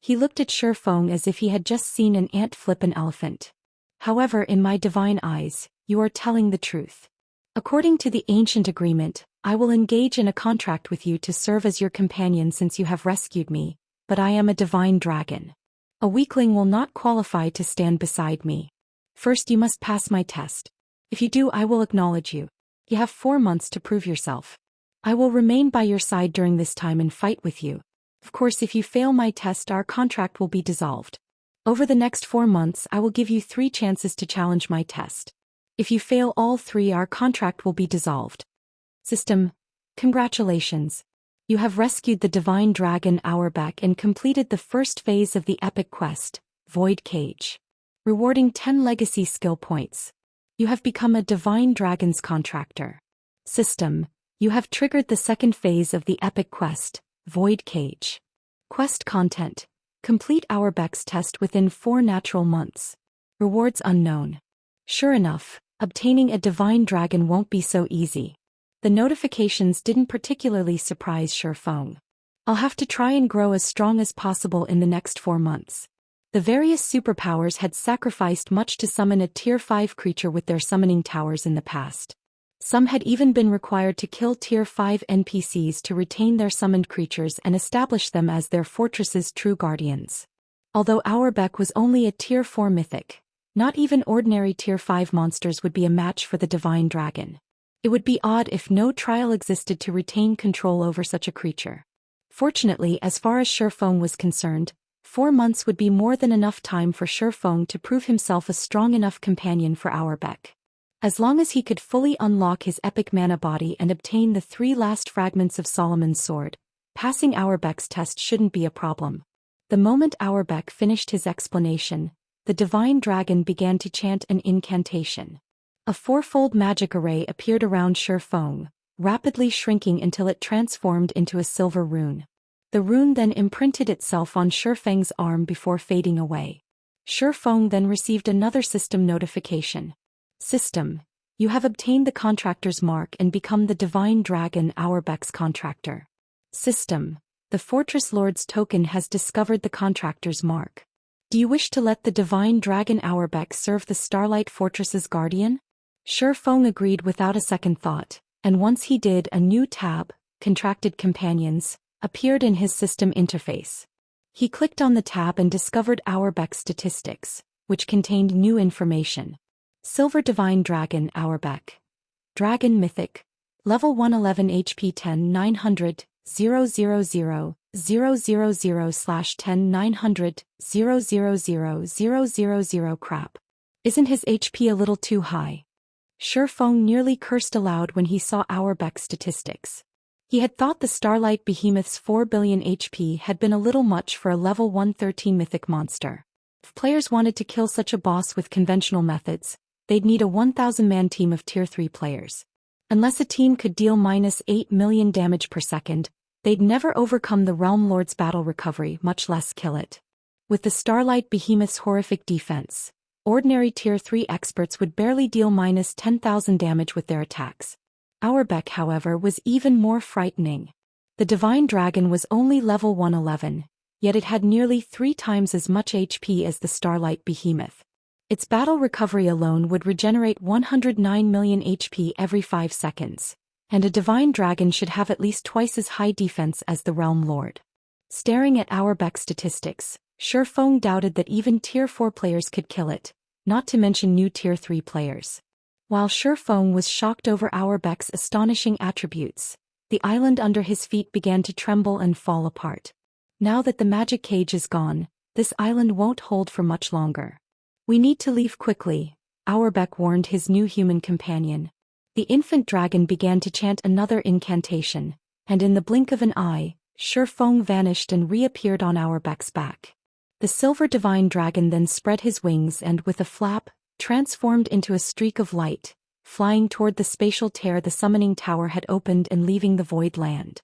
He looked at Shi Feng as if he had just seen an ant flip an elephant. "However, in my divine eyes, you are telling the truth. According to the ancient agreement, I will engage in a contract with you to serve as your companion since you have rescued me, but I am a divine dragon. A weakling will not qualify to stand beside me. First you must pass my test. If you do, I will acknowledge you. You have 4 months to prove yourself. I will remain by your side during this time and fight with you. Of course, if you fail my test, our contract will be dissolved. Over the next 4 months, I will give you 3 chances to challenge my test. If you fail all 3, our contract will be dissolved. System. Congratulations. You have rescued the divine dragon Auerbach and completed the first phase of the epic quest, Void Cage. Rewarding 10 legacy skill points. You have become a divine dragon's contractor. System. You have triggered the second phase of the epic quest, Void Cage. Quest content. Complete Auerbach's test within 4 natural months. Rewards unknown. Sure enough, obtaining a divine dragon won't be so easy. The notifications didn't particularly surprise Shi Feng. I'll have to try and grow as strong as possible in the next 4 months. The various superpowers had sacrificed much to summon a Tier 5 creature with their summoning towers in the past. Some had even been required to kill Tier 5 NPCs to retain their summoned creatures and establish them as their fortress's true guardians. Although Auerbach was only a Tier 4 mythic, not even ordinary Tier 5 monsters would be a match for the divine dragon. It would be odd if no trial existed to retain control over such a creature. Fortunately, as far as Shi Feng was concerned, 4 months would be more than enough time for Shi Feng to prove himself a strong enough companion for Auerbach. As long as he could fully unlock his epic mana body and obtain the 3 last fragments of Solomon's sword, passing Auerbach's test shouldn't be a problem. The moment Auerbach finished his explanation, the divine dragon began to chant an incantation. A 4-fold magic array appeared around Shi Feng, rapidly shrinking until it transformed into a silver rune. The rune then imprinted itself on Shi Feng's arm before fading away. Shi Feng then received another system notification. System: you have obtained the Contractor's mark and become the divine dragon Auerbach's Contractor. System: the Fortress Lord's token has discovered the Contractor's mark. Do you wish to let the divine dragon Auerbach serve the Starlight Fortress's guardian? Shi Feng agreed without a second thought, and once he did, a new tab, Contracted Companions, appeared in his system interface. He clicked on the tab and discovered Auerbach's statistics, which contained new information. Silver Divine Dragon Auerbach. Dragon Mythic. Level 111 HP 10 900 000 000 /10 900 000 000 crap. Isn't his HP a little too high? Shi Feng nearly cursed aloud when he saw Auerbach's statistics. He had thought the Starlight Behemoth's 4 billion HP had been a little much for a level 113 mythic monster. If players wanted to kill such a boss with conventional methods, they'd need a 1,000-man team of Tier 3 players. Unless a team could deal -8 million damage per second, they'd never overcome the Realm Lord's battle recovery, much less kill it. With the Starlight Behemoth's horrific defense, ordinary Tier 3 experts would barely deal -10,000 damage with their attacks. Auerbach, however, was even more frightening. The Divine Dragon was only level 111, yet it had nearly 3 times as much HP as the Starlight Behemoth. Its battle recovery alone would regenerate 109 million HP every 5 seconds, and a Divine Dragon should have at least twice as high defense as the Realm Lord. Staring at Auerbach's statistics, Shi Feng doubted that even Tier 4 players could kill it, not to mention new Tier 3 players. While Shi Feng was shocked over Auerbach's astonishing attributes, the island under his feet began to tremble and fall apart. Now that the magic cage is gone, this island won't hold for much longer. We need to leave quickly, Auerbach warned his new human companion. The infant dragon began to chant another incantation, and in the blink of an eye, Shi Feng vanished and reappeared on Auerbach's back. The silver divine dragon then spread his wings and, with a flap, transformed into a streak of light, flying toward the spatial tear the summoning tower had opened and leaving the void land.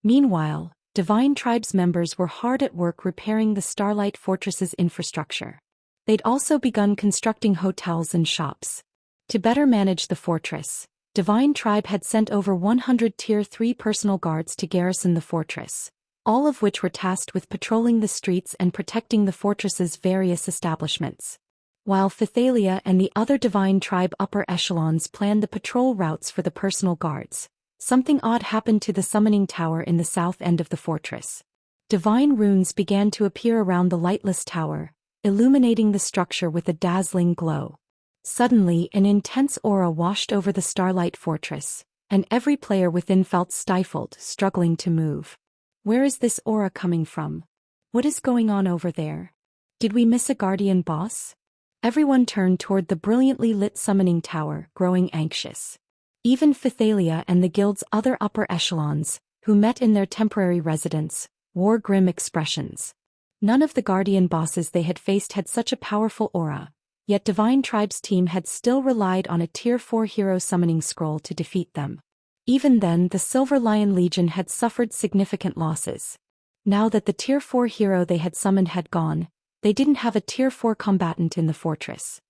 Meanwhile, Divine Tribe's members were hard at work repairing the Starlight Fortress's infrastructure. They'd also begun constructing hotels and shops. To better manage the fortress, Divine Tribe had sent over 100 Tier 3 personal guards to garrison the fortress, all of which were tasked with patrolling the streets and protecting the fortress's various establishments. While Phythalia and the other Divine Tribe upper echelons planned the patrol routes for the personal guards, something odd happened to the summoning tower in the south end of the fortress. Divine runes began to appear around the lightless tower, illuminating the structure with a dazzling glow. Suddenly, an intense aura washed over the Starlight Fortress, and every player within felt stifled, struggling to move. Where is this aura coming from? What is going on over there? Did we miss a guardian boss? Everyone turned toward the brilliantly lit summoning tower, growing anxious. Even Phythalia and the guild's other upper echelons, who met in their temporary residence, wore grim expressions. None of the guardian bosses they had faced had such a powerful aura, yet Divine Tribe's team had still relied on a Tier 4 hero summoning scroll to defeat them. Even then, the Silver Lion Legion had suffered significant losses. Now that the Tier 4 hero they had summoned had gone, they didn't have a Tier 4 combatant in the fortress.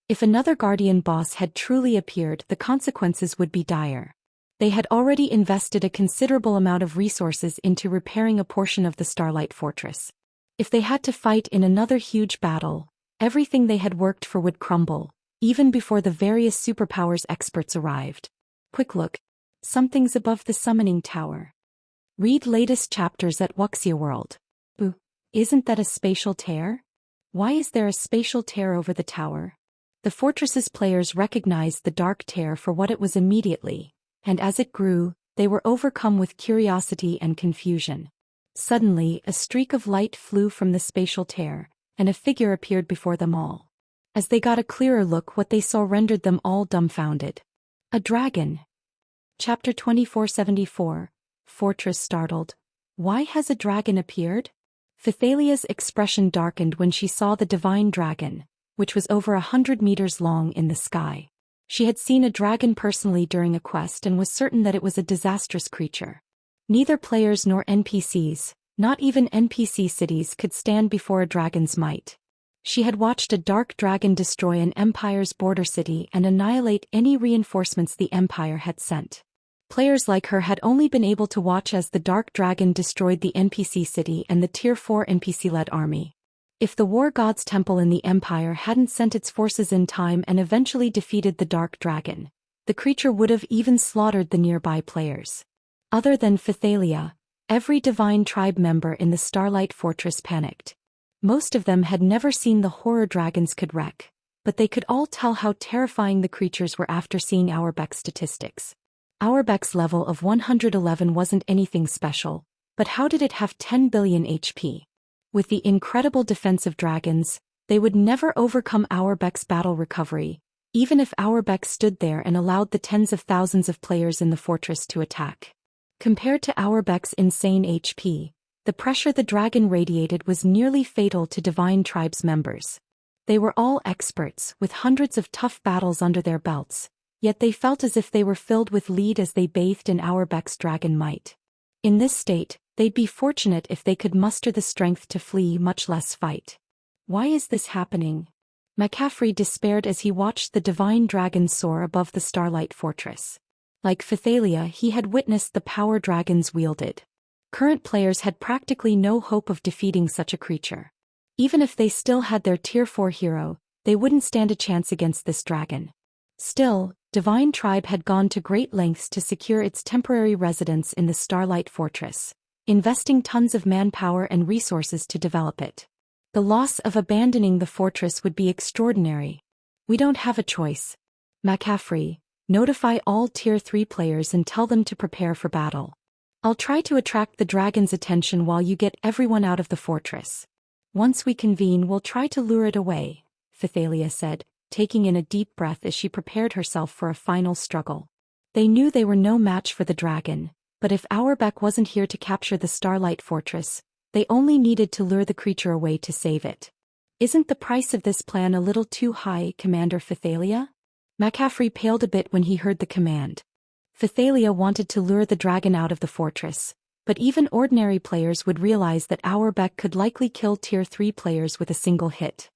If another guardian boss had truly appeared, the consequences would be dire. They had already invested a considerable amount of resources into repairing a portion of the Starlight Fortress. If they had to fight in another huge battle, everything they had worked for would crumble, even before the various superpowers experts arrived. Quick look. Something's above the summoning tower. Read latest chapters at Wuxia World. Ooh, isn't that a spatial tear? Why is there a spatial tear over the tower? The fortress's players recognized the dark tear for what it was immediately, and as it grew, they were overcome with curiosity and confusion. Suddenly, a streak of light flew from the spatial tear, and a figure appeared before them all. As they got a clearer look, what they saw rendered them all dumbfounded. A dragon. Chapter 2474, Fortress Startled. Why has a dragon appeared? Phythalia's expression darkened when she saw the divine dragon, which was over 100 meters long in the sky. She had seen a dragon personally during a quest and was certain that it was a disastrous creature. Neither players nor NPCs, not even NPC cities, could stand before a dragon's might. She had watched a dark dragon destroy an empire's border city and annihilate any reinforcements the empire had sent. Players like her had only been able to watch as the dark dragon destroyed the NPC city and the Tier 4 NPC-led army. If the war god's temple in the empire hadn't sent its forces in time and eventually defeated the dark dragon, the creature would have even slaughtered the nearby players. Other than Phythalia, every divine tribe member in the Starlight Fortress panicked. Most of them had never seen the horror dragons could wreak, but they could all tell how terrifying the creatures were after seeing Auerbach's statistics. Auerbach's level of 111 wasn't anything special, but how did it have 10 billion HP? With the incredible defensive dragons, they would never overcome Auerbach's battle recovery, even if Auerbach stood there and allowed the tens of thousands of players in the fortress to attack. Compared to Auerbach's insane HP, the pressure the dragon radiated was nearly fatal to Divine Tribe's members. They were all experts, with hundreds of tough battles under their belts, yet they felt as if they were filled with lead as they bathed in Auerbach's dragon might. In this state, they'd be fortunate if they could muster the strength to flee, much less fight. Why is this happening? McCaffrey despaired as he watched the divine dragon soar above the Starlight Fortress. Like Phythalia, he had witnessed the power dragons wielded. Current players had practically no hope of defeating such a creature. Even if they still had their Tier 4 hero, they wouldn't stand a chance against this dragon. Still, Divine Tribe had gone to great lengths to secure its temporary residence in the Starlight Fortress, investing tons of manpower and resources to develop it. The loss of abandoning the fortress would be extraordinary. We don't have a choice. McCaffrey, notify all Tier 3 players and tell them to prepare for battle. I'll try to attract the dragon's attention while you get everyone out of the fortress. Once we convene, we'll try to lure it away, Phythalia said, taking in a deep breath as she prepared herself for a final struggle. They knew they were no match for the dragon, but if Auerbach wasn't here to capture the Starlight Fortress, they only needed to lure the creature away to save it. Isn't the price of this plan a little too high, Commander Phythalia? McCaffrey paled a bit when he heard the command. Phythalia wanted to lure the dragon out of the fortress, but even ordinary players would realize that Auerbach could likely kill Tier 3 players with a single hit.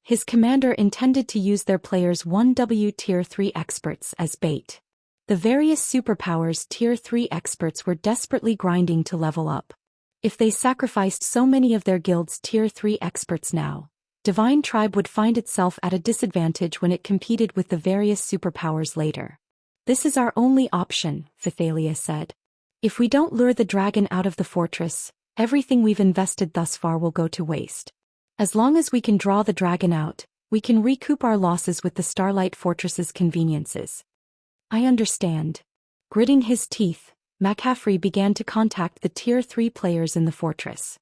His commander intended to use their players' 1W Tier 3 experts as bait. The various superpowers Tier 3 experts were desperately grinding to level up. If they sacrificed so many of their guild's Tier 3 experts now, Divine Tribe would find itself at a disadvantage when it competed with the various superpowers later. This is our only option, Phythalia said. If we don't lure the dragon out of the fortress, everything we've invested thus far will go to waste. As long as we can draw the dragon out, we can recoup our losses with the Starlight Fortress's conveniences. I understand. Gritting his teeth, McCaffrey began to contact the Tier 3 players in the fortress.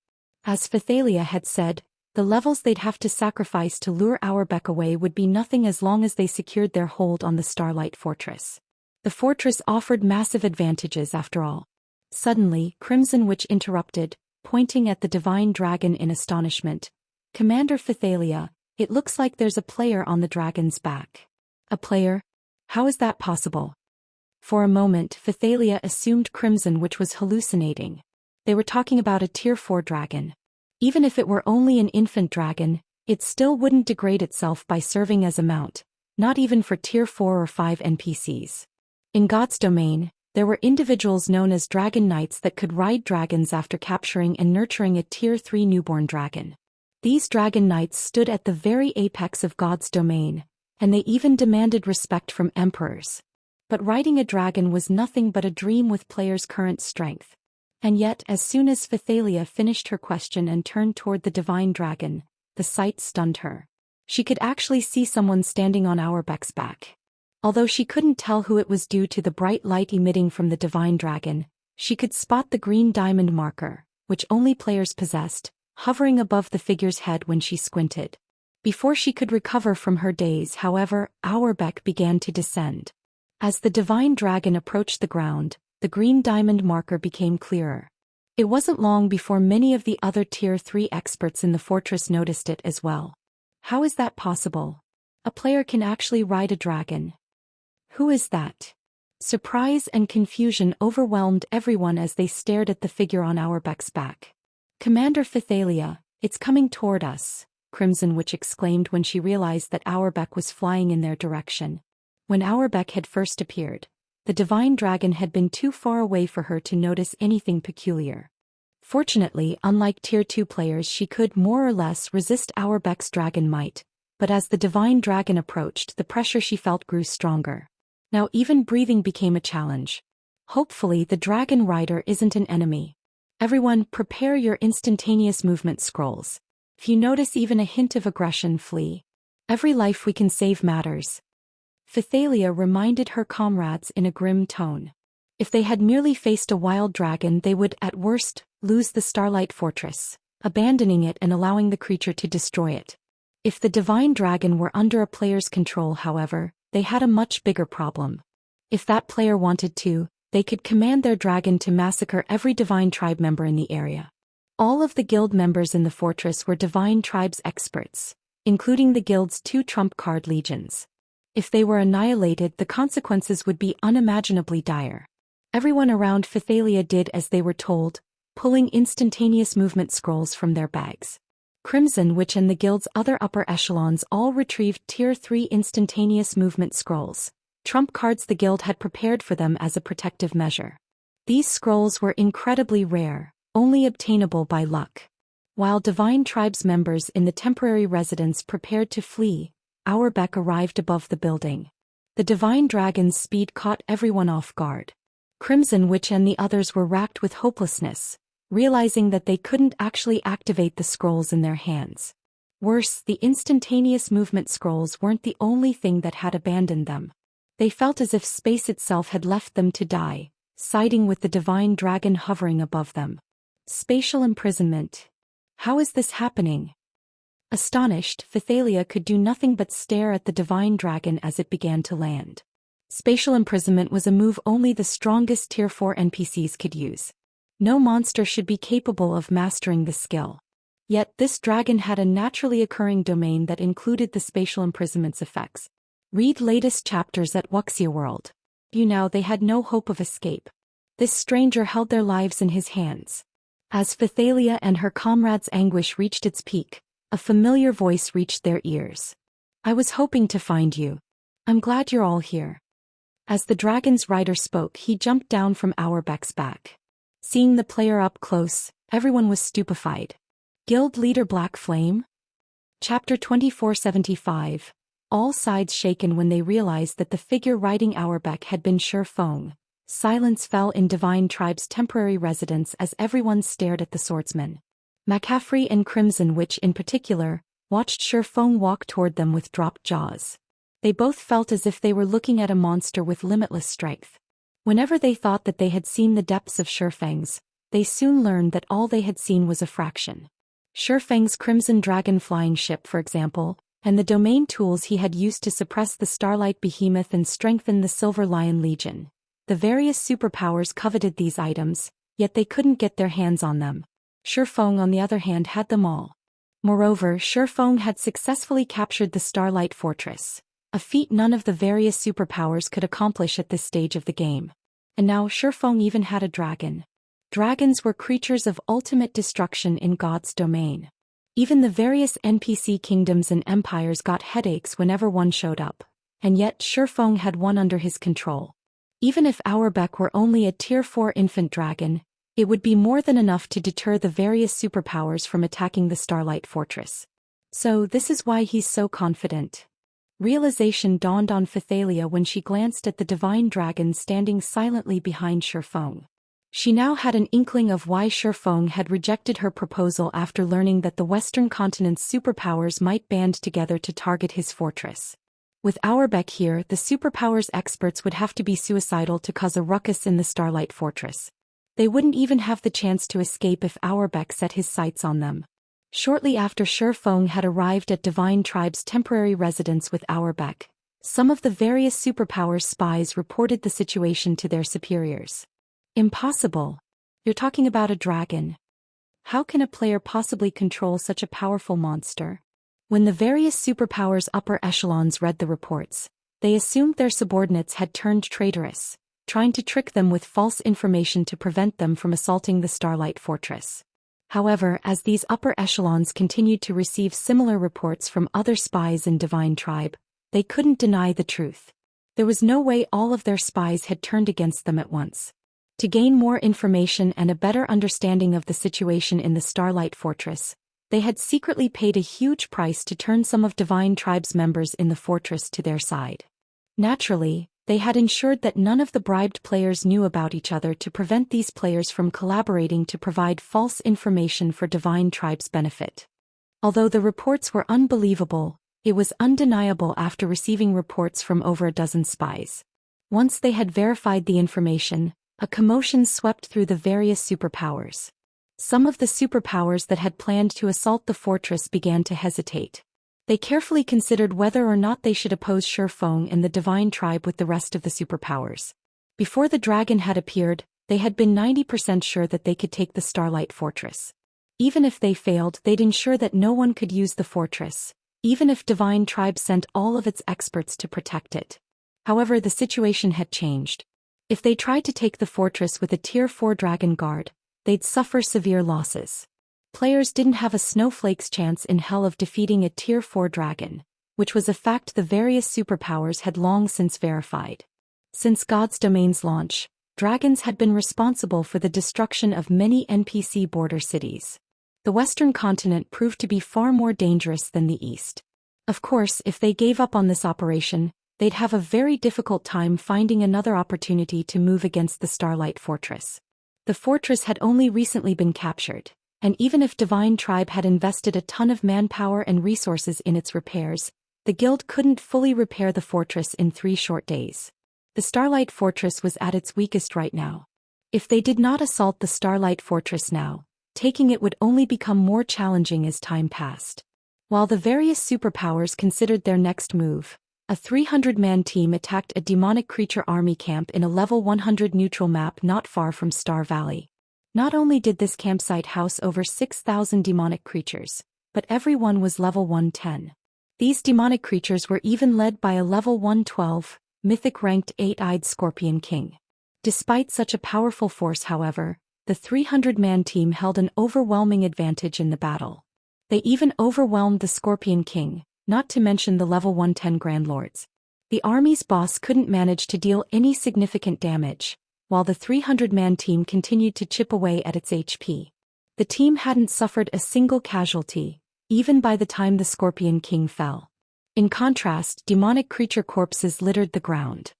As Phythalia had said, the levels they'd have to sacrifice to lure Auerbach away would be nothing as long as they secured their hold on the Starlight Fortress. The fortress offered massive advantages after all. Suddenly, Crimson Witch interrupted, pointing at the divine dragon in astonishment. Commander Phythalia, it looks like there's a player on the dragon's back. A player? How is that possible? For a moment, Phythalia assumed Crimson Witch was hallucinating. They were talking about a Tier 4 dragon. Even if it were only an infant dragon, it still wouldn't degrade itself by serving as a mount, not even for Tier 4 or 5 NPCs. In God's domain, there were individuals known as Dragon Knights that could ride dragons after capturing and nurturing a Tier 3 newborn dragon. These Dragon Knights stood at the very apex of God's domain, and they even demanded respect from emperors. But riding a dragon was nothing but a dream with players' current strength. And yet, as soon as Phythalia finished her question and turned toward the divine dragon, the sight stunned her. She could actually see someone standing on Auerbach's back. Although she couldn't tell who it was due to the bright light emitting from the divine dragon, she could spot the green diamond marker, which only players possessed, hovering above the figure's head when she squinted. Before she could recover from her daze, however, Auerbach began to descend. As the divine dragon approached the ground, the green diamond marker became clearer. It wasn't long before many of the other Tier 3 experts in the fortress noticed it as well. How is that possible? A player can actually ride a dragon. Who is that? Surprise and confusion overwhelmed everyone as they stared at the figure on Auerbach's back. Commander Phythalia, it's coming toward us, Crimson Witch exclaimed when she realized that Auerbach was flying in their direction. When Auerbach had first appeared, the divine dragon had been too far away for her to notice anything peculiar. Fortunately, unlike Tier 2 players, she could more or less resist Auerbach's dragon might, but as the divine dragon approached, the pressure she felt grew stronger. Now even breathing became a challenge. Hopefully the dragon rider isn't an enemy. Everyone, prepare your instantaneous movement scrolls. If you notice even a hint of aggression, flee. Every life we can save matters. Phythalia reminded her comrades in a grim tone. If they had merely faced a wild dragon, they would, at worst, lose the Starlight Fortress, abandoning it and allowing the creature to destroy it. If the divine dragon were under a player's control, however, they had a much bigger problem. If that player wanted to, they could command their dragon to massacre every divine tribe member in the area. All of the guild members in the fortress were divine tribes experts, including the guild's 2 trump card legions. If they were annihilated, the consequences would be unimaginably dire. Everyone around Phythalia did as they were told, pulling instantaneous movement scrolls from their bags. Crimson Witch and the guild's other upper echelons all retrieved Tier 3 instantaneous movement scrolls, trump cards the guild had prepared for them as a protective measure. These scrolls were incredibly rare, only obtainable by luck. While divine tribes members in the temporary residence prepared to flee, Auerbach arrived above the building. The divine dragon's speed caught everyone off guard. Crimson Witch and the others were racked with hopelessness, realizing that they couldn't actually activate the scrolls in their hands. Worse, the instantaneous movement scrolls weren't the only thing that had abandoned them. They felt as if space itself had left them to die, siding with the divine dragon hovering above them. Spatial imprisonment. How is this happening? Astonished, Phythalia could do nothing but stare at the divine dragon as it began to land. Spatial imprisonment was a move only the strongest Tier 4 NPCs could use. No monster should be capable of mastering this skill. Yet this dragon had a naturally occurring domain that included the spatial imprisonment's effects. Read latest chapters at Wuxia World. Now they had no hope of escape. This stranger held their lives in his hands. As Phythalia and her comrades' anguish reached its peak, a familiar voice reached their ears. I was hoping to find you. I'm glad you're all here. As the dragon's rider spoke, he jumped down from Auerbach's back. Seeing the player up close, everyone was stupefied. Guild leader Black Flame? Chapter 2475. All sides shaken when they realized that the figure riding Auerbach had been Shi Feng. Silence fell in Divine Tribe's temporary residence as everyone stared at the swordsman. McCaffrey and Crimson Witch in particular, watched Shi Feng walk toward them with dropped jaws. They both felt as if they were looking at a monster with limitless strength. Whenever they thought that they had seen the depths of Shi Feng's, they soon learned that all they had seen was a fraction. Shi Feng's Crimson Dragon flying ship, for example, and the domain tools he had used to suppress the Starlight Behemoth and strengthen the Silver Lion Legion. The various superpowers coveted these items, yet they couldn't get their hands on them. Shi Feng, on the other hand, had them all. Moreover, Shi Feng had successfully captured the Starlight Fortress, a feat none of the various superpowers could accomplish at this stage of the game. And now Shi Feng even had a dragon. Dragons were creatures of ultimate destruction in God's domain. Even the various NPC kingdoms and empires got headaches whenever one showed up, and yet Shi Feng had one under his control. Even if Auerbach were only a Tier 4 infant dragon, it would be more than enough to deter the various superpowers from attacking the Starlight Fortress. So this is why he's so confident. Realization dawned on Phythalia when she glanced at the divine dragon standing silently behind Shi Feng. She now had an inkling of why Shi Feng had rejected her proposal after learning that the Western continent's superpowers might band together to target his fortress. With Auerbach here, the superpowers experts would have to be suicidal to cause a ruckus in the Starlight Fortress. They wouldn't even have the chance to escape if Auerbach set his sights on them. Shortly after Shi Feng had arrived at Divine Tribe's temporary residence with Auerbach, some of the various superpowers' spies reported the situation to their superiors. Impossible. You're talking about a dragon. How can a player possibly control such a powerful monster? When the various superpowers' upper echelons read the reports, they assumed their subordinates had turned traitorous, trying to trick them with false information to prevent them from assaulting the Starlight Fortress. However, as these upper echelons continued to receive similar reports from other spies in Divine Tribe, they couldn't deny the truth. There was no way all of their spies had turned against them at once. To gain more information and a better understanding of the situation in the Starlight Fortress, they had secretly paid a huge price to turn some of Divine Tribe's members in the fortress to their side. Naturally, they had ensured that none of the bribed players knew about each other to prevent these players from collaborating to provide false information for Divine Tribe's benefit. Although the reports were unbelievable, it was undeniable after receiving reports from over a dozen spies. Once they had verified the information, a commotion swept through the various superpowers. Some of the superpowers that had planned to assault the fortress began to hesitate. They carefully considered whether or not they should oppose Shi Feng and the Divine Tribe with the rest of the superpowers. Before the dragon had appeared, they had been 90% sure that they could take the Starlight Fortress. Even if they failed, they'd ensure that no one could use the fortress, even if Divine Tribe sent all of its experts to protect it. However, the situation had changed. If they tried to take the fortress with a Tier 4 Dragon Guard, they'd suffer severe losses. Players didn't have a snowflake's chance in hell of defeating a Tier 4 dragon, which was a fact the various superpowers had long since verified. Since God's Domain's launch, dragons had been responsible for the destruction of many NPC border cities. The Western continent proved to be far more dangerous than the East. Of course, if they gave up on this operation, they'd have a very difficult time finding another opportunity to move against the Starlight Fortress. The fortress had only recently been captured, and even if Divine Tribe had invested a ton of manpower and resources in its repairs, the guild couldn't fully repair the fortress in 3 short days. The Starlight Fortress was at its weakest right now. If they did not assault the Starlight Fortress now, taking it would only become more challenging as time passed. While the various superpowers considered their next move, a 300-man team attacked a demonic creature army camp in a level 100 neutral map not far from Star Valley. Not only did this campsite house over 6,000 demonic creatures, but everyone was level 110. These demonic creatures were even led by a level 112, mythic-ranked 8-eyed Scorpion King. Despite such a powerful force, however, the 300-man team held an overwhelming advantage in the battle. They even overwhelmed the Scorpion King, not to mention the level 110 Grand Lords. The army's boss couldn't manage to deal any significant damage, while the 300-man team continued to chip away at its HP. The team hadn't suffered a single casualty, even by the time the Scorpion King fell. In contrast, demonic creature corpses littered the ground.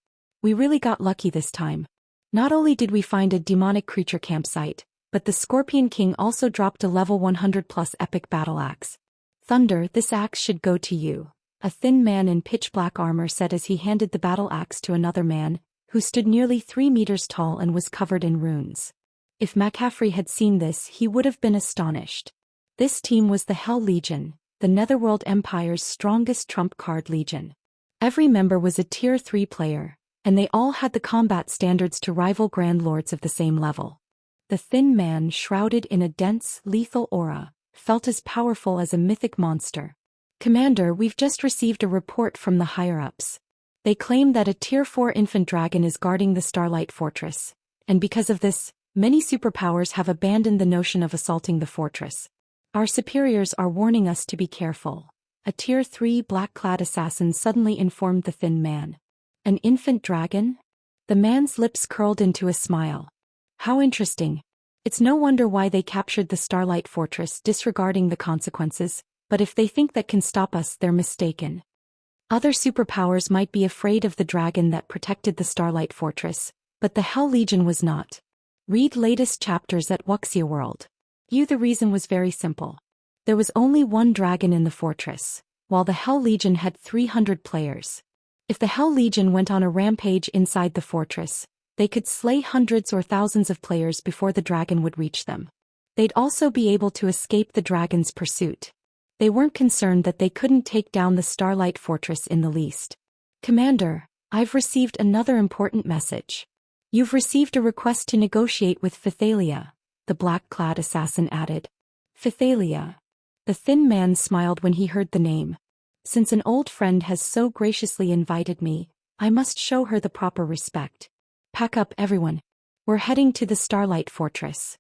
We really got lucky this time. Not only did we find a demonic creature campsite, but the Scorpion King also dropped a level 100+ epic battle axe. Thunder, this axe should go to you, a thin man in pitch-black armor said as he handed the battle axe to another man, who stood nearly 3 meters tall and was covered in runes. If McCaffrey had seen this, he would have been astonished. This team was the Hell Legion, the Netherworld Empire's strongest trump card legion. Every member was a Tier 3 player, and they all had the combat standards to rival Grand Lords of the same level. The thin man, shrouded in a dense, lethal aura, felt as powerful as a mythic monster. Commander, we've just received a report from the higher-ups. They claim that a Tier 4 infant dragon is guarding the Starlight Fortress, and because of this, many superpowers have abandoned the notion of assaulting the fortress. Our superiors are warning us to be careful. A Tier 3 black-clad assassin suddenly informed the thin man. An infant dragon? The man's lips curled into a smile. How interesting. It's no wonder why they captured the Starlight Fortress disregarding the consequences, but if they think that can stop us, they're mistaken. Other superpowers might be afraid of the dragon that protected the Starlight Fortress, but the Hell Legion was not. Read latest chapters at Wuxia World. The reason was very simple. There was only one dragon in the fortress, while the Hell Legion had 300 players. If the Hell Legion went on a rampage inside the fortress, They could slay hundreds or thousands of players before the dragon would reach them. They'd also be able to escape the dragon's pursuit. They weren't concerned that they couldn't take down the Starlight Fortress in the least. Commander, I've received another important message. You've received a request to negotiate with Phythalia, the black-clad assassin added. Phythalia. The thin man smiled when he heard the name. Since an old friend has so graciously invited me, I must show her the proper respect. Pack up, everyone. We're heading to the Starlight Fortress.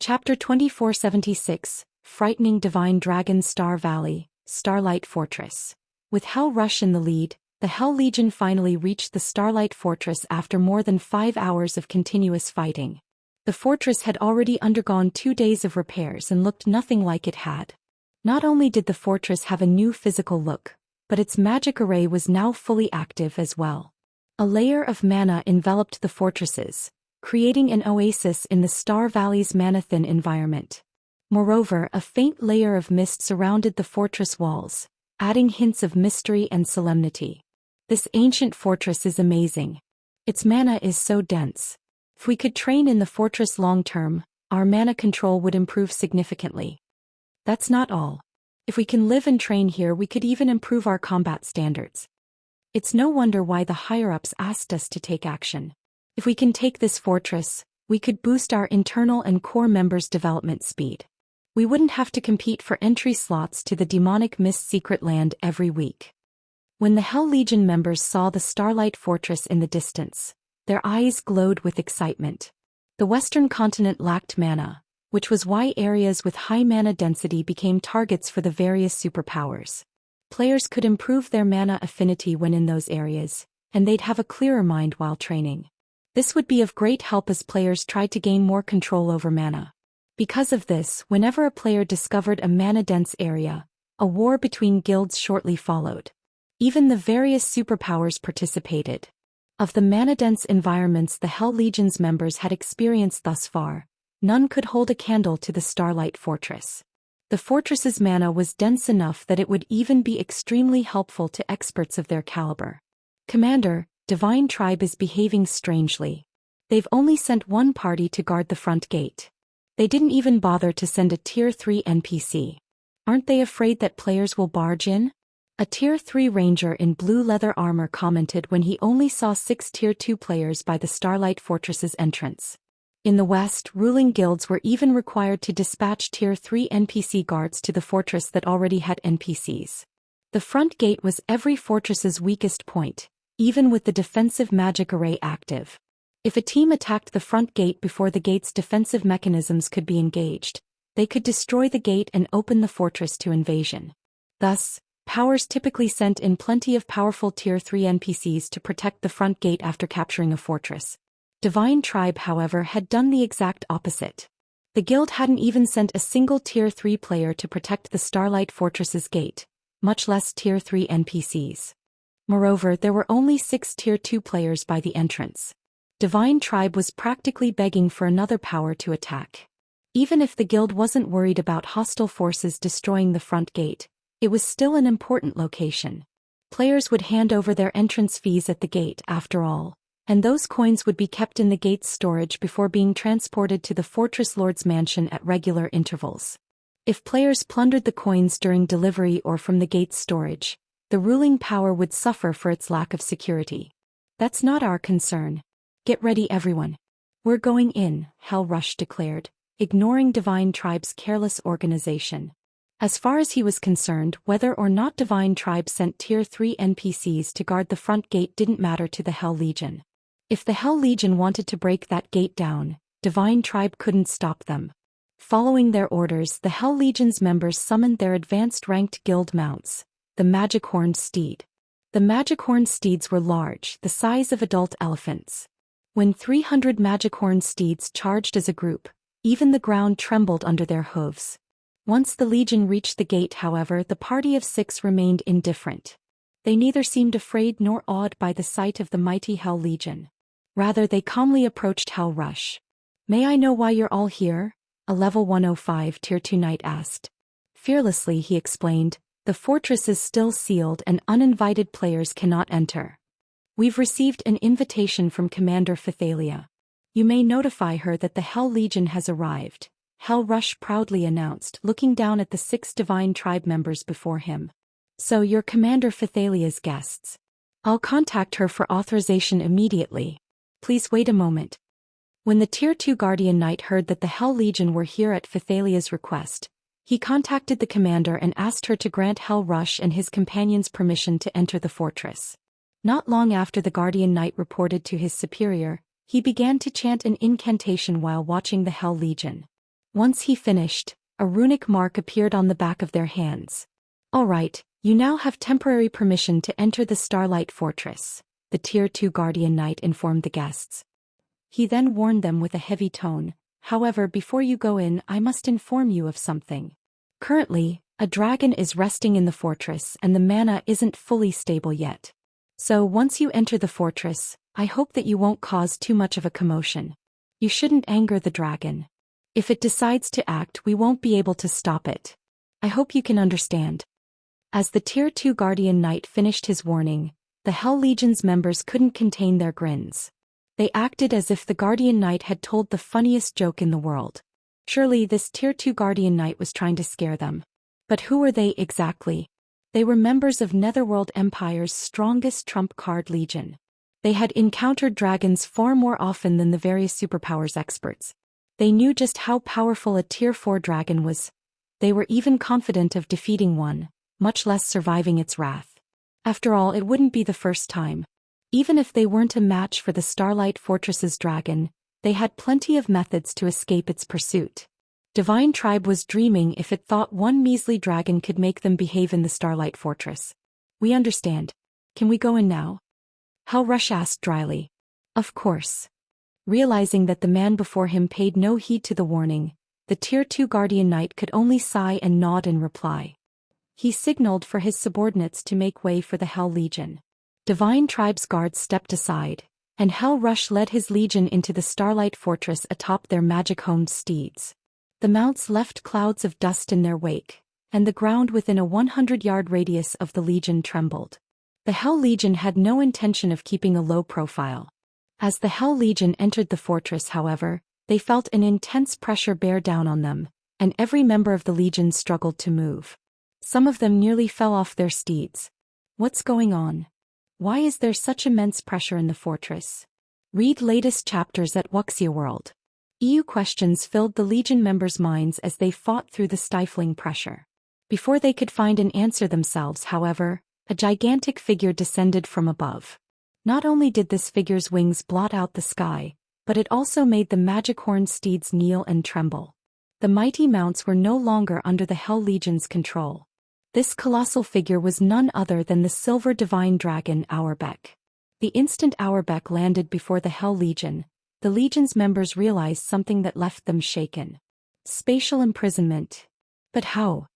Chapter 2476, Frightening Divine Dragon Star Valley, Starlight Fortress. With Hell Rush in the lead, the Hell Legion finally reached the Starlight Fortress after more than 5 hours of continuous fighting. The fortress had already undergone 2 days of repairs and looked nothing like it had. Not only did the fortress have a new physical look, but its magic array was now fully active as well. A layer of mana enveloped the fortresses, creating an oasis in the Star Valley's mana-thin environment. Moreover, a faint layer of mist surrounded the fortress walls, adding hints of mystery and solemnity. This ancient fortress is amazing. Its mana is so dense. If we could train in the fortress long-term, our mana control would improve significantly. That's not all. If we can live and train here, we could even improve our combat standards. It's no wonder why the higher-ups asked us to take action. If we can take this fortress, we could boost our internal and core members' development speed. We wouldn't have to compete for entry slots to the demonic Mist secret land every week. When the Hell Legion members saw the Starlight Fortress in the distance, their eyes glowed with excitement. The Western continent lacked mana, which was why areas with high mana density became targets for the various superpowers. Players could improve their mana affinity when in those areas, and they'd have a clearer mind while training. This would be of great help as players tried to gain more control over mana. Because of this, whenever a player discovered a mana-dense area, a war between guilds shortly followed. Even the various superpowers participated. Of the mana-dense environments the Hell Legion's members had experienced thus far, none could hold a candle to the Starlight Fortress. The fortress's mana was dense enough that it would even be extremely helpful to experts of their caliber. Commander, Divine Tribe is behaving strangely. They've only sent one party to guard the front gate. They didn't even bother to send a Tier 3 NPC. Aren't they afraid that players will barge in? A Tier 3 ranger in blue leather armor commented when he only saw 6 Tier 2 players by the Starlight Fortress's entrance. In the West, ruling guilds were even required to dispatch Tier 3 NPC guards to the fortress that already had NPCs. The front gate was every fortress's weakest point, even with the defensive magic array active. If a team attacked the front gate before the gate's defensive mechanisms could be engaged, they could destroy the gate and open the fortress to invasion. Thus, powers typically sent in plenty of powerful Tier 3 NPCs to protect the front gate after capturing a fortress. Divine Tribe, however, had done the exact opposite. The guild hadn't even sent a single Tier 3 player to protect the Starlight Fortress's gate, much less Tier 3 NPCs. Moreover, there were only 6 Tier 2 players by the entrance. Divine Tribe was practically begging for another power to attack. Even if the guild wasn't worried about hostile forces destroying the front gate, it was still an important location. Players would hand over their entrance fees at the gate after all, and those coins would be kept in the gate's storage before being transported to the Fortress Lord's mansion at regular intervals. If players plundered the coins during delivery or from the gate's storage, the ruling power would suffer for its lack of security. That's not our concern. Get ready, everyone. We're going in, Hell Rush declared, ignoring Divine Tribe's careless organization. As far as he was concerned, whether or not Divine Tribe sent Tier 3 NPCs to guard the front gate didn't matter to the Hell Legion. If the Hell Legion wanted to break that gate down, Divine Tribe couldn't stop them. Following their orders, the Hell Legion's members summoned their advanced-ranked guild mounts, the Magic-Horned Steed. The Magic-Horned Steeds were large, the size of adult elephants. When 300 Magic-Horned Steeds charged as a group, even the ground trembled under their hooves. Once the Legion reached the gate, however, the party of 6 remained indifferent. They neither seemed afraid nor awed by the sight of the mighty Hell Legion. Rather, they calmly approached Hell Rush. "May I know why you're all here?" a level 105 Tier 2 knight asked. Fearlessly, he explained, "The fortress is still sealed and uninvited players cannot enter." We've received an invitation from Commander Phythalia. You may notify her that the Hell Legion has arrived, Hell Rush proudly announced, looking down at the 6 divine tribe members before him. So you're Commander Phythalia's guests. I'll contact her for authorization immediately. Please wait a moment. When the Tier 2 Guardian Knight heard that the Hell Legion were here at Phythalia's request, he contacted the commander and asked her to grant Hell Rush and his companions permission to enter the fortress. Not long after the Guardian Knight reported to his superior, he began to chant an incantation while watching the Hell Legion. Once he finished, a runic mark appeared on the back of their hands. All right, you now have temporary permission to enter the Starlight Fortress, the Tier 2 Guardian Knight informed the guests. He then warned them with a heavy tone, however, before you go in, I must inform you of something. Currently, a dragon is resting in the fortress and the mana isn't fully stable yet. So once you enter the fortress, I hope that you won't cause too much of a commotion. You shouldn't anger the dragon. If it decides to act, we won't be able to stop it. I hope you can understand. As the Tier 2 Guardian Knight finished his warning, the Hell Legion's members couldn't contain their grins. They acted as if the Guardian Knight had told the funniest joke in the world. Surely this Tier 2 Guardian Knight was trying to scare them. But who were they exactly? They were members of Netherworld Empire's strongest trump card legion. They had encountered dragons far more often than the various superpowers experts. They knew just how powerful a Tier 4 dragon was. They were even confident of defeating one, much less surviving its wrath. After all, it wouldn't be the first time. Even if they weren't a match for the Starlight Fortress's dragon, they had plenty of methods to escape its pursuit. Divine Tribe was dreaming if it thought one measly dragon could make them behave in the Starlight Fortress. We understand. Can we go in now? Hell Rush asked dryly. Of course. Realizing that the man before him paid no heed to the warning, the Tier 2 Guardian Knight could only sigh and nod in reply. He signaled for his subordinates to make way for the Hell Legion. Divine Tribe's guards stepped aside, and Hell Rush led his legion into the Starlight Fortress atop their magic-honed steeds. The mounts left clouds of dust in their wake, and the ground within a 100-yard radius of the legion trembled. The Hell Legion had no intention of keeping a low profile. As the Hell Legion entered the fortress, however, they felt an intense pressure bear down on them, and every member of the legion struggled to move. Some of them nearly fell off their steeds. What's going on? Why is there such immense pressure in the fortress? Read latest chapters at Wuxia World. EU questions filled the Legion members' minds as they fought through the stifling pressure. Before they could find an answer themselves, however, a gigantic figure descended from above. Not only did this figure's wings blot out the sky, but it also made the magic-horned steeds kneel and tremble. The mighty mounts were no longer under the Hell Legion's control. This colossal figure was none other than the silver divine dragon Auerbeck. The instant Auerbeck landed before the Hell Legion, the Legion's members realized something that left them shaken. Spatial imprisonment. But how?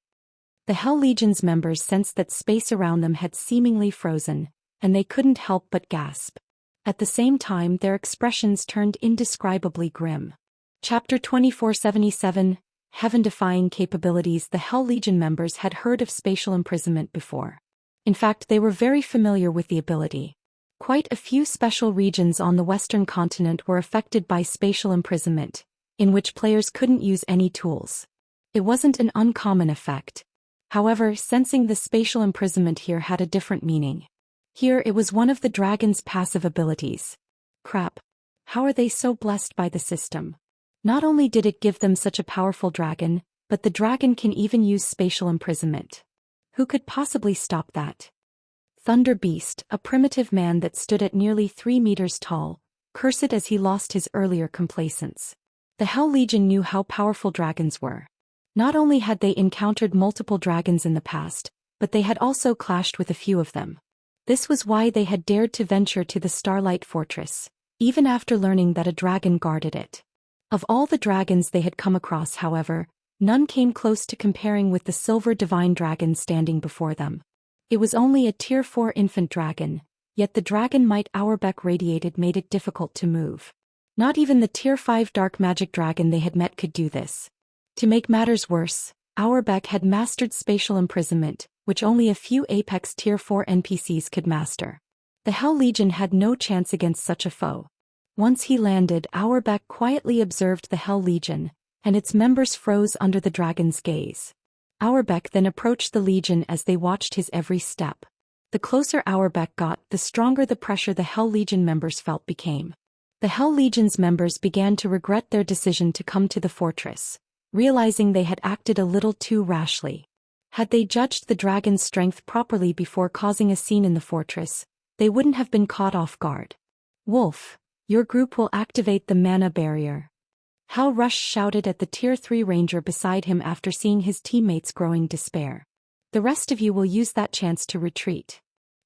The Hell Legion's members sensed that space around them had seemingly frozen, and they couldn't help but gasp. At the same time, their expressions turned indescribably grim. Chapter 2477, Heaven-defying capabilities. The Hell Legion members had heard of spatial imprisonment before. In fact, they were very familiar with the ability. Quite a few special regions on the Western continent were affected by spatial imprisonment, in which players couldn't use any tools. It wasn't an uncommon effect. However, sensing the spatial imprisonment here had a different meaning. Here it was one of the dragon's passive abilities. Crap. How are they so blessed by the system? Not only did it give them such a powerful dragon, but the dragon can even use spatial imprisonment. Who could possibly stop that? Thunder Beast, a primitive man that stood at nearly 3 meters tall, cursed as he lost his earlier complacence. The Hell Legion knew how powerful dragons were. Not only had they encountered multiple dragons in the past, but they had also clashed with a few of them. This was why they had dared to venture to the Starlight Fortress, even after learning that a dragon guarded it. Of all the dragons they had come across, however, none came close to comparing with the silver divine dragon standing before them. It was only a Tier 4 infant dragon, yet the dragon might Auerbeck radiated made it difficult to move. Not even the Tier 5 dark magic dragon they had met could do this. To make matters worse, Auerbeck had mastered spatial imprisonment, which only a few Apex Tier 4 NPCs could master. The Hell Legion had no chance against such a foe. Once he landed, Auerbach quietly observed the Hell Legion, and its members froze under the dragon's gaze. Auerbach then approached the Legion as they watched his every step. The closer Auerbach got, the stronger the pressure the Hell Legion members felt became. The Hell Legion's members began to regret their decision to come to the fortress, realizing they had acted a little too rashly. Had they judged the dragon's strength properly before causing a scene in the fortress, they wouldn't have been caught off guard. "Wolf, your group will activate the mana barrier," Hal Rush shouted at the Tier 3 ranger beside him after seeing his teammates' growing despair. "The rest of you will use that chance to retreat."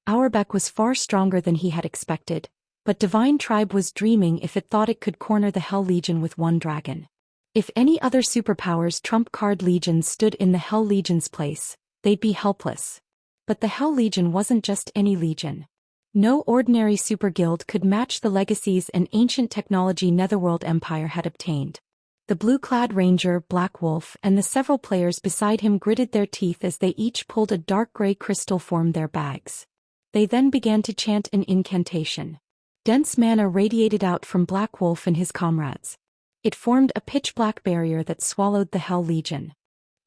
Auerbach was far stronger than he had expected, but Divine Tribe was dreaming if it thought it could corner the Hell Legion with one dragon. If any other superpowers trump card legions stood in the Hell Legion's place, they'd be helpless. But the Hell Legion wasn't just any legion. No ordinary super guild could match the legacies and ancient technology Netherworld Empire had obtained. The blue-clad ranger, Black Wolf, and the several players beside him gritted their teeth as they each pulled a dark gray crystal from their bags. They then began to chant an incantation. Dense mana radiated out from Black Wolf and his comrades. It formed a pitch-black barrier that swallowed the Hell Legion.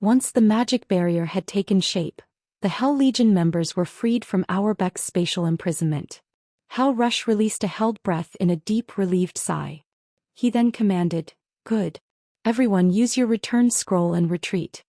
Once the magic barrier had taken shape, the Hell Legion members were freed from Auerbach's spatial imprisonment. Hal Rush released a held breath in a deep, relieved sigh. He then commanded, "Good. Everyone use your return scroll and retreat."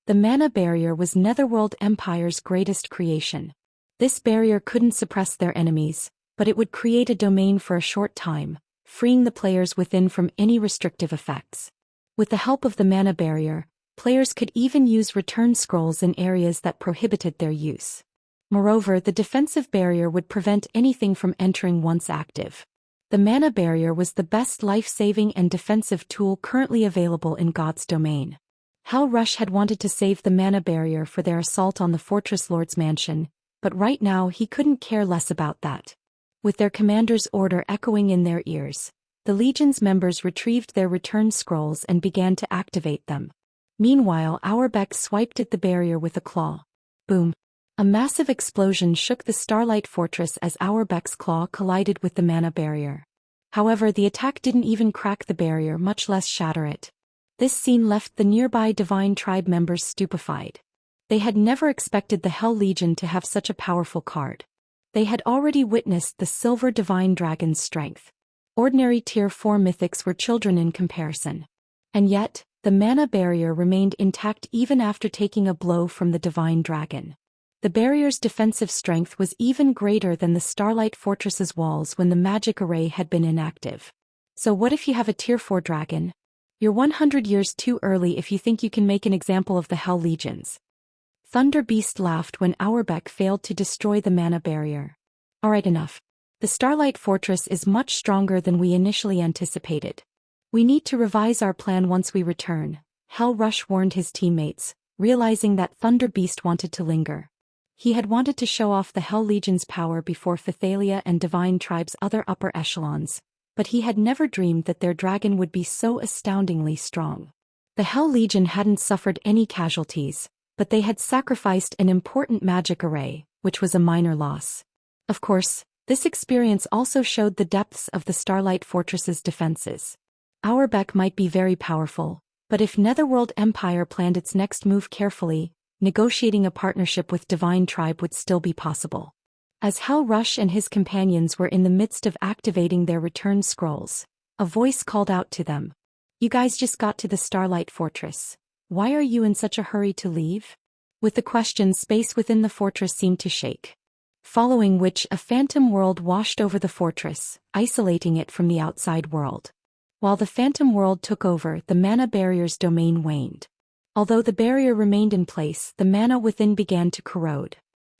The mana barrier was Netherworld Empire's greatest creation. This barrier couldn't suppress their enemies, but it would create a domain for a short time, freeing the players within from any restrictive effects. With the help of the mana barrier, players could even use return scrolls in areas that prohibited their use. Moreover, the defensive barrier would prevent anything from entering once active. The mana barrier was the best life-saving and defensive tool currently available in God's domain. Hal Rush had wanted to save the mana barrier for their assault on the Fortress Lord's mansion, but right now he couldn't care less about that. With their commander's order echoing in their ears, the Legion's members retrieved their return scrolls and began to activate them. Meanwhile, Auerbach swiped at the barrier with a claw. Boom! A massive explosion shook the Starlight Fortress as Auerbach's claw collided with the mana barrier. However, the attack didn't even crack the barrier, much less shatter it. This scene left the nearby Divine Tribe members stupefied. They had never expected the Hell Legion to have such a powerful card. They had already witnessed the Silver Divine Dragon's strength. Ordinary Tier 4 mythics were children in comparison. And yet, the mana barrier remained intact even after taking a blow from the Divine Dragon. The barrier's defensive strength was even greater than the Starlight Fortress's walls when the magic array had been inactive. So what if you have a Tier 4 dragon? You're 100 years too early if you think you can make an example of the Hell Legions. Thunder Beast laughed when Auerbach failed to destroy the mana barrier. Alright, enough. The Starlight Fortress is much stronger than we initially anticipated. We need to revise our plan once we return, Hal Rush warned his teammates, realizing that Thunder Beast wanted to linger. He had wanted to show off the Hell Legion's power before Phythalia and Divine Tribe's other upper echelons, but he had never dreamed that their dragon would be so astoundingly strong. The Hell Legion hadn't suffered any casualties, but they had sacrificed an important magic array, which was a minor loss. Of course, this experience also showed the depths of the Starlight Fortress's defenses. Auerbach might be very powerful, but if Netherworld Empire planned its next move carefully, negotiating a partnership with Divine Tribe would still be possible. As Hal Rush and his companions were in the midst of activating their return scrolls, a voice called out to them. "You guys just got to the Starlight Fortress. Why are you in such a hurry to leave?" With the question, space within the fortress seemed to shake. Following which, a phantom world washed over the fortress, isolating it from the outside world. While the phantom world took over, the mana barrier's domain waned. Although the barrier remained in place, the mana within began to corrode.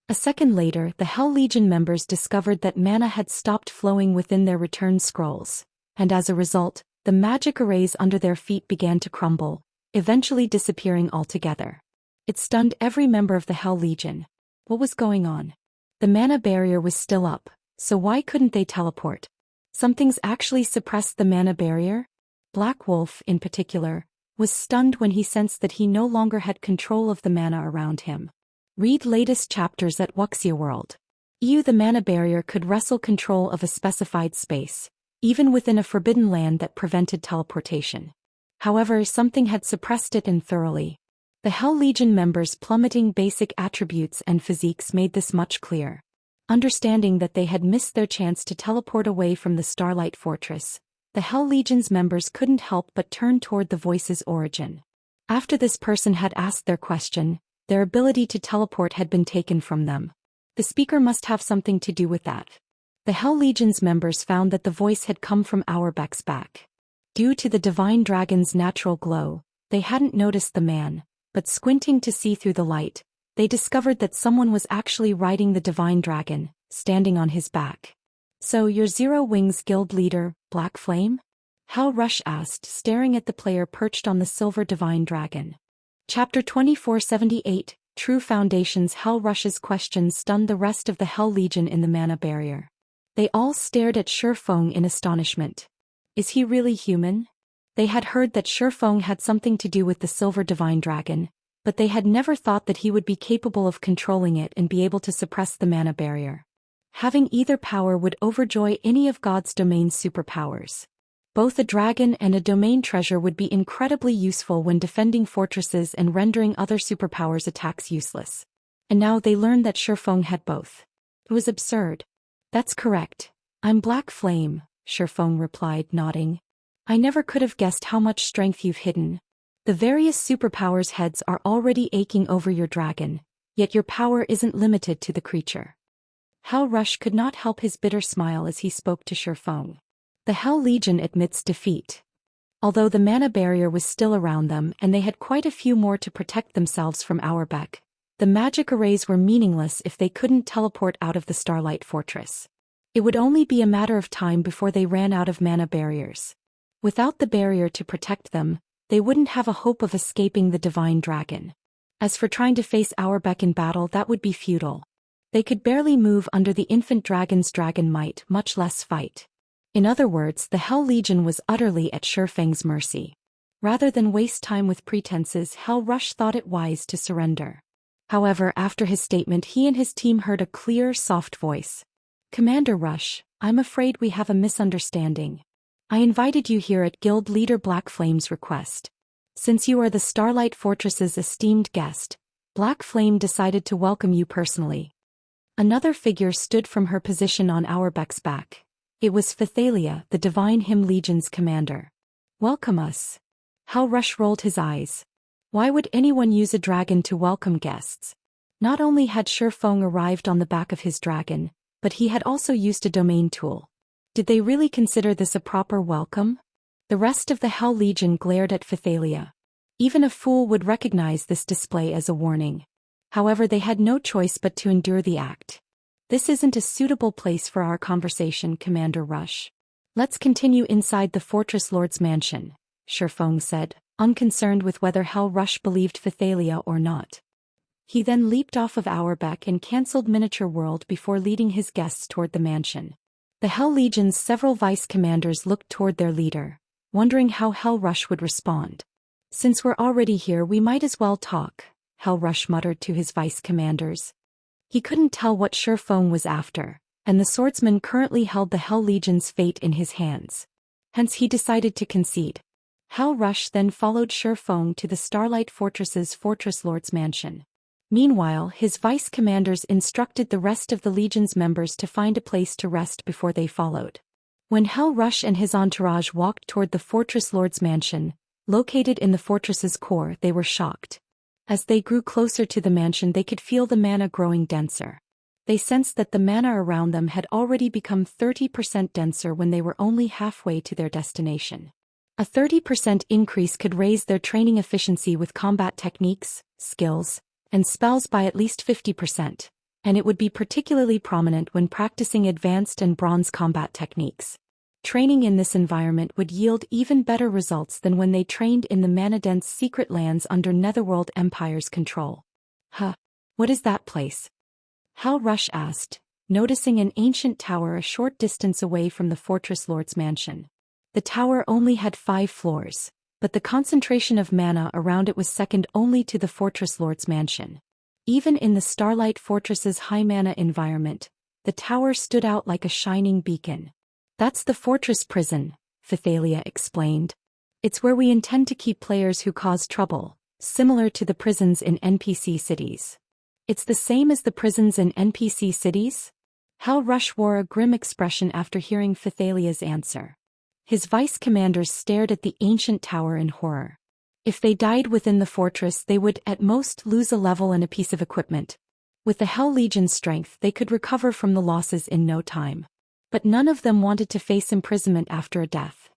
A second later, the Hell Legion members discovered that mana had stopped flowing within their return scrolls, and as a result, the magic arrays under their feet began to crumble, eventually disappearing altogether. It stunned every member of the Hell Legion. What was going on? The mana barrier was still up, so why couldn't they teleport? Something's actually suppressed the mana barrier? Black Wolf, in particular, was stunned when he sensed that he no longer had control of the mana around him. Read latest chapters at Wuxia World. The mana barrier could wrestle control of a specified space, even within a forbidden land that prevented teleportation. However, something had suppressed it and thoroughly. The Hell Legion members' plummeting basic attributes and physiques made this much clear. Understanding that they had missed their chance to teleport away from the Starlight Fortress, the Hell Legion's members couldn't help but turn toward the voice's origin. After this person had asked their question, their ability to teleport had been taken from them. The speaker must have something to do with that. The Hell Legion's members found that the voice had come from Auerbach's back. Due to the divine dragon's natural glow, they hadn't noticed the man, but squinting to see through the light, they discovered that someone was actually riding the divine dragon, standing on his back. "So you're Zero Wings Guild leader, Black Flame?" Hal Rush asked, staring at the player perched on the silver divine dragon. Chapter 2478, True Foundations. Hal Rush's question stunned the rest of the Hell Legion in the mana barrier. They all stared at Shi Feng in astonishment. Is he really human? They had heard that Shi Feng had something to do with the silver divine dragon, but they had never thought that he would be capable of controlling it and be able to suppress the mana barrier. Having either power would overjoy any of God's domain's superpowers. Both a dragon and a domain treasure would be incredibly useful when defending fortresses and rendering other superpowers' attacks useless. And now they learned that Shi Feng had both. It was absurd. "That's correct. I'm Black Flame," Shi Feng replied, nodding. "I never could have guessed how much strength you've hidden. The various superpowers' heads are already aching over your dragon, yet your power isn't limited to the creature." Hal Rush could not help his bitter smile as he spoke to Shi Feng. The Hell Legion admits defeat. Although the mana barrier was still around them and they had quite a few more to protect themselves from Auerbach, the magic arrays were meaningless if they couldn't teleport out of the Starlight Fortress. It would only be a matter of time before they ran out of mana barriers. Without the barrier to protect them, they wouldn't have a hope of escaping the divine dragon. As for trying to face Auerbach in battle, that would be futile. They could barely move under the infant dragon's dragon might, much less fight. In other words, the Hell Legion was utterly at Shi Feng's mercy. Rather than waste time with pretenses, Hal Rush thought it wise to surrender. However, after his statement, he and his team heard a clear, soft voice. "Commander Rush, I'm afraid we have a misunderstanding. I invited you here at Guild Leader Black Flame's request. Since you are the Starlight Fortress's esteemed guest, Black Flame decided to welcome you personally." Another figure stood from her position on Auerbach's back. It was Phythalia, the Divine Hymn Legion's commander. "Welcome us." Hal Rush rolled his eyes. Why would anyone use a dragon to welcome guests? Not only had Shi Feng arrived on the back of his dragon, but he had also used a domain tool. Did they really consider this a proper welcome? The rest of the Hell Legion glared at Phythalia. Even a fool would recognize this display as a warning. However, they had no choice but to endure the act. "This isn't a suitable place for our conversation, Commander Rush. Let's continue inside the Fortress Lord's mansion," Shi Feng said, unconcerned with whether Hal Rush believed Phythalia or not. He then leaped off of Auerbach and cancelled Miniature World before leading his guests toward the mansion. The Hell Legion's several vice commanders looked toward their leader, wondering how Hal Rush would respond. "Since we're already here, we might as well talk," Hal Rush muttered to his vice commanders. He couldn't tell what Shi Feng was after, and the swordsman currently held the Hell Legion's fate in his hands. Hence he decided to concede. Hal Rush then followed Shi Feng to the Starlight Fortress's Fortress Lord's mansion. Meanwhile, his vice commanders instructed the rest of the Legion's members to find a place to rest before they followed. When Hal Rush and his entourage walked toward the Fortress Lord's mansion, located in the fortress's core, they were shocked. As they grew closer to the mansion, they could feel the mana growing denser. They sensed that the mana around them had already become 30% denser when they were only halfway to their destination. A 30% increase could raise their training efficiency with combat techniques, skills, and spells by at least 50%, and it would be particularly prominent when practicing advanced and bronze combat techniques. Training in this environment would yield even better results than when they trained in the mana-dense secret lands under Netherworld Empire's control. What is that place?" Hal Rush asked, noticing an ancient tower a short distance away from the Fortress Lord's mansion. The tower only had 5 floors, but the concentration of mana around it was second only to the Fortress Lord's mansion. Even in the Starlight Fortress's high mana environment, The tower stood out like a shining beacon. "That's the fortress prison," Phythalia explained. "It's where we intend to keep players who cause trouble, similar to the prisons in NPC cities." "It's the same as the prisons in NPC cities?" Hal Rush wore a grim expression after hearing Phythalia's answer. His vice commanders stared at the ancient tower in horror. If they died within the fortress, they would at most lose a level and a piece of equipment. With the Hell Legion's strength, they could recover from the losses in no time. But none of them wanted to face imprisonment after a death.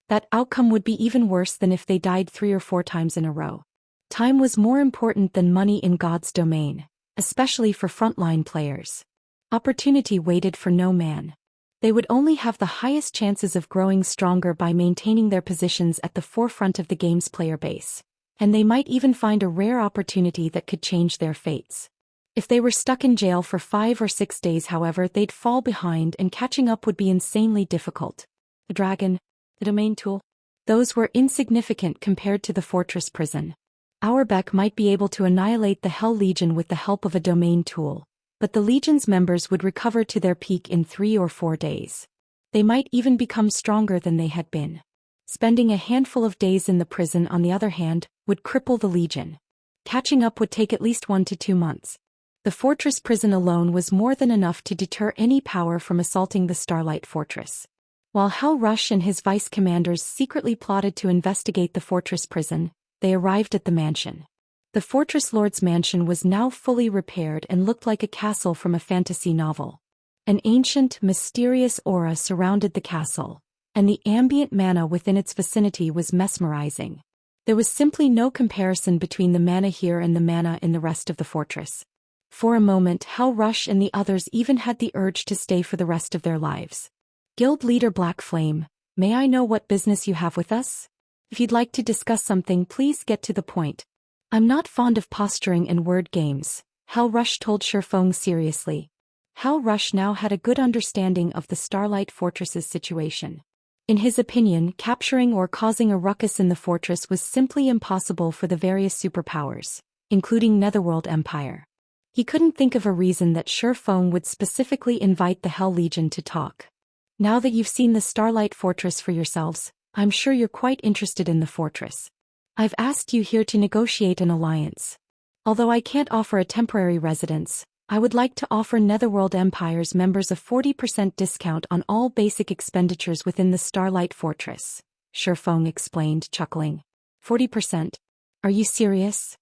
That outcome would be even worse than if they died 3 or 4 times in a row. Time was more important than money in God's domain, especially for frontline players. Opportunity waited for no man. They would only have the highest chances of growing stronger by maintaining their positions at the forefront of the game's player base, and they might even find a rare opportunity that could change their fates. If they were stuck in jail for 5 or 6 days, however, they'd fall behind and catching up would be insanely difficult. The dragon, the domain tool, those were insignificant compared to the fortress prison. Auerbach might be able to annihilate the Hell Legion with the help of a domain tool, but the Legion's members would recover to their peak in 3 or 4 days. They might even become stronger than they had been. Spending a handful of days in the prison, on the other hand, would cripple the Legion. Catching up would take at least 1 to 2 months. The fortress prison alone was more than enough to deter any power from assaulting the Starlight Fortress. While Hal Rush and his vice commanders secretly plotted to investigate the fortress prison, they arrived at the mansion. The Fortress Lord's mansion was now fully repaired and looked like a castle from a fantasy novel. An ancient, mysterious aura surrounded the castle, and the ambient mana within its vicinity was mesmerizing. There was simply no comparison between the mana here and the mana in the rest of the fortress. For a moment, Hal Rush and the others even had the urge to stay for the rest of their lives. "Guild leader Black Flame, may I know what business you have with us? If you'd like to discuss something, please get to the point." "I'm not fond of posturing and word games," Hal Rush told Shi Feng seriously. Hal Rush now had a good understanding of the Starlight Fortress's situation. In his opinion, capturing or causing a ruckus in the fortress was simply impossible for the various superpowers, including Netherworld Empire. He couldn't think of a reason that Shi Feng would specifically invite the Hell Legion to talk. "Now that you've seen the Starlight Fortress for yourselves, I'm sure you're quite interested in the fortress. I've asked you here to negotiate an alliance. Although I can't offer a temporary residence, I would like to offer Netherworld Empire's members a 40% discount on all basic expenditures within the Starlight Fortress," Shi Feng explained, chuckling. 40%? Are you serious?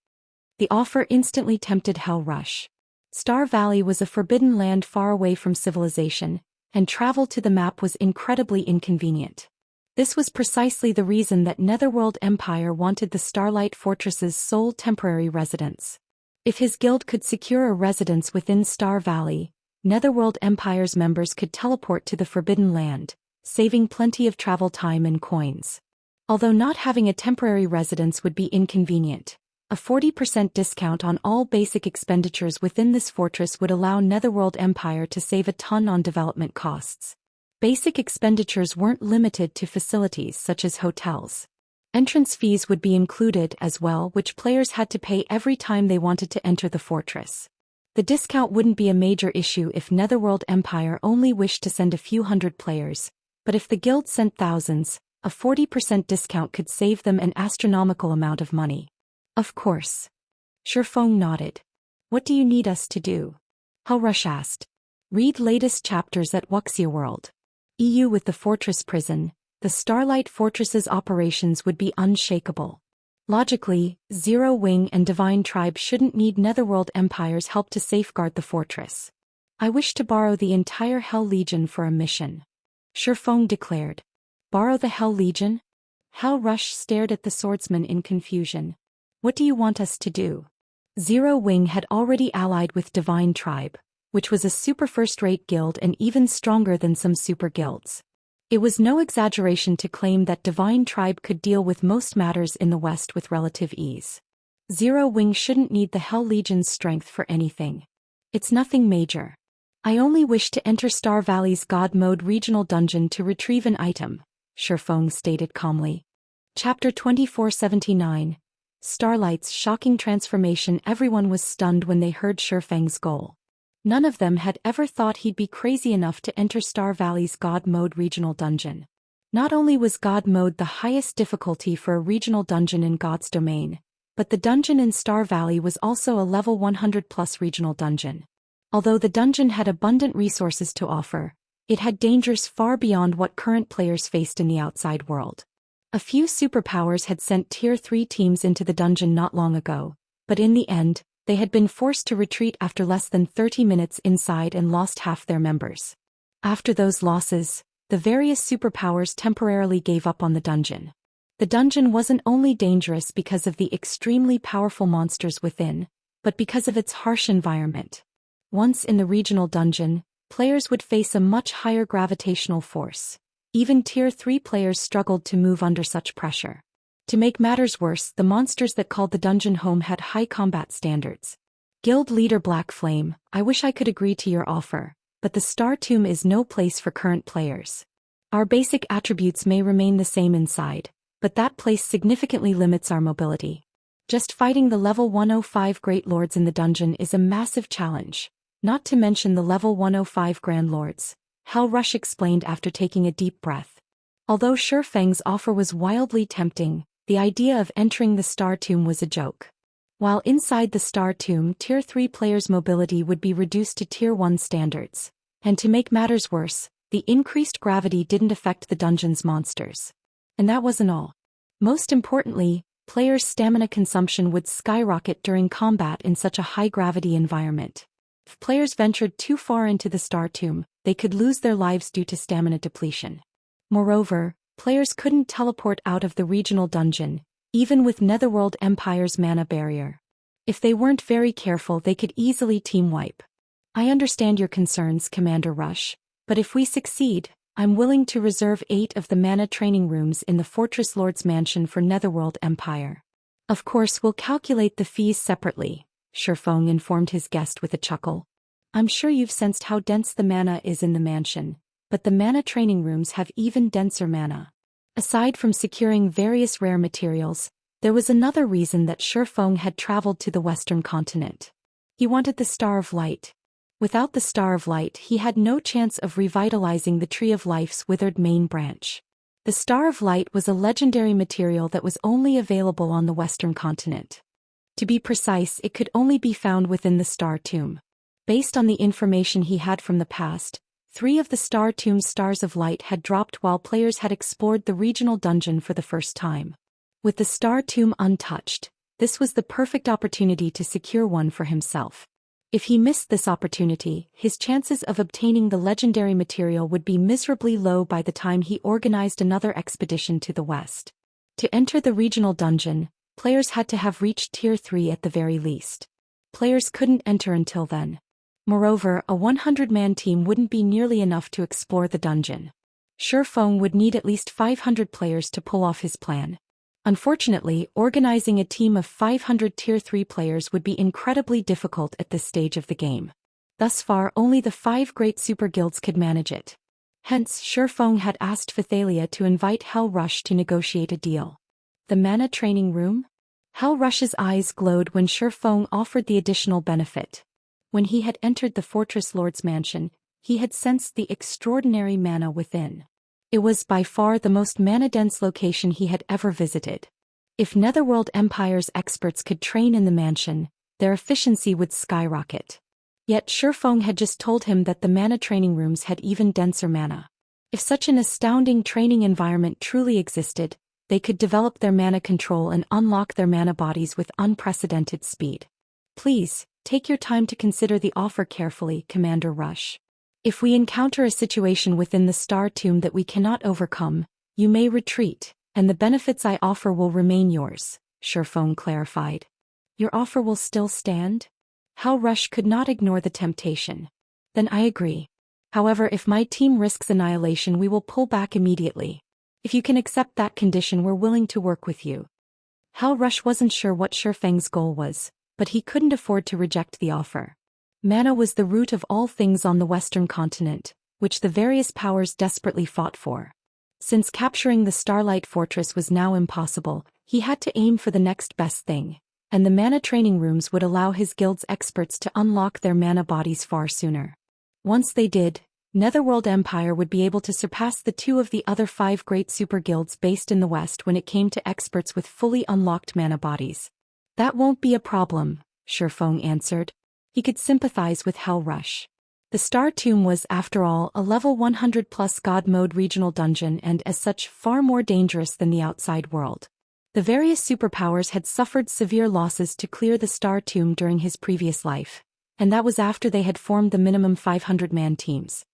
The offer instantly tempted Hal Rush. Star Valley was a forbidden land far away from civilization, and travel to the map was incredibly inconvenient. This was precisely the reason that Netherworld Empire wanted the Starlight Fortress's sole temporary residence. If his guild could secure a residence within Star Valley, Netherworld Empire's members could teleport to the Forbidden Land, saving plenty of travel time and coins. Although not having a temporary residence would be inconvenient, a 40% discount on all basic expenditures within this fortress would allow Netherworld Empire to save a ton on development costs. Basic expenditures weren't limited to facilities such as hotels. Entrance fees would be included as well, which players had to pay every time they wanted to enter the fortress. The discount wouldn't be a major issue if Netherworld Empire only wished to send a few hundred players, but if the guild sent thousands, a 40% discount could save them an astronomical amount of money. "Of course." Shi Feng nodded. "What do you need us to do?" Hal Rush asked. "Read latest chapters at Wuxia World. EU with the fortress prison, the Starlight Fortress's operations would be unshakable. Logically, Zero Wing and Divine Tribe shouldn't need Netherworld Empire's help to safeguard the fortress. I wish to borrow the entire Hell Legion for a mission," Shi Feng declared. "Borrow the Hell Legion?" Hal Rush stared at the swordsman in confusion. "What do you want us to do?" Zero Wing had already allied with Divine Tribe, which was a super first-rate guild and even stronger than some super guilds. It was no exaggeration to claim that Divine Tribe could deal with most matters in the West with relative ease. Zero Wing shouldn't need the Hell Legion's strength for anything. "It's nothing major. I only wish to enter Star Valley's God Mode regional dungeon to retrieve an item," Shi Feng stated calmly. Chapter 2479. Starlight's shocking transformation. Everyone was stunned when they heard Shi Feng's goal. None of them had ever thought he'd be crazy enough to enter Star Valley's God Mode regional dungeon. Not only was God Mode the highest difficulty for a regional dungeon in God's domain, but the dungeon in Star Valley was also a level 100+ regional dungeon. Although the dungeon had abundant resources to offer, it had dangers far beyond what current players faced in the outside world. A few superpowers had sent Tier 3 teams into the dungeon not long ago, but in the end, they had been forced to retreat after less than 30 minutes inside and lost half their members. After those losses, the various superpowers temporarily gave up on the dungeon. The dungeon wasn't only dangerous because of the extremely powerful monsters within, but because of its harsh environment. Once in the regional dungeon, players would face a much higher gravitational force. Even Tier 3 players struggled to move under such pressure. To make matters worse, the monsters that called the dungeon home had high combat standards. Guild leader Black Flame, I wish I could agree to your offer, but the Star Tomb is no place for current players. Our basic attributes may remain the same inside, but that place significantly limits our mobility. Just fighting the level 105 Great Lords in the dungeon is a massive challenge, not to mention the level 105 Grand Lords, Hell Rush explained after taking a deep breath. Although Shi Feng's offer was wildly tempting, the idea of entering the Star Tomb was a joke. While inside the Star Tomb, Tier 3 players' mobility would be reduced to Tier 1 standards. And to make matters worse, the increased gravity didn't affect the dungeon's monsters. And that wasn't all. Most importantly, players' stamina consumption would skyrocket during combat in such a high-gravity environment. If players ventured too far into the Star Tomb, they could lose their lives due to stamina depletion. Moreover, players couldn't teleport out of the regional dungeon, even with Netherworld Empire's mana barrier. If they weren't very careful, they could easily team wipe. I understand your concerns, Commander Rush, but if we succeed, I'm willing to reserve 8 of the mana training rooms in the Fortress Lord's Mansion for Netherworld Empire. Of course, we'll calculate the fees separately, Shi Feng informed his guest with a chuckle. I'm sure you've sensed how dense the mana is in the mansion, but the mana training rooms have even denser mana. Aside from securing various rare materials, there was another reason that Shi Feng had traveled to the Western continent. He wanted the Star of Light. Without the Star of Light, he had no chance of revitalizing the Tree of Life's withered main branch. The Star of Light was a legendary material that was only available on the Western continent. To be precise, it could only be found within the Star Tomb. Based on the information he had from the past, 3 of the Star Tomb's Stars of Light had dropped while players had explored the regional dungeon for the first time. With the Star Tomb untouched, this was the perfect opportunity to secure one for himself. If he missed this opportunity, his chances of obtaining the legendary material would be miserably low by the time he organized another expedition to the west. To enter the regional dungeon, players had to have reached Tier 3 at the very least. Players couldn't enter until then. Moreover, a 100-man team wouldn't be nearly enough to explore the dungeon. Shi Feng would need at least 500 players to pull off his plan. Unfortunately, organizing a team of 500 Tier 3 players would be incredibly difficult at this stage of the game. Thus far, only the 5 great super guilds could manage it. Hence, Shi Feng had asked Phythalia to invite Hell Rush to negotiate a deal. The mana training room? Hell Rush's eyes glowed when Shi Feng offered the additional benefit. When he had entered the Fortress Lord's Mansion, he had sensed the extraordinary mana within. It was by far the most mana-dense location he had ever visited. If Netherworld Empire's experts could train in the mansion, their efficiency would skyrocket. Yet Shi Feng had just told him that the mana training rooms had even denser mana. If such an astounding training environment truly existed, they could develop their mana control and unlock their mana bodies with unprecedented speed. Please, take your time to consider the offer carefully, Commander Rush. If we encounter a situation within the Star Tomb that we cannot overcome, you may retreat, and the benefits I offer will remain yours, Shi Feng clarified. Your offer will still stand? Hell Rush could not ignore the temptation. Then I agree. However, if my team risks annihilation, we will pull back immediately. If you can accept that condition, we're willing to work with you. Hell Rush wasn't sure what Shi Feng's goal was, but he couldn't afford to reject the offer. Mana was the root of all things on the Western continent, which the various powers desperately fought for. Since capturing the Starlight Fortress was now impossible, he had to aim for the next best thing, and the mana training rooms would allow his guild's experts to unlock their mana bodies far sooner. Once they did, Netherworld Empire would be able to surpass the two of the other 5 great super guilds based in the West when it came to experts with fully unlocked mana bodies. That won't be a problem, Shi Feng answered. He could sympathize with Hell Rush. The Star Tomb was, after all, a level 100+ God mode regional dungeon and as such far more dangerous than the outside world. The various superpowers had suffered severe losses to clear the Star Tomb during his previous life, and that was after they had formed the minimum 500-man teams.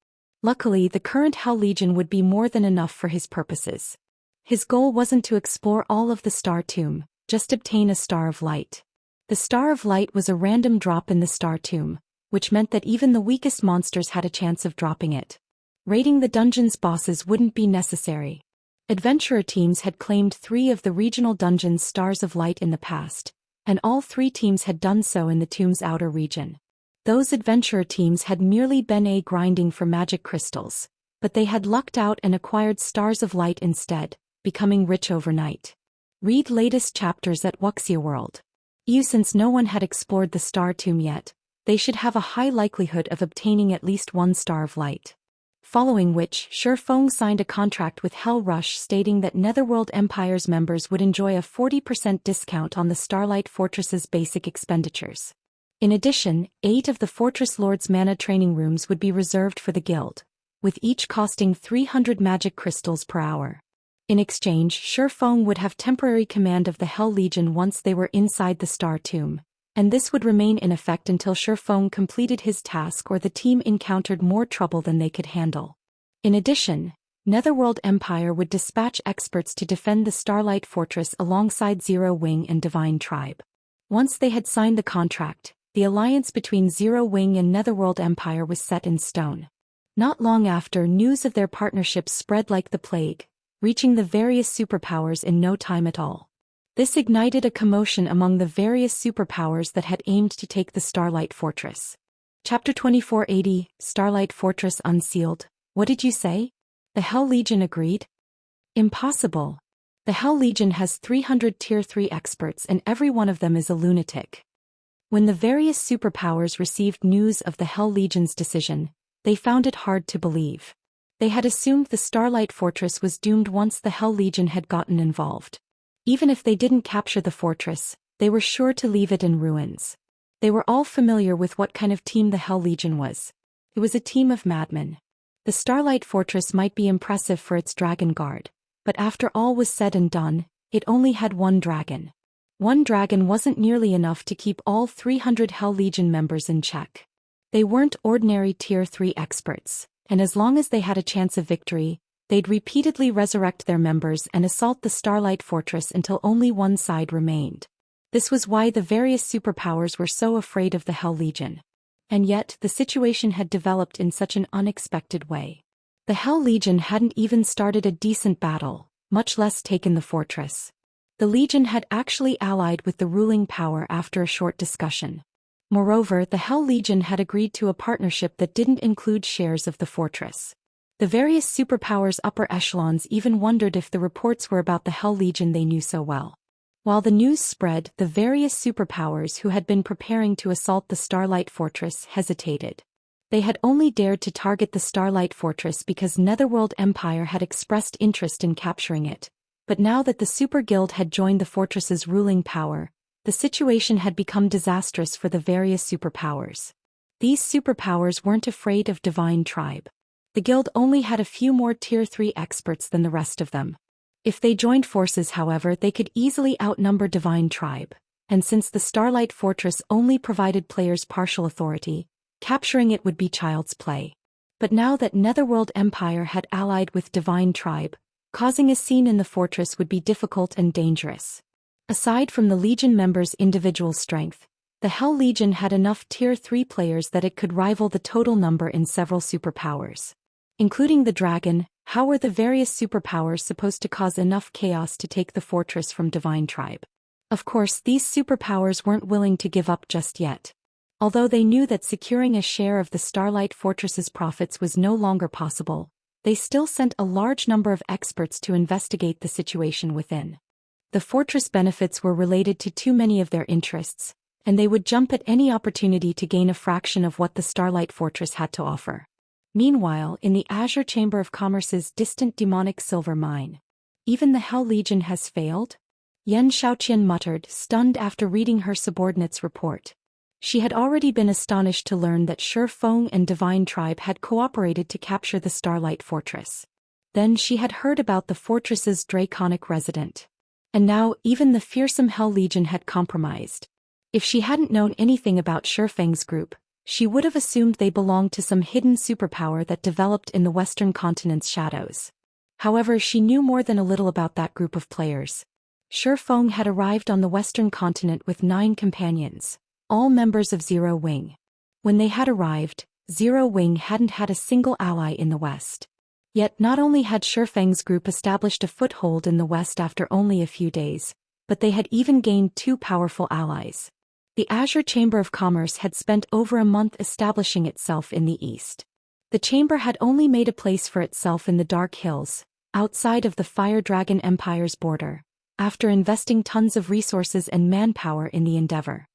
Luckily, the current Hell Legion would be more than enough for his purposes. His goal wasn't to explore all of the Star Tomb, just obtain a Star of Light. The Star of Light was a random drop in the Star Tomb, which meant that even the weakest monsters had a chance of dropping it. Raiding the dungeon's bosses wouldn't be necessary. Adventurer teams had claimed 3 of the regional dungeon's Stars of Light in the past, and all 3 teams had done so in the tomb's outer region. Those adventurer teams had merely been grinding for magic crystals, but they had lucked out and acquired Stars of Light instead, becoming rich overnight. Read latest chapters at Wuxia World. Since no one had explored the Star Tomb yet, they should have a high likelihood of obtaining at least 1 Star of Light. Following which, Shi Feng signed a contract with Hell Rush stating that Netherworld Empire's members would enjoy a 40% discount on the Starlight Fortress's basic expenditures. In addition, 8 of the Fortress Lord's mana training rooms would be reserved for the guild, with each costing 300 magic crystals per hour. In exchange, Shi Feng would have temporary command of the Hell Legion once they were inside the Star Tomb, and this would remain in effect until Shi Feng completed his task or the team encountered more trouble than they could handle. In addition, Netherworld Empire would dispatch experts to defend the Starlight Fortress alongside Zero Wing and Divine Tribe. Once they had signed the contract, the alliance between Zero Wing and Netherworld Empire was set in stone. Not long after, news of their partnership spread like the plague, reaching the various superpowers in no time at all. This ignited a commotion among the various superpowers that had aimed to take the Starlight Fortress. Chapter 2480, Starlight Fortress Unsealed. What did you say? The Hell Legion agreed? Impossible. The Hell Legion has 300 Tier 3 experts and every one of them is a lunatic. When the various superpowers received news of the Hell Legion's decision, they found it hard to believe. They had assumed the Starlight Fortress was doomed once the Hell Legion had gotten involved. Even if they didn't capture the fortress, they were sure to leave it in ruins. They were all familiar with what kind of team the Hell Legion was. It was a team of madmen. The Starlight Fortress might be impressive for its dragon guard, but after all was said and done, it only had 1 dragon. 1 dragon wasn't nearly enough to keep all 300 Hell Legion members in check. They weren't ordinary Tier 3 experts, and as long as they had a chance of victory, they'd repeatedly resurrect their members and assault the Starlight Fortress until only one side remained. This was why the various superpowers were so afraid of the Hell Legion. And yet, the situation had developed in such an unexpected way. The Hell Legion hadn't even started a decent battle, much less taken the fortress. The Legion had actually allied with the ruling power after a short discussion. Moreover, the Hell Legion had agreed to a partnership that didn't include shares of the fortress. The various superpowers' upper echelons even wondered if the reports were about the Hell Legion they knew so well. While the news spread, the various superpowers who had been preparing to assault the Starlight Fortress hesitated. They had only dared to target the Starlight Fortress because Netherworld Empire had expressed interest in capturing it. But now that the Super Guild had joined the fortress's ruling power, the situation had become disastrous for the various superpowers. These superpowers weren't afraid of Divine Tribe. The guild only had a few more Tier 3 experts than the rest of them. If they joined forces, however, they could easily outnumber Divine Tribe, and since the Starlight Fortress only provided players partial authority, capturing it would be child's play. But now that Netherworld Empire had allied with Divine Tribe, causing a scene in the fortress would be difficult and dangerous. Aside from the Legion members' individual strength, the Hell Legion had enough Tier 3 players that it could rival the total number in several superpowers. Including the dragon, how were the various superpowers supposed to cause enough chaos to take the fortress from Divine Tribe? Of course, these superpowers weren't willing to give up just yet. Although they knew that securing a share of the Starlight Fortress's profits was no longer possible, they still sent a large number of experts to investigate the situation within. The fortress benefits were related to too many of their interests, and they would jump at any opportunity to gain a fraction of what the Starlight Fortress had to offer. Meanwhile, in the Azure Chamber of Commerce's distant demonic silver mine, even the Hell Legion has failed? Xianxia muttered, stunned after reading her subordinate's report. She had already been astonished to learn that Shi Feng and Divine Tribe had cooperated to capture the Starlight Fortress. Then she had heard about the fortress's draconic resident. And now even the fearsome Hell Legion had compromised. If she hadn't known anything about Shi Feng's group, she would have assumed they belonged to some hidden superpower that developed in the Western continent's shadows. However, she knew more than a little about that group of players. Shi Feng had arrived on the Western continent with 9 companions, all members of Zero Wing. When they had arrived, Zero Wing hadn't had a single ally in the West. Yet not only had Shi Feng's group established a foothold in the West after only a few days, but they had even gained 2 powerful allies. The Azure Chamber of Commerce had spent over a month establishing itself in the East. The chamber had only made a place for itself in the Dark Hills, outside of the Fire Dragon Empire's border, after investing tons of resources and manpower in the endeavor.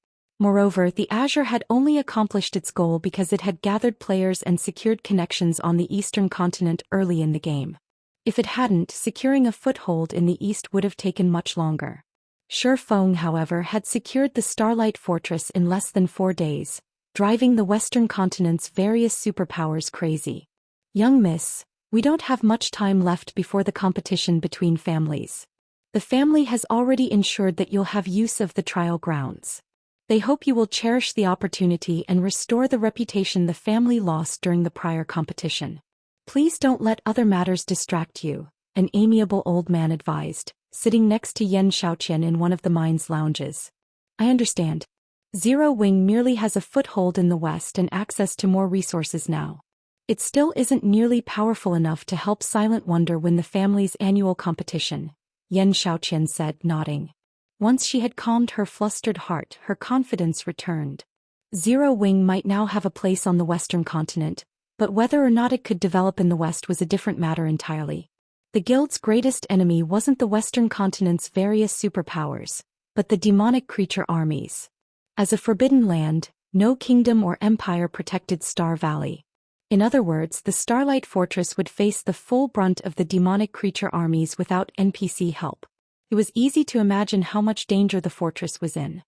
Moreover, the Azure had only accomplished its goal because it had gathered players and secured connections on the Eastern continent early in the game. If it hadn't, securing a foothold in the East would have taken much longer. Shi Feng, however, had secured the Starlight Fortress in less than 4 days, driving the Western continent's various superpowers crazy. Young miss, we don't have much time left before the competition between families. The family has already ensured that you'll have use of the trial grounds. They hope you will cherish the opportunity and restore the reputation the family lost during the prior competition. Please don't let other matters distract you, an amiable old man advised, sitting next to Xianxia in one of the mine's lounges. I understand. Zero Wing merely has a foothold in the West and access to more resources now. It still isn't nearly powerful enough to help Silent Wonder win the family's annual competition, Xianxia said, nodding. Once she had calmed her flustered heart, her confidence returned. Zero Wing might now have a place on the Western continent, but whether or not it could develop in the West was a different matter entirely. The guild's greatest enemy wasn't the Western continent's various superpowers, but the demonic creature armies. As a forbidden land, no kingdom or empire protected Star Valley. In other words, the Starlight Fortress would face the full brunt of the demonic creature armies without NPC help. It was easy to imagine how much danger the fortress was in.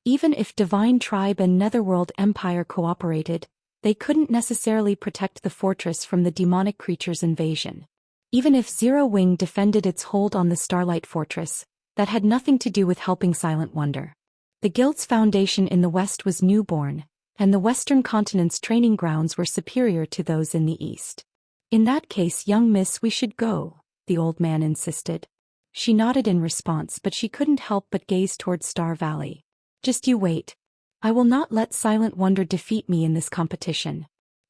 Even if Divine Tribe and Netherworld Empire cooperated, they couldn't necessarily protect the fortress from the demonic creature's invasion. Even if Zero Wing defended its hold on the Starlight Fortress, that had nothing to do with helping Silent Wonder. The guild's foundation in the West was newborn, and the Western continent's training grounds were superior to those in the East. In that case, young miss, we should go, the old man insisted. She nodded in response, but she couldn't help but gaze toward Star Valley. Just you wait. I will not let Silent Wonder defeat me in this competition.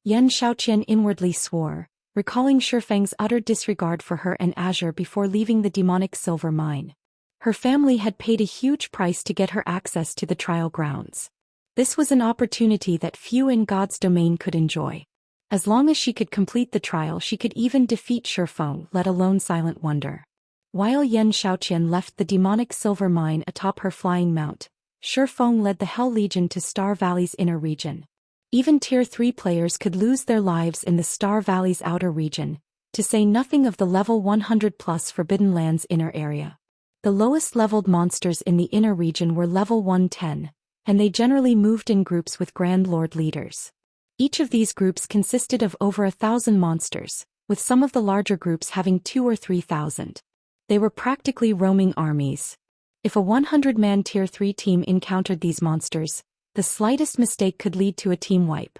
Xianxia inwardly swore, recalling Shi Feng's utter disregard for her and Azure before leaving the demonic silver mine. Her family had paid a huge price to get her access to the trial grounds. This was an opportunity that few in God's domain could enjoy. As long as she could complete the trial, she could even defeat Shi Feng, let alone Silent Wonder. While Xianxia left the demonic silver mine atop her flying mount, Shi Feng led the Hell Legion to Star Valley's inner region. Even Tier 3 players could lose their lives in the Star Valley's outer region, to say nothing of the level 100+ Forbidden Lands inner area. The lowest leveled monsters in the inner region were level 110, and they generally moved in groups with Grand Lord leaders. Each of these groups consisted of over 1,000 monsters, with some of the larger groups having 2,000 or 3,000. They were practically roaming armies. If a 100-man Tier 3 team encountered these monsters, the slightest mistake could lead to a team wipe.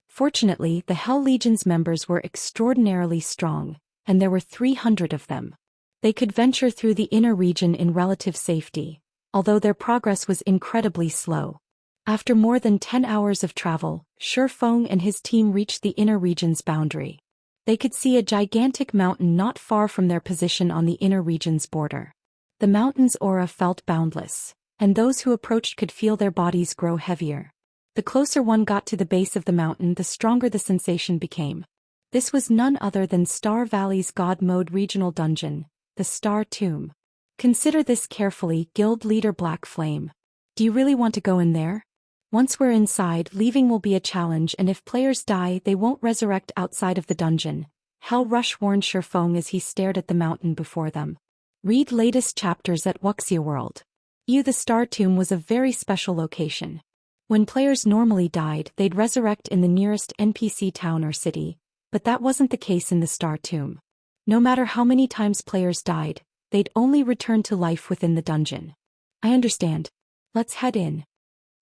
Fortunately, the Hell Legion's members were extraordinarily strong, and there were 300 of them. They could venture through the inner region in relative safety, although their progress was incredibly slow. After more than 10 hours of travel, Shi Feng and his team reached the inner region's boundary. They could see a gigantic mountain not far from their position on the inner region's border. The mountain's aura felt boundless, and those who approached could feel their bodies grow heavier. The closer one got to the base of the mountain, the stronger the sensation became. This was none other than Star Valley's God Mode regional dungeon, the Star Tomb. Consider this carefully, Guild Leader Black Flame. Do you really want to go in there? Once we're inside, leaving will be a challenge, and if players die, they won't resurrect outside of the dungeon. Hell Rush warned Shi Feng as he stared at the mountain before them. Read latest chapters at Wuxia World. The Star Tomb was a very special location. When players normally died, they'd resurrect in the nearest NPC town or city, but that wasn't the case in the Star Tomb. No matter how many times players died, they'd only return to life within the dungeon. I understand. Let's head in.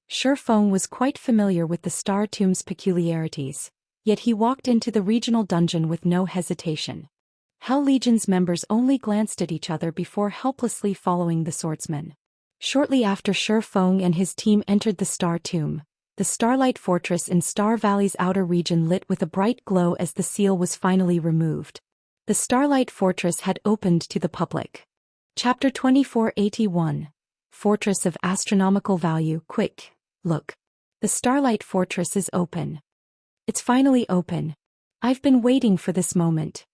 Shi Feng was quite familiar with the Star Tomb's peculiarities, yet he walked into the regional dungeon with no hesitation. Hell Legion's members only glanced at each other before helplessly following the swordsman. Shortly after Shi Feng and his team entered the Star Tomb, the Starlight Fortress in Star Valley's outer region lit with a bright glow as the seal was finally removed. The Starlight Fortress had opened to the public. Chapter 2481. Fortress of Astronomical Value. Quick, look. The Starlight Fortress is open. It's finally open. I've been waiting for this moment.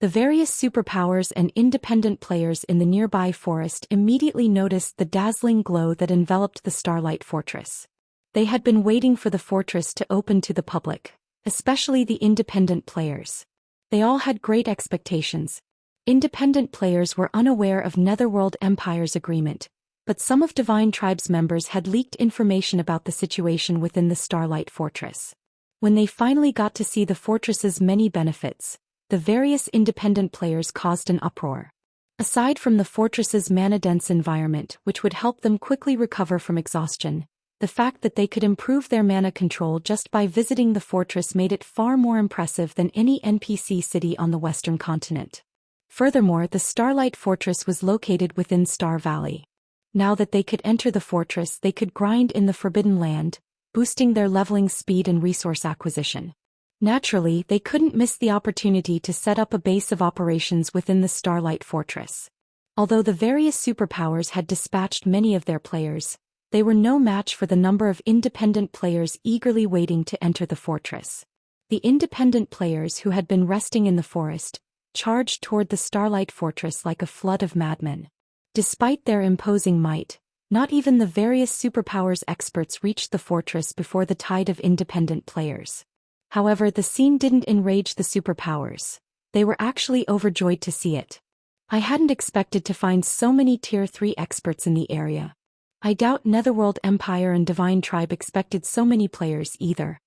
The various superpowers and independent players in the nearby forest immediately noticed the dazzling glow that enveloped the Starlight Fortress. They had been waiting for the fortress to open to the public, especially the independent players. They all had great expectations. Independent players were unaware of Netherworld Empire's agreement, but some of Divine Tribe's members had leaked information about the situation within the Starlight Fortress. When they finally got to see the fortress's many benefits, the various independent players caused an uproar. Aside from the fortress's mana-dense environment, which would help them quickly recover from exhaustion, the fact that they could improve their mana control just by visiting the fortress made it far more impressive than any NPC city on the Western continent. Furthermore, the Starlight Fortress was located within Star Valley. Now that they could enter the fortress, they could grind in the Forbidden Land, boosting their leveling speed and resource acquisition. Naturally, they couldn't miss the opportunity to set up a base of operations within the Starlight Fortress. Although the various superpowers had dispatched many of their players, they were no match for the number of independent players eagerly waiting to enter the fortress. The independent players who had been resting in the forest charged toward the Starlight Fortress like a flood of madmen. Despite their imposing might, not even the various superpowers experts reached the fortress before the tide of independent players. However, the scene didn't enrage the superpowers. They were actually overjoyed to see it. I hadn't expected to find so many Tier 3 experts in the area. I doubt Netherworld Empire and Divine Tribe expected so many players either.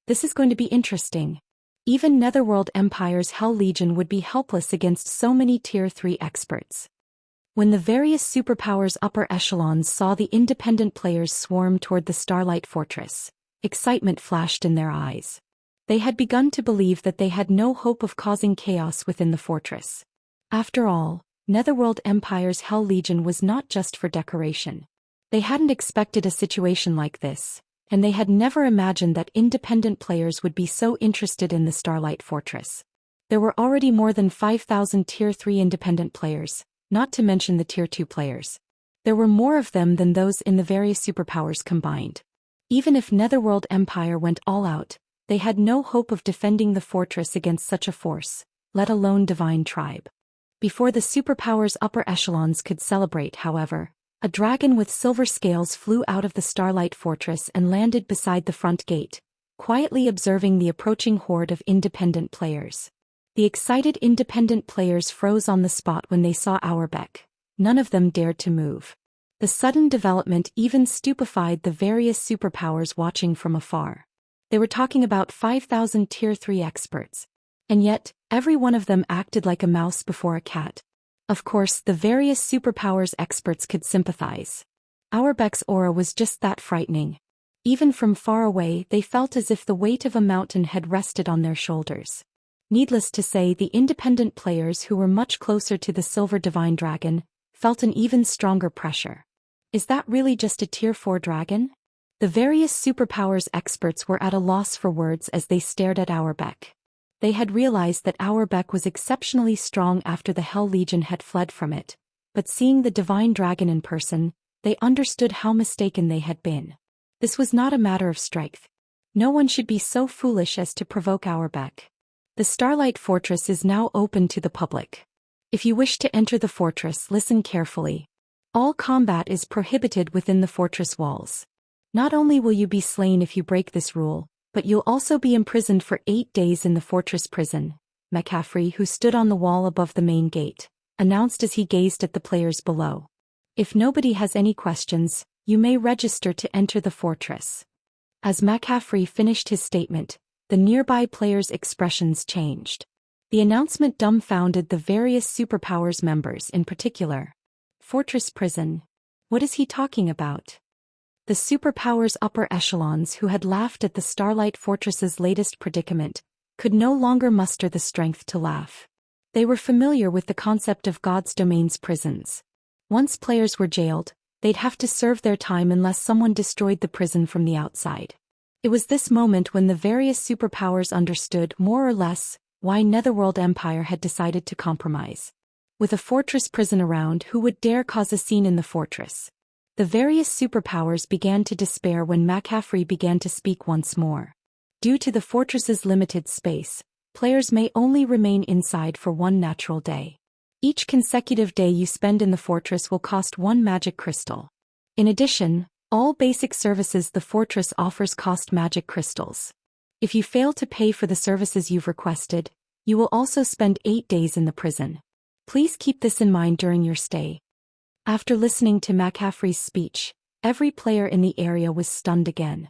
This is going to be interesting. Even Netherworld Empire's Hell Legion would be helpless against so many Tier 3 experts. When the various superpowers' upper echelons saw the independent players swarm toward the Starlight Fortress, excitement flashed in their eyes. They had begun to believe that they had no hope of causing chaos within the fortress. After all, Netherworld Empire's Hell Legion was not just for decoration. They hadn't expected a situation like this, and they had never imagined that independent players would be so interested in the Starlight Fortress. There were already more than 5,000 Tier 3 independent players, not to mention the Tier 2 players. There were more of them than those in the various superpowers combined. Even if Netherworld Empire went all out, they had no hope of defending the fortress against such a force, let alone Divine Tribe. Before the superpowers' upper echelons could celebrate, however, a dragon with silver scales flew out of the Starlight Fortress and landed beside the front gate, quietly observing the approaching horde of independent players. The excited independent players froze on the spot when they saw Auerbeck. None of them dared to move. The sudden development even stupefied the various superpowers watching from afar. They were talking about 5,000 Tier 3 experts. And yet, every one of them acted like a mouse before a cat. Of course, the various superpowers experts could sympathize. Auerbeck's aura was just that frightening. Even from far away, they felt as if the weight of a mountain had rested on their shoulders. Needless to say, the independent players who were much closer to the Silver Divine Dragon felt an even stronger pressure. Is that really just a Tier 4 dragon? The various superpowers experts were at a loss for words as they stared at Auerbeck. They had realized that Auerbeck was exceptionally strong after the Hell Legion had fled from it, but seeing the Divine Dragon in person, they understood how mistaken they had been. This was not a matter of strength. No one should be so foolish as to provoke Auerbeck. The Starlight Fortress is now open to the public. If you wish to enter the fortress, listen carefully. All combat is prohibited within the fortress walls. Not only will you be slain if you break this rule, but you'll also be imprisoned for 8 days in the fortress prison, McCaffrey, who stood on the wall above the main gate, announced as he gazed at the players below. If nobody has any questions, you may register to enter the fortress. As McCaffrey finished his statement, the nearby players' expressions changed. The announcement dumbfounded the various superpowers members in particular. Fortress prison? What is he talking about? The superpowers upper echelons who had laughed at the Starlight Fortress's latest predicament could no longer muster the strength to laugh. They were familiar with the concept of God's domain's prisons. Once players were jailed, they'd have to serve their time unless someone destroyed the prison from the outside. It was this moment when the various superpowers understood, more or less, why Netherworld Empire had decided to compromise. With a fortress prison around, who would dare cause a scene in the fortress? The various superpowers began to despair when McCaffrey began to speak once more. Due to the fortress's limited space, players may only remain inside for 1 natural day. Each consecutive day you spend in the fortress will cost 1 magic crystal. In addition, all basic services the fortress offers cost magic crystals. If you fail to pay for the services you've requested, you will also spend 8 days in the prison. Please keep this in mind during your stay. After listening to McCaffrey's speech, every player in the area was stunned again.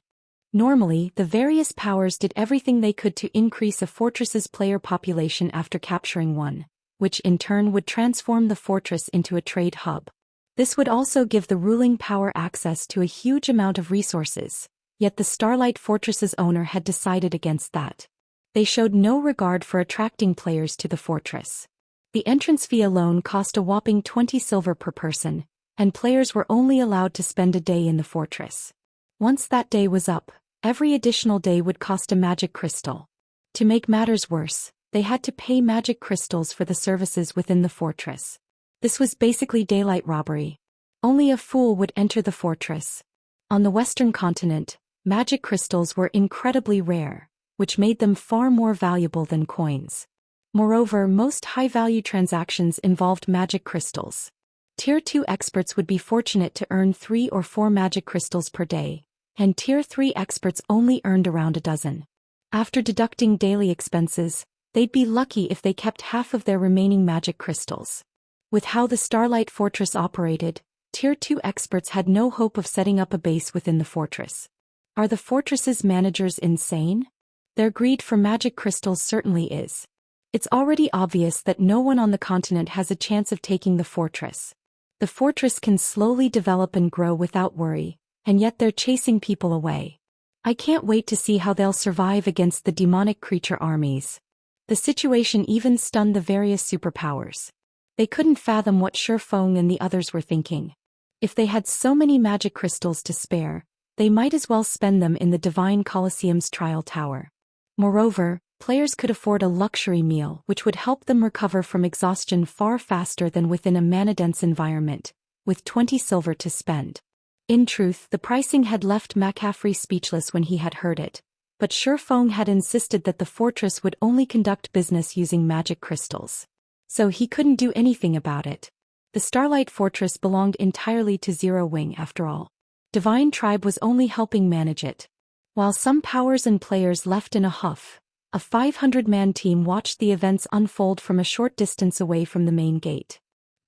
Normally, the various powers did everything they could to increase a fortress's player population after capturing one, which in turn would transform the fortress into a trade hub. This would also give the ruling power access to a huge amount of resources, yet the Starlight Fortress's owner had decided against that. They showed no regard for attracting players to the fortress. The entrance fee alone cost a whopping 20 silver per person, and players were only allowed to spend a day in the fortress. Once that day was up, every additional day would cost a magic crystal. To make matters worse, they had to pay magic crystals for the services within the fortress. This was basically daylight robbery. Only a fool would enter the fortress. On the Western continent, magic crystals were incredibly rare, which made them far more valuable than coins. Moreover, most high-value transactions involved magic crystals. Tier 2 experts would be fortunate to earn 3 or 4 magic crystals per day, and Tier 3 experts only earned around a dozen. After deducting daily expenses, they'd be lucky if they kept half of their remaining magic crystals. With how the Starlight Fortress operated, Tier 2 experts had no hope of setting up a base within the fortress. Are the fortress's managers insane? Their greed for magic crystals certainly is. It's already obvious that no one on the continent has a chance of taking the fortress. The fortress can slowly develop and grow without worry, and yet they're chasing people away. I can't wait to see how they'll survive against the demonic creature armies. The situation even stunned the various superpowers. They couldn't fathom what Shi Feng and the others were thinking. If they had so many magic crystals to spare, they might as well spend them in the Divine Colosseum's trial tower. Moreover, players could afford a luxury meal which would help them recover from exhaustion far faster than within a mana-dense environment, with 20 silver to spend. In truth, the pricing had left McCaffrey speechless when he had heard it, but Shi Feng had insisted that the fortress would only conduct business using magic crystals. So he couldn't do anything about it. The Starlight Fortress belonged entirely to Zero Wing after all. Divine Tribe was only helping manage it. While some powers and players left in a huff, a 500-man team watched the events unfold from a short distance away from the main gate.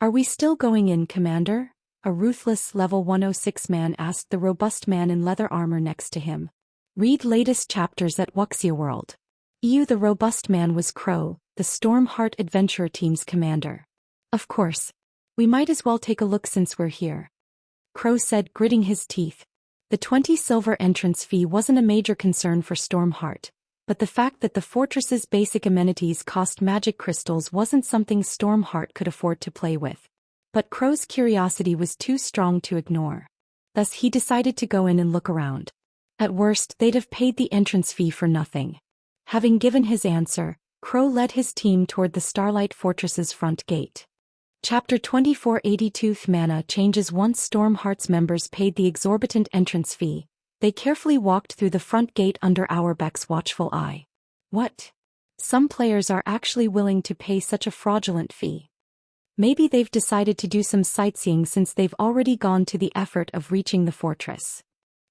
"Are we still going in, Commander?" a ruthless level 106 man asked the robust man in leather armor next to him. Read latest chapters at Wuxia World. The robust man was Crow, the Stormheart Adventurer Team's commander. "Of course. We might as well take a look since we're here," Crow said, gritting his teeth. The 20 silver entrance fee wasn't a major concern for Stormheart, but the fact that the fortress's basic amenities cost magic crystals wasn't something Stormheart could afford to play with. But Crow's curiosity was too strong to ignore. Thus he decided to go in and look around. At worst, they'd have paid the entrance fee for nothing. Having given his answer, Crow led his team toward the Starlight Fortress's front gate. Chapter 2482 Mana changes. Once Stormheart's members paid the exorbitant entrance fee, they carefully walked through the front gate under Auerbeck's watchful eye. What? Some players are actually willing to pay such a fraudulent fee. Maybe they've decided to do some sightseeing since they've already gone to the effort of reaching the fortress.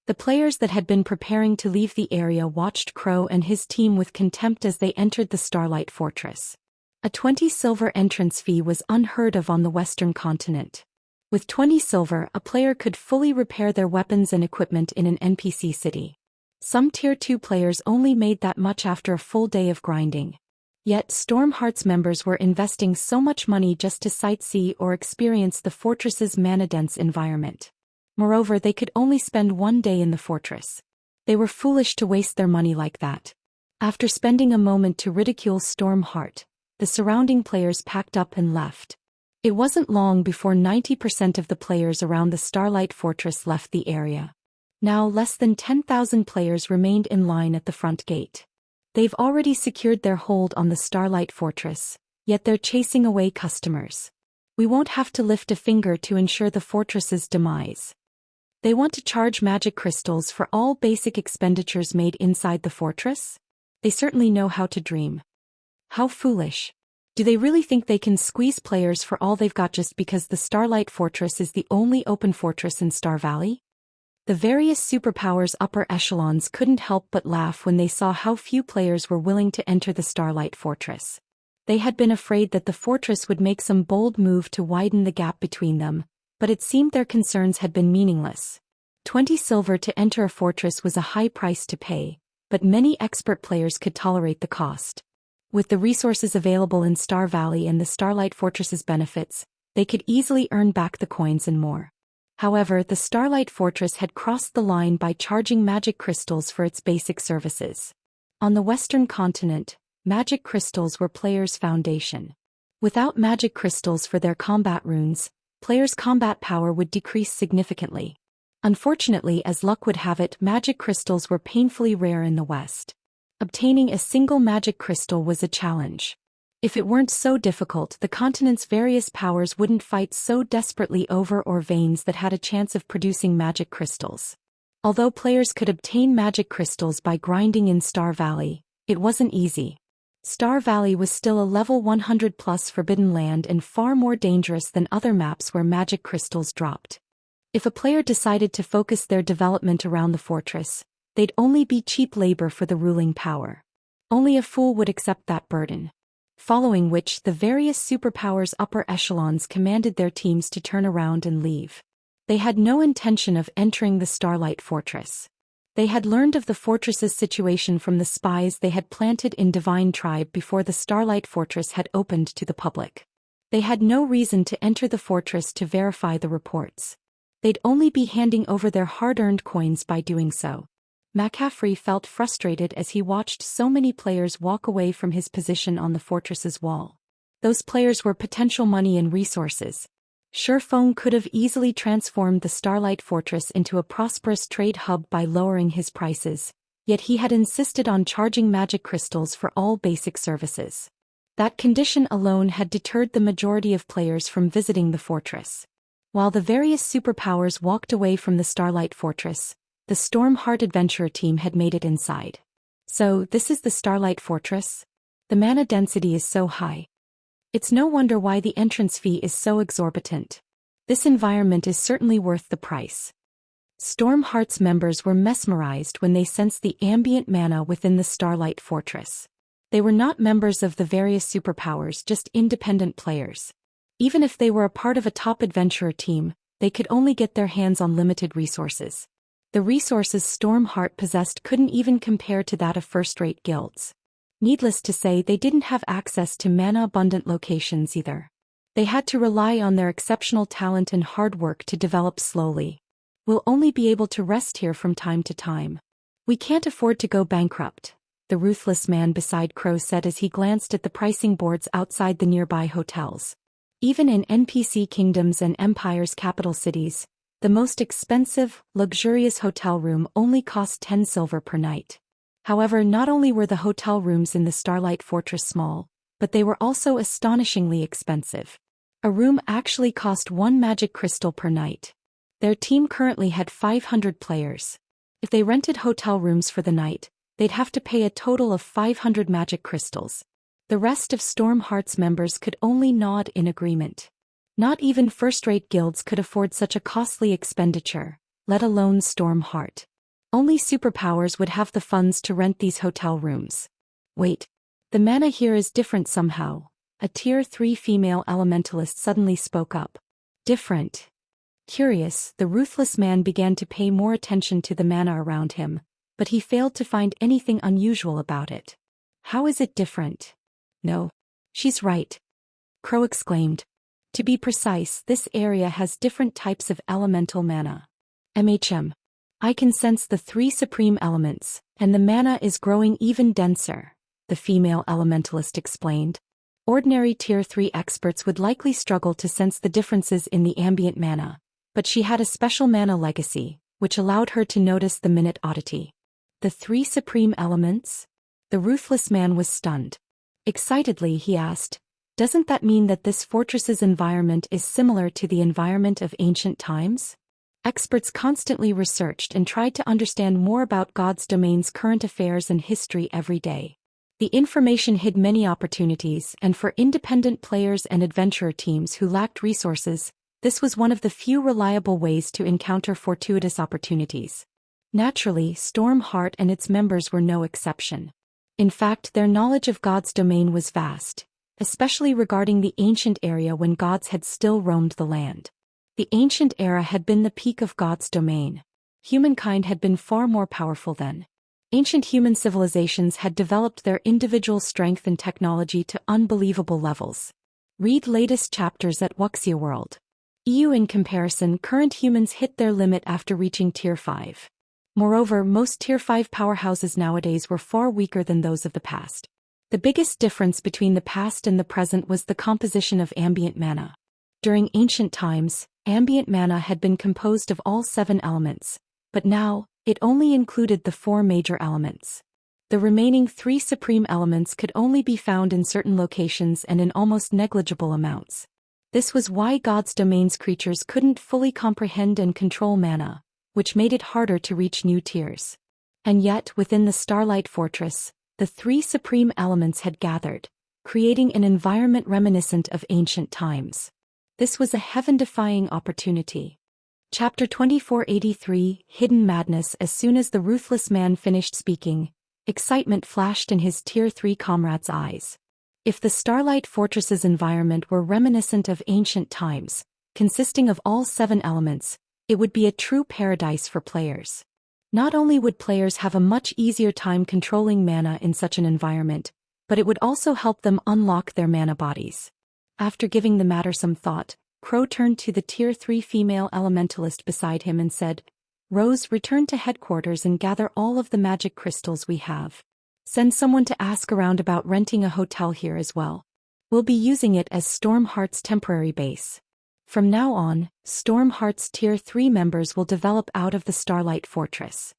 The players that had been preparing to leave the area watched Crow and his team with contempt as they entered the Starlight Fortress. A 20 silver entrance fee was unheard of on the Western continent. With 20 silver, a player could fully repair their weapons and equipment in an NPC city. Some Tier 2 players only made that much after a full day of grinding. Yet Stormheart's members were investing so much money just to sightsee or experience the fortress's mana-dense environment. Moreover, they could only spend one day in the fortress. They were foolish to waste their money like that. After spending a moment to ridicule Stormheart, the surrounding players packed up and left. It wasn't long before 90% of the players around the Starlight Fortress left the area. Now less than 10,000 players remained in line at the front gate. They've already secured their hold on the Starlight Fortress, yet they're chasing away customers. We won't have to lift a finger to ensure the fortress's demise. They want to charge magic crystals for all basic expenditures made inside the fortress? They certainly know how to dream. How foolish. Do they really think they can squeeze players for all they've got just because the Starlight Fortress is the only open fortress in Star Valley? The various superpowers' upper echelons couldn't help but laugh when they saw how few players were willing to enter the Starlight Fortress. They had been afraid that the fortress would make some bold move to widen the gap between them, but it seemed their concerns had been meaningless. 20 silver to enter a fortress was a high price to pay, but many expert players could tolerate the cost. With the resources available in Star Valley and the Starlight Fortress's benefits, they could easily earn back the coins and more. However, the Starlight Fortress had crossed the line by charging magic crystals for its basic services. On the Western continent, magic crystals were players' foundation. Without magic crystals for their combat runes, players' combat power would decrease significantly. Unfortunately, as luck would have it, magic crystals were painfully rare in the West. Obtaining a single magic crystal was a challenge. If it weren't so difficult, the continent's various powers wouldn't fight so desperately over or veins that had a chance of producing magic crystals. Although players could obtain magic crystals by grinding in Star Valley, it wasn't easy. Star Valley was still a level 100 plus forbidden land and far more dangerous than other maps where magic crystals dropped. If a player decided to focus their development around the fortress, they'd only be cheap labor for the ruling power. Only a fool would accept that burden. Following which, the various superpowers' upper echelons commanded their teams to turn around and leave. They had no intention of entering the Starlight Fortress. They had learned of the fortress's situation from the spies they had planted in Divine Tribe before the Starlight Fortress had opened to the public. They had no reason to enter the fortress to verify the reports. They'd only be handing over their hard-earned coins by doing so. McCaffrey felt frustrated as he watched so many players walk away from his position on the fortress's wall. Those players were potential money and resources. Shi Feng could have easily transformed the Starlight Fortress into a prosperous trade hub by lowering his prices, yet he had insisted on charging magic crystals for all basic services. That condition alone had deterred the majority of players from visiting the fortress. While the various superpowers walked away from the Starlight Fortress, the Stormheart Adventurer team had made it inside. So, this is the Starlight Fortress? The mana density is so high. It's no wonder why the entrance fee is so exorbitant. This environment is certainly worth the price. Stormheart's members were mesmerized when they sensed the ambient mana within the Starlight Fortress. They were not members of the various superpowers, just independent players. Even if they were a part of a top adventurer team, they could only get their hands on limited resources. The resources Stormheart possessed couldn't even compare to that of first-rate guilds. Needless to say, they didn't have access to mana-abundant locations either. They had to rely on their exceptional talent and hard work to develop slowly. We'll only be able to rest here from time to time. We can't afford to go bankrupt, the ruthless man beside Crow said as he glanced at the pricing boards outside the nearby hotels. Even in NPC kingdoms and Empire's capital cities, the most expensive, luxurious hotel room only cost 10 silver per night. However, not only were the hotel rooms in the Starlight Fortress small, but they were also astonishingly expensive. A room actually cost 1 magic crystal per night. Their team currently had 500 players. If they rented hotel rooms for the night, they'd have to pay a total of 500 magic crystals. The rest of Stormheart's members could only nod in agreement. Not even first-rate guilds could afford such a costly expenditure, let alone Stormheart. Only superpowers would have the funds to rent these hotel rooms. Wait. The mana here is different somehow. A Tier 3 female elementalist suddenly spoke up. Different. Curious, the ruthless man began to pay more attention to the mana around him, but he failed to find anything unusual about it. How is it different? No. She's right. Crow exclaimed. To be precise, this area has different types of elemental mana. I can sense the 3 supreme elements, and the mana is growing even denser, the female elementalist explained. Ordinary Tier 3 experts would likely struggle to sense the differences in the ambient mana, but she had a special mana legacy, which allowed her to notice the minute oddity. The 3 supreme elements? The ruthless man was stunned. Excitedly he asked, doesn't that mean that this fortress's environment is similar to the environment of ancient times? Experts constantly researched and tried to understand more about God's domain's current affairs and history every day. The information hid many opportunities, and for independent players and adventurer teams who lacked resources, this was one of the few reliable ways to encounter fortuitous opportunities. Naturally, Stormheart and its members were no exception. In fact, their knowledge of God's domain was vast, especially regarding the ancient area when gods had still roamed the land. The ancient era had been the peak of God's domain. Humankind had been far more powerful then. Ancient human civilizations had developed their individual strength and technology to unbelievable levels. Read latest chapters at Wuxia World. In comparison, current humans hit their limit after reaching Tier 5. Moreover, most Tier 5 powerhouses nowadays were far weaker than those of the past. The biggest difference between the past and the present was the composition of ambient mana. During ancient times, ambient mana had been composed of all 7 elements, but now, it only included the 4 major elements. The remaining 3 supreme elements could only be found in certain locations and in almost negligible amounts. This was why God's domain's creatures couldn't fully comprehend and control mana, which made it harder to reach new tiers. And yet, within the Starlight Fortress, the 3 supreme elements had gathered, creating an environment reminiscent of ancient times. This was a heaven-defying opportunity. Chapter 2483, Hidden Madness. As soon as the ruthless man finished speaking, excitement flashed in his Tier 3 comrade's eyes. If the Starlight Fortress's environment were reminiscent of ancient times, consisting of all 7 elements, it would be a true paradise for players. Not only would players have a much easier time controlling mana in such an environment, but it would also help them unlock their mana bodies. After giving the matter some thought, Crow turned to the Tier 3 female elementalist beside him and said, Rose, return to headquarters and gather all of the magic crystals we have. Send someone to ask around about renting a hotel here as well. We'll be using it as Stormheart's temporary base. From now on, Stormheart's Tier 3 members will develop out of the Starlight Fortress.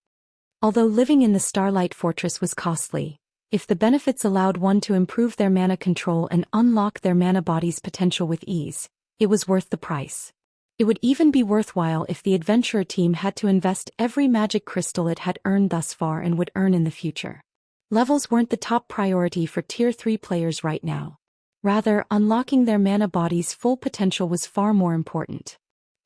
Although living in the Starlight Fortress was costly, if the benefits allowed one to improve their mana control and unlock their mana body's potential with ease, it was worth the price. It would even be worthwhile if the adventurer team had to invest every magic crystal it had earned thus far and would earn in the future. Levels weren't the top priority for Tier 3 players right now. Rather, unlocking their mana body's full potential was far more important.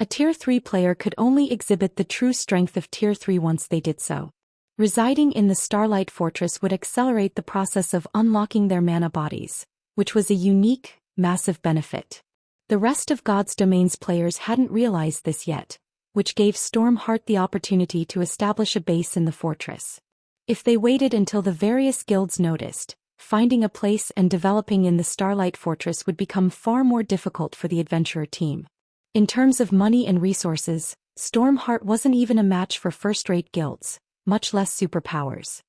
A Tier 3 player could only exhibit the true strength of Tier 3 once they did so. Residing in the Starlight Fortress would accelerate the process of unlocking their mana bodies, which was a unique, massive benefit. The rest of God's Domain's players hadn't realized this yet, which gave Stormheart the opportunity to establish a base in the fortress. If they waited until the various guilds noticed, finding a place and developing in the Starlight Fortress would become far more difficult for the adventurer team. In terms of money and resources, Stormheart wasn't even a match for first-rate guilds, much less superpowers.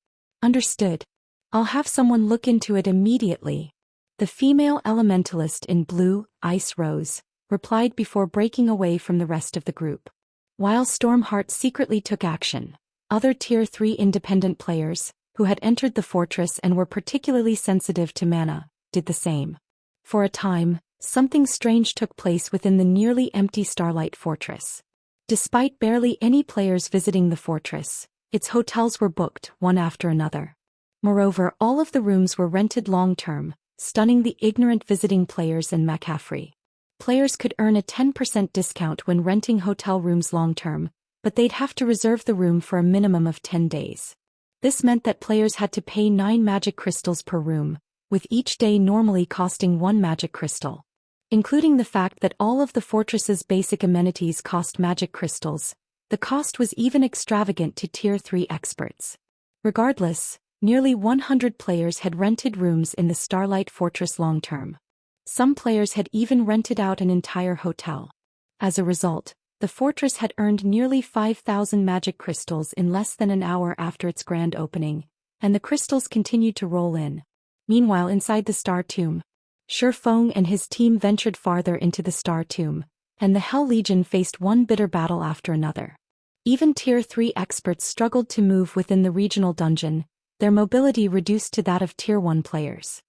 Understood. I'll have someone look into it immediately. The female elementalist in blue, Ice Rose, replied before breaking away from the rest of the group. While Stormheart secretly took action, other Tier 3 independent players, who had entered the fortress and were particularly sensitive to mana, did the same. For a time, something strange took place within the nearly empty Starlight Fortress. Despite barely any players visiting the fortress, its hotels were booked one after another. Moreover, all of the rooms were rented long-term, stunning the ignorant visiting players and McCaffrey. Players could earn a 10% discount when renting hotel rooms long-term, but they'd have to reserve the room for a minimum of 10 days. This meant that players had to pay 9 magic crystals per room, with each day normally costing 1 magic crystal. Including the fact that all of the fortress's basic amenities cost magic crystals, the cost was even extravagant to Tier 3 experts. Regardless, nearly 100 players had rented rooms in the Starlight Fortress long-term. Some players had even rented out an entire hotel. As a result, the fortress had earned nearly 5,000 magic crystals in less than an hour after its grand opening, and the crystals continued to roll in. Meanwhile, inside the Star Tomb, Shi Feng and his team ventured farther into the Star Tomb, and the Hell Legion faced one bitter battle after another. Even Tier 3 experts struggled to move within the regional dungeon, their mobility reduced to that of Tier 1 players.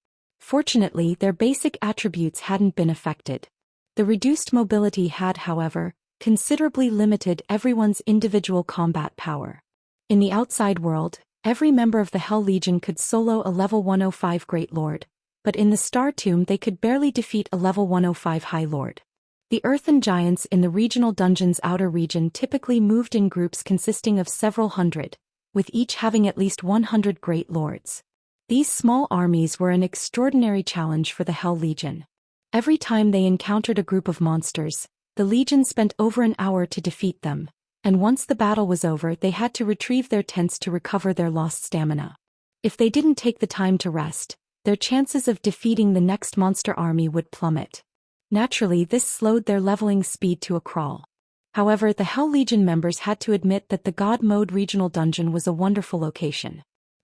Fortunately, their basic attributes hadn't been affected. The reduced mobility had, however, considerably limited everyone's individual combat power. In the outside world, every member of the Hell Legion could solo a level 105 Great Lord, but in the Star Tomb they could barely defeat a level 105 High Lord. The Earthen Giants in the regional dungeon's outer region typically moved in groups consisting of several hundred, with each having at least 100 Great Lords. These small armies were an extraordinary challenge for the Hell Legion. Every time they encountered a group of monsters, the Legion spent over an hour to defeat them, and once the battle was over they had to retrieve their tents to recover their lost stamina. If they didn't take the time to rest, their chances of defeating the next monster army would plummet. Naturally, this slowed their leveling speed to a crawl. However, the Hell Legion members had to admit that the God Mode regional dungeon was a wonderful location.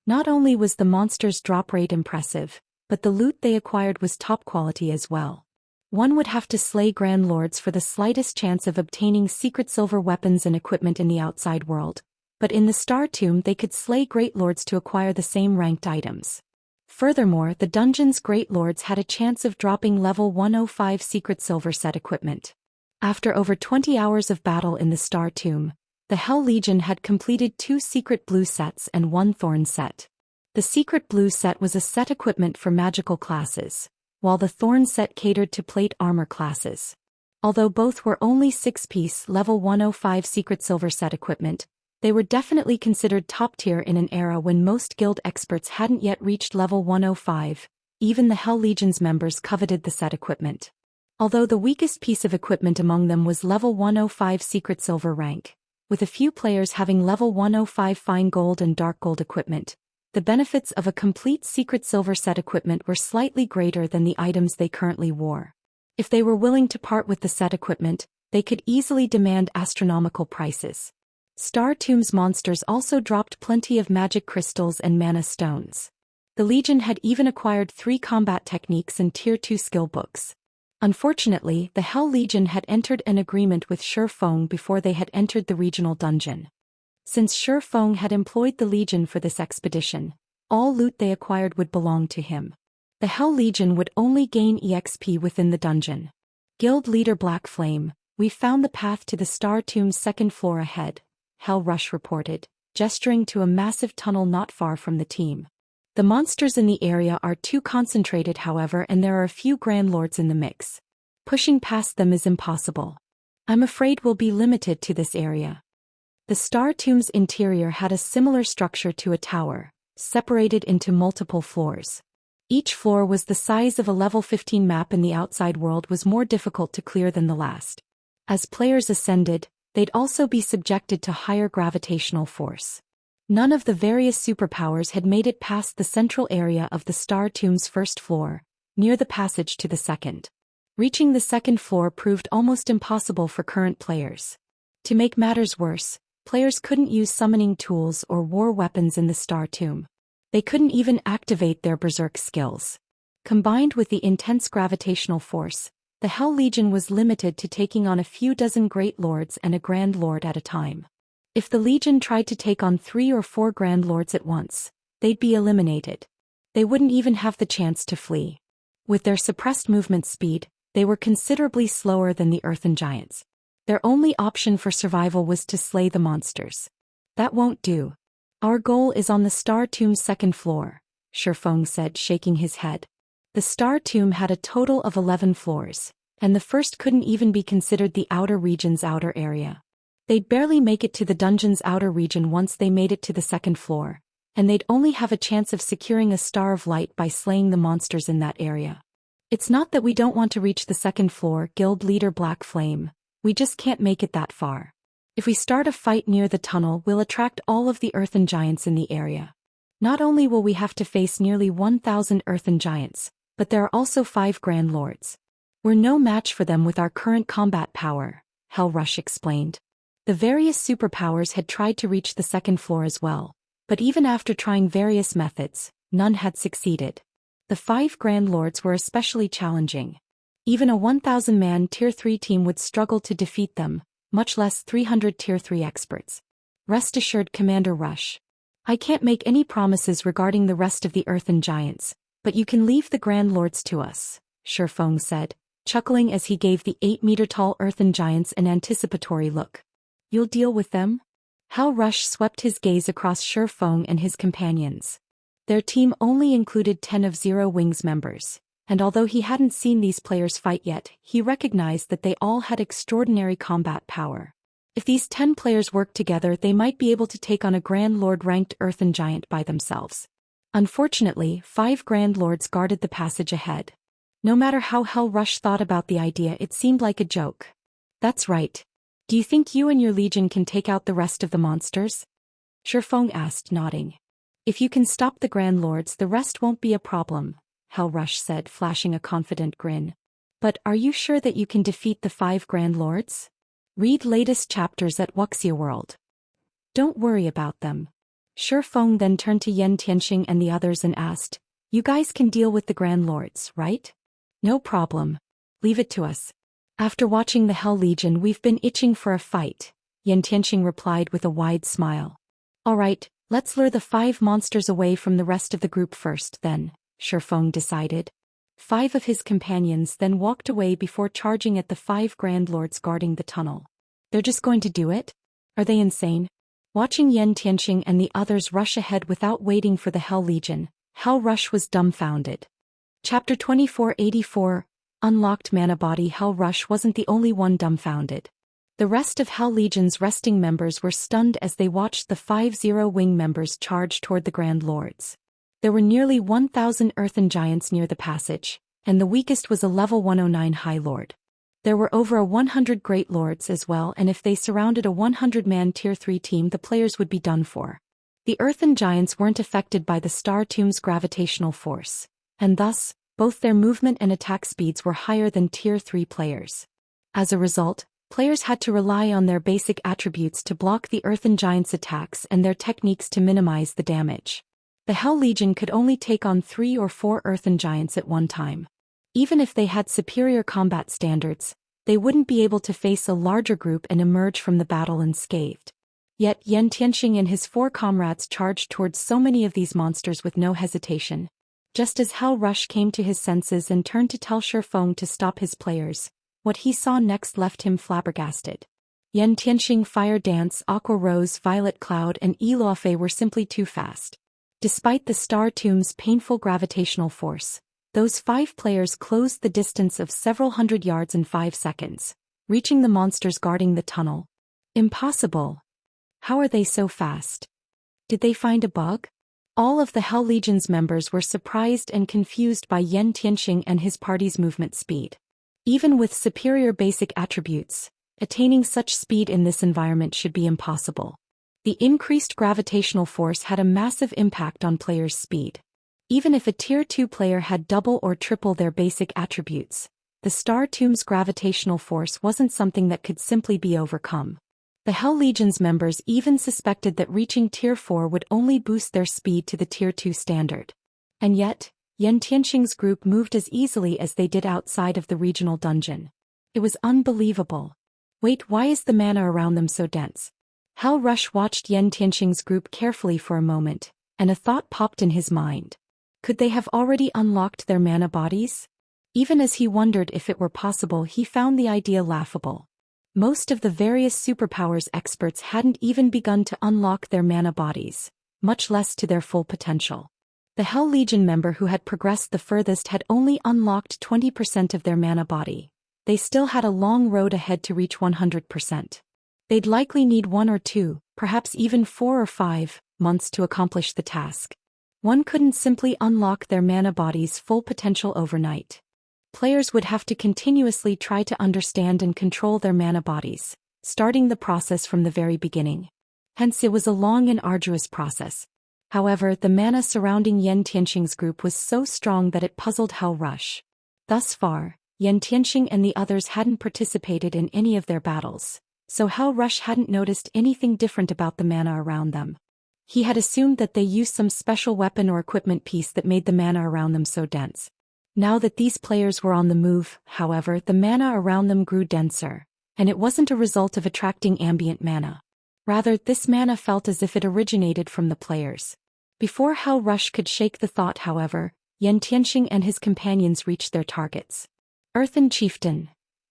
Not only was the monsters' drop rate impressive, but the loot they acquired was top quality as well. One would have to slay Grand Lords for the slightest chance of obtaining secret silver weapons and equipment in the outside world, but in the Star Tomb they could slay Great Lords to acquire the same ranked items. Furthermore, the dungeon's Great Lords had a chance of dropping level 105 secret silver set equipment. After over 20 hours of battle in the Star Tomb, the Hell Legion had completed 2 secret blue sets and 1 thorn set. The secret blue set was a set equipment for magical classes, while the thorn set catered to plate armor classes. Although both were only 6-piece level 105 secret silver set equipment, they were definitely considered top tier in an era when most guild experts hadn't yet reached level 105, even the Hell Legion's members coveted the set equipment. Although the weakest piece of equipment among them was level 105 secret silver rank, with a few players having level 105 fine gold and dark gold equipment, the benefits of a complete secret silver set equipment were slightly greater than the items they currently wore. If they were willing to part with the set equipment, they could easily demand astronomical prices. Star Tomb's monsters also dropped plenty of magic crystals and mana stones. The Legion had even acquired 3 combat techniques and Tier 2 skill books. Unfortunately, the Hell Legion had entered an agreement with Shi Feng before they had entered the regional dungeon. Since Shi Feng had employed the Legion for this expedition, all loot they acquired would belong to him. The Hell Legion would only gain EXP within the dungeon. Guild leader Black Flame, we found the path to the Star Tomb's second floor ahead, Hell Rush reported, gesturing to a massive tunnel not far from the team. The monsters in the area are too concentrated, however, and there are a few Grand Lords in the mix. Pushing past them is impossible. I'm afraid we'll be limited to this area. The Star Tomb's interior had a similar structure to a tower, separated into multiple floors. Each floor was the size of a level 15 map, and the outside world was more difficult to clear than the last. As players ascended, they'd also be subjected to higher gravitational force. None of the various superpowers had made it past the central area of the Star Tomb's first floor, near the passage to the second. Reaching the second floor proved almost impossible for current players. To make matters worse, players couldn't use summoning tools or war weapons in the Star Tomb. They couldn't even activate their berserk skills. Combined with the intense gravitational force, the Hell Legion was limited to taking on a few dozen Great Lords and a Grand Lord at a time. If the Legion tried to take on 3 or 4 Grand Lords at once, they'd be eliminated. They wouldn't even have the chance to flee. With their suppressed movement speed, they were considerably slower than the Earthen Giants. Their only option for survival was to slay the monsters. That won't do. Our goal is on the Star Tomb's second floor, Shi Feng said, shaking his head. The Star Tomb had a total of 11 floors, and the first couldn't even be considered the outer region's outer area. They'd barely make it to the dungeon's outer region once they made it to the second floor, and they'd only have a chance of securing a star of light by slaying the monsters in that area. It's not that we don't want to reach the second floor, guild leader Black Flame, we just can't make it that far. If we start a fight near the tunnel, we'll attract all of the earthen giants in the area. Not only will we have to face nearly 1,000 earthen giants, but there are also 5 Grand Lords. We're no match for them with our current combat power, Hell Rush explained. The various superpowers had tried to reach the second floor as well, but even after trying various methods, none had succeeded. The 5 Grand Lords were especially challenging. Even a 1,000-man Tier 3 team would struggle to defeat them, much less 300 Tier 3 experts. Rest assured, Commander Rush. I can't make any promises regarding the rest of the earthen giants, but you can leave the Grand Lords to us, Shi Feng said, chuckling as he gave the 8-meter-tall earthen giants an anticipatory look. You'll deal with them? Hell Rush swept his gaze across Shi Feng and his companions. Their team only included 10 of Zero Wing's members, and although he hadn't seen these players fight yet, he recognized that they all had extraordinary combat power. If these 10 players worked together, they might be able to take on a Grand Lord-ranked earthen giant by themselves. Unfortunately, 5 Grand Lords guarded the passage ahead. No matter how Hell Rush thought about the idea, it seemed like a joke. That's right. Do you think you and your legion can take out the rest of the monsters? Shi Feng asked, nodding. If you can stop the Grand Lords, the rest won't be a problem, Hell Rush said, flashing a confident grin. But are you sure that you can defeat the 5 Grand Lords? Read latest chapters at Wuxia World. Don't worry about them. Shi Feng then turned to Yan Tianxing and the others and asked, you guys can deal with the Grand Lords, right? No problem. Leave it to us. After watching the Hell Legion, we've been itching for a fight, Yan Tianxing replied with a wide smile. Alright, let's lure the 5 monsters away from the rest of the group first then, Shi Feng decided. 5 of his companions then walked away before charging at the 5 Grand Lords guarding the tunnel. They're just going to do it? Are they insane? Watching Yan Tianxing and the others rush ahead without waiting for the Hell Legion, Hell Rush was dumbfounded. Chapter 2484, Unlocked Mana Body. Hell Rush wasn't the only one dumbfounded. The rest of Hell Legion's resting members were stunned as they watched the 5 Zero Wing members charge toward the Grand Lords. There were nearly 1,000 earthen giants near the passage, and the weakest was a level 109 High Lord. There were over 100 Great Lords as well, and if they surrounded a 100-man Tier 3 team, the players would be done for. The earthen giants weren't affected by the Star Tomb's gravitational force, and thus, both their movement and attack speeds were higher than Tier 3 players. As a result, players had to rely on their basic attributes to block the earthen giants' attacks and their techniques to minimize the damage. The Hell Legion could only take on 3 or 4 earthen giants at one time. Even if they had superior combat standards, they wouldn't be able to face a larger group and emerge from the battle unscathed. Yet Yan Tianxing and his 4 comrades charged towards so many of these monsters with no hesitation. Just as Hell Rush came to his senses and turned to tell Shi Feng to stop his players, what he saw next left him flabbergasted. Yan Tianxing, Fire Dance, Aqua Rose, Violet Cloud, and Eloafe were simply too fast. Despite the Star Tomb's painful gravitational force, those 5 players closed the distance of several hundred yards in 5 seconds, reaching the monsters guarding the tunnel. Impossible. How are they so fast? Did they find a bug? All of the Hell Legion's members were surprised and confused by Yan Tianxing and his party's movement speed. Even with superior basic attributes, attaining such speed in this environment should be impossible. The increased gravitational force had a massive impact on players' speed. Even if a Tier 2 player had double or triple their basic attributes, the Star Tomb's gravitational force wasn't something that could simply be overcome. The Hell Legion's members even suspected that reaching Tier 4 would only boost their speed to the Tier 2 standard. And yet, Yan Tianxing's group moved as easily as they did outside of the regional dungeon. It was unbelievable. Wait, why is the mana around them so dense? Hell Rush watched Yan Tianxing's group carefully for a moment, and a thought popped in his mind. Could they have already unlocked their mana bodies? Even as he wondered if it were possible, he found the idea laughable. Most of the various superpowers experts hadn't even begun to unlock their mana bodies, much less to their full potential. The Hell Legion member who had progressed the furthest had only unlocked 20% of their mana body. they still had a long road ahead to reach 100%. They'd likely need 1 or 2, perhaps even 4 or 5, months to accomplish the task. One couldn't simply unlock their mana body's full potential overnight. Players would have to continuously try to understand and control their mana bodies, starting the process from the very beginning. Hence it was a long and arduous process. However, the mana surrounding Yan Tianxing's group was so strong that it puzzled Hell Rush. Thus far, Yan Tianxing and the others hadn't participated in any of their battles, so Hell Rush hadn't noticed anything different about the mana around them. He had assumed that they used some special weapon or equipment piece that made the mana around them so dense. Now that these players were on the move, however, the mana around them grew denser, and it wasn't a result of attracting ambient mana. Rather, this mana felt as if it originated from the players. Before Hell Rush could shake the thought, however, Yan Tianxing and his companions reached their targets. Earthen Chieftain,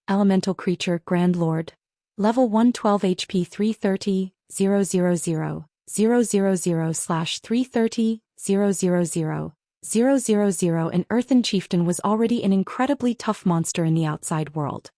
Elemental Creature, Grand Lord, Level 112 HP 330, 000, 000/330, 000, An Earthen Chieftain was already an incredibly tough monster in the outside world.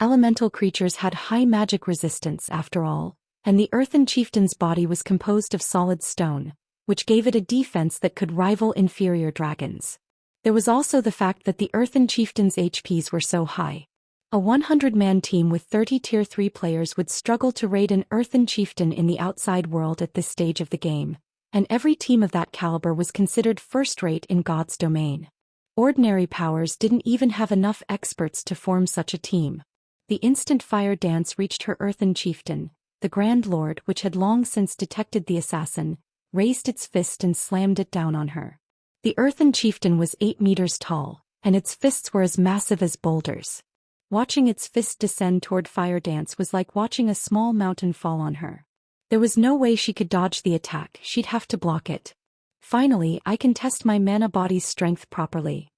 Elemental creatures had high magic resistance after all, and the Earthen Chieftain's body was composed of solid stone, which gave it a defense that could rival inferior dragons. There was also the fact that the Earthen Chieftain's HPs were so high. A 100-man team with 30 Tier 3 players would struggle to raid an Earthen Chieftain in the outside world at this stage of the game, and every team of that caliber was considered first-rate in God's domain. Ordinary powers didn't even have enough experts to form such a team. The instant Fire Dance reached her Earthen Chieftain, the Grand Lord, which had long since detected the assassin, raised its fist and slammed it down on her. The Earthen Chieftain was 8 meters tall, and its fists were as massive as boulders. Watching its fist descend toward Fire Dance was like watching a small mountain fall on her. There was no way she could dodge the attack, she'd have to block it. Finally, I can test my mana body's strength properly.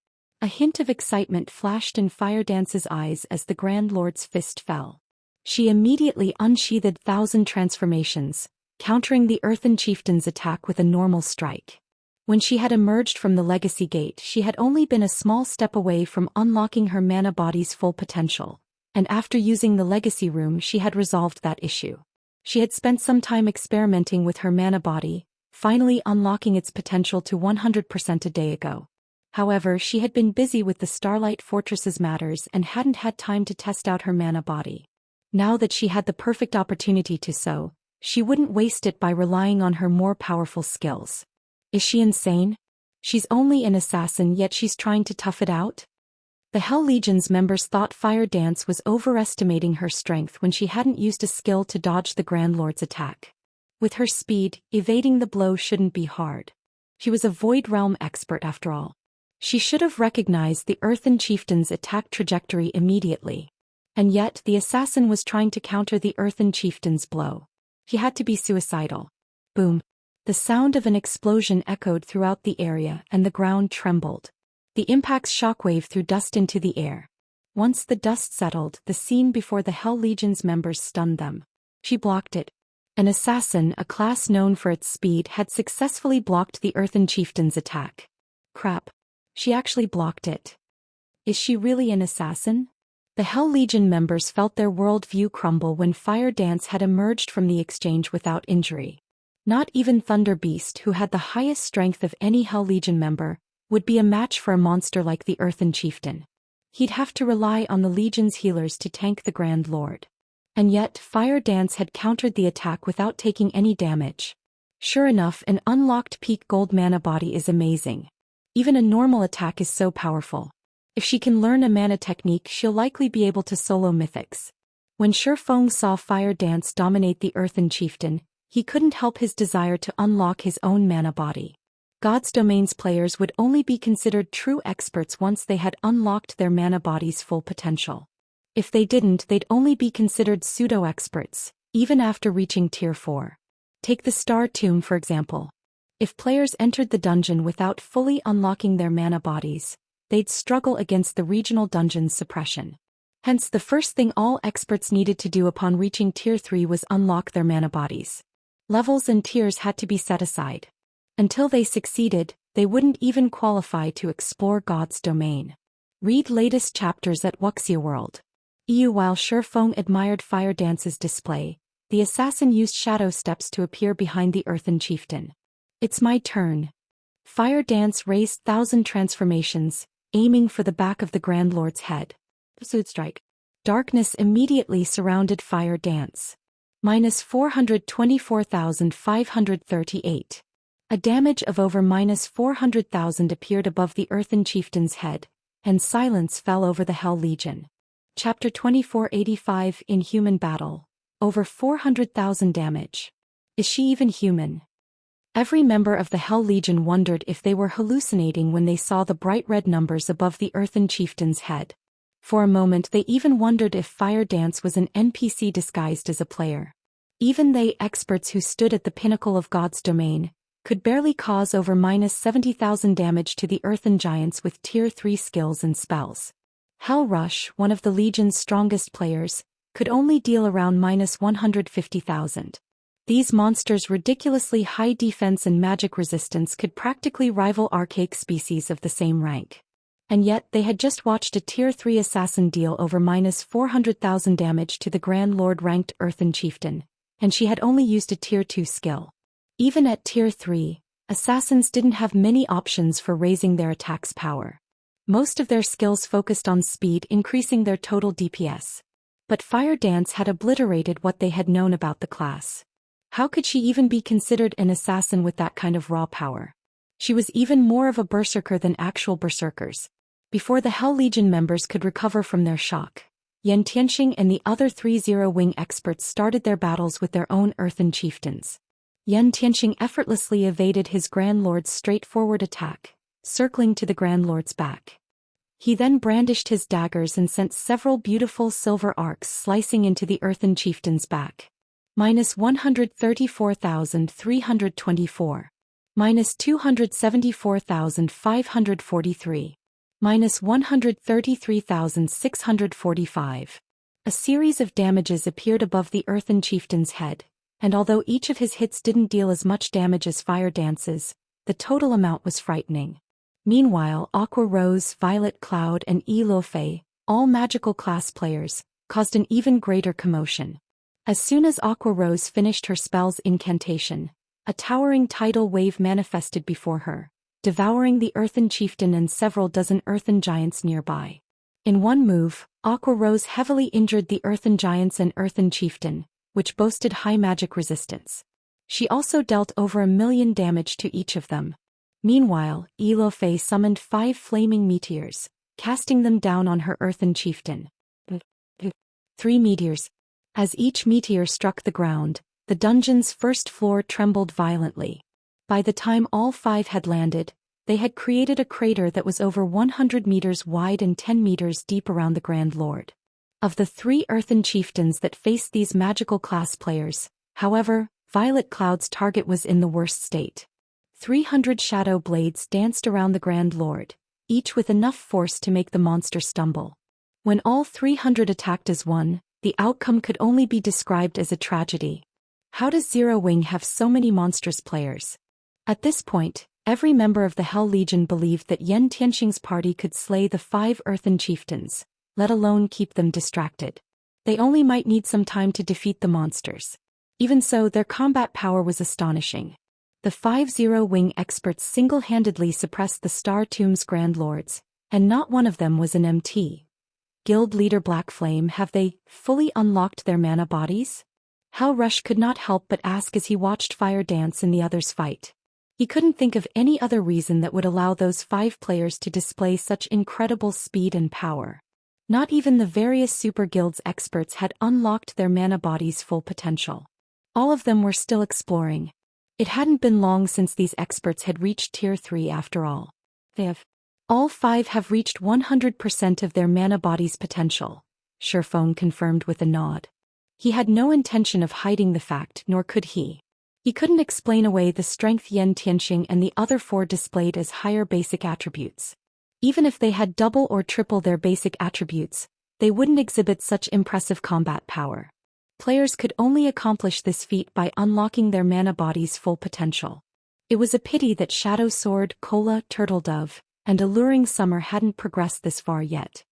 A hint of excitement flashed in Fire Dance's eyes as the Grand Lord's fist fell. She immediately unsheathed 1,000 transformations, countering the Earthen Chieftain's attack with a normal strike. When she had emerged from the Legacy Gate, she had only been a small step away from unlocking her mana body's full potential, and after using the Legacy Room she had resolved that issue. She had spent some time experimenting with her mana body, finally unlocking its potential to 100% a day ago. However, she had been busy with the Starlight Fortress's matters and hadn't had time to test out her mana body. Now that she had the perfect opportunity to so, she wouldn't waste it by relying on her more powerful skills. Is she insane? She's only an assassin, yet she's trying to tough it out? The Hell Legion's members thought Fire Dance was overestimating her strength when she hadn't used a skill to dodge the Grand Lord's attack. With her speed, evading the blow shouldn't be hard. She was a Void Realm expert after all. She should have recognized the Earthen Chieftain's attack trajectory immediately. And yet the assassin was trying to counter the Earthen Chieftain's blow. She had to be suicidal. Boom. The sound of an explosion echoed throughout the area and the ground trembled. The impact's shockwave threw dust into the air. Once the dust settled, the scene before the Hell Legion's members stunned them. She blocked it. An assassin, a class known for its speed, had successfully blocked the Earthen Chieftain's attack. Crap. She actually blocked it. Is she really an assassin? The Hell Legion members felt their worldview crumble when Fire Dance had emerged from the exchange without injury. Not even Thunder Beast, who had the highest strength of any Hell Legion member, would be a match for a monster like the Earthen Chieftain. He'd have to rely on the Legion's healers to tank the Grand Lord. And yet, Fire Dance had countered the attack without taking any damage. Sure enough, an unlocked peak gold mana body is amazing. Even a normal attack is so powerful. If she can learn a mana technique, she'll likely be able to solo mythics. When Shi Feng saw Fire Dance dominate the Earthen Chieftain, he couldn't help his desire to unlock his own mana body. God's Domain's players would only be considered true experts once they had unlocked their mana body's full potential. If they didn't, they'd only be considered pseudo-experts, even after reaching Tier 4. Take the Star Tomb for example. If players entered the dungeon without fully unlocking their mana bodies, they'd struggle against the regional dungeon's suppression. Hence, the first thing all experts needed to do upon reaching Tier 3 was unlock their mana bodies. Levels and tiers had to be set aside. Until they succeeded, they wouldn't even qualify to explore God's domain. Read latest chapters at Wuxia World. While Shi Feng admired Fire Dance's display, the assassin used shadow steps to appear behind the Earthen Chieftain. It's my turn. Fire Dance raised 1,000 transformations, aiming for the back of the Grand Lord's head. Pursuit strike. Darkness immediately surrounded Fire Dance. -424,538. A damage of over -400,000 appeared above the Earthen Chieftain's head, and silence fell over the Hell Legion. Chapter 2485 Inhuman Battle. Over 400,000 damage. Is she even human? Every member of the Hell Legion wondered if they were hallucinating when they saw the bright red numbers above the Earthen Chieftain's head. For a moment they even wondered if Fire Dance was an NPC disguised as a player. Even they, experts who stood at the pinnacle of God's domain, could barely cause over -70,000 damage to the Earthen Giants with Tier 3 skills and spells. Hell Rush, one of the Legion's strongest players, could only deal around -150,000. These monsters' ridiculously high defense and magic resistance could practically rival archaic species of the same rank. And yet they had just watched a Tier 3 assassin deal over -400,000 damage to the Grand Lord-ranked Earthen Chieftain, and she had only used a Tier 2 skill. Even at Tier 3, assassins didn't have many options for raising their attack's power. Most of their skills focused on speed, increasing their total DPS. But Fire Dance had obliterated what they had known about the class. How could she even be considered an assassin with that kind of raw power? She was even more of a berserker than actual berserkers. Before the Hell Legion members could recover from their shock, Xianxia and the other 3-0 wing experts started their battles with their own Earthen Chieftains. Xianxia effortlessly evaded his Grand Lord's straightforward attack, circling to the Grand Lord's back. He then brandished his daggers and sent several beautiful silver arcs slicing into the Earthen Chieftain's back. -134,324. -274,543. -133,645. A series of damages appeared above the Earthen Chieftain's head, and although each of his hits didn't deal as much damage as Fire Dance's, the total amount was frightening. Meanwhile, Aqua Rose, Violet Cloud and Lo Fei, all magical class players, caused an even greater commotion. As soon as Aqua Rose finished her spell's incantation, a towering tidal wave manifested before her, devouring the Earthen Chieftain and several dozen Earthen Giants nearby. In one move, Aqua Rose heavily injured the Earthen Giants and Earthen Chieftain, which boasted high magic resistance. She also dealt over 1,000,000 damage to each of them. Meanwhile, Lo Fei summoned 5 flaming meteors, casting them down on her Earthen Chieftain. 3 meteors. As each meteor struck the ground, the dungeon's first floor trembled violently. By the time all 5 had landed, they had created a crater that was over 100 meters wide and 10 meters deep around the Grand Lord. Of the 3 Earthen Chieftains that faced these magical class players, however, Violet Cloud's target was in the worst state. 300 shadow blades danced around the Grand Lord, each with enough force to make the monster stumble. When all 300 attacked as one, the outcome could only be described as a tragedy. How does Zero Wing have so many monstrous players? At this point, every member of the Hell Legion believed that Xianxia's party could slay the 5 Earthen Chieftains, let alone keep them distracted. They only might need some time to defeat the monsters. Even so, their combat power was astonishing. The 5-0 wing experts single-handedly suppressed the Star Tomb's Grand Lords, and not one of them was an MT. Guild leader Black Flame, have they fully unlocked their mana bodies? Hell Rush could not help but ask as he watched Fire Dance and the others fight. He couldn't think of any other reason that would allow those 5 players to display such incredible speed and power. Not even the various super guilds experts had unlocked their mana bodies' full potential. All of them were still exploring. It hadn't been long since these experts had reached Tier 3 after all. All 5 have reached 100% of their mana body's potential, Shi Feng confirmed with a nod. He had no intention of hiding the fact, nor could he. He couldn't explain away the strength Xianxia and the other 4 displayed as higher basic attributes. Even if they had double or triple their basic attributes, they wouldn't exhibit such impressive combat power. Players could only accomplish this feat by unlocking their mana body's full potential. It was a pity that Shadow Sword, Cola, Turtle Dove, and Alluring Summer hadn't progressed this far yet.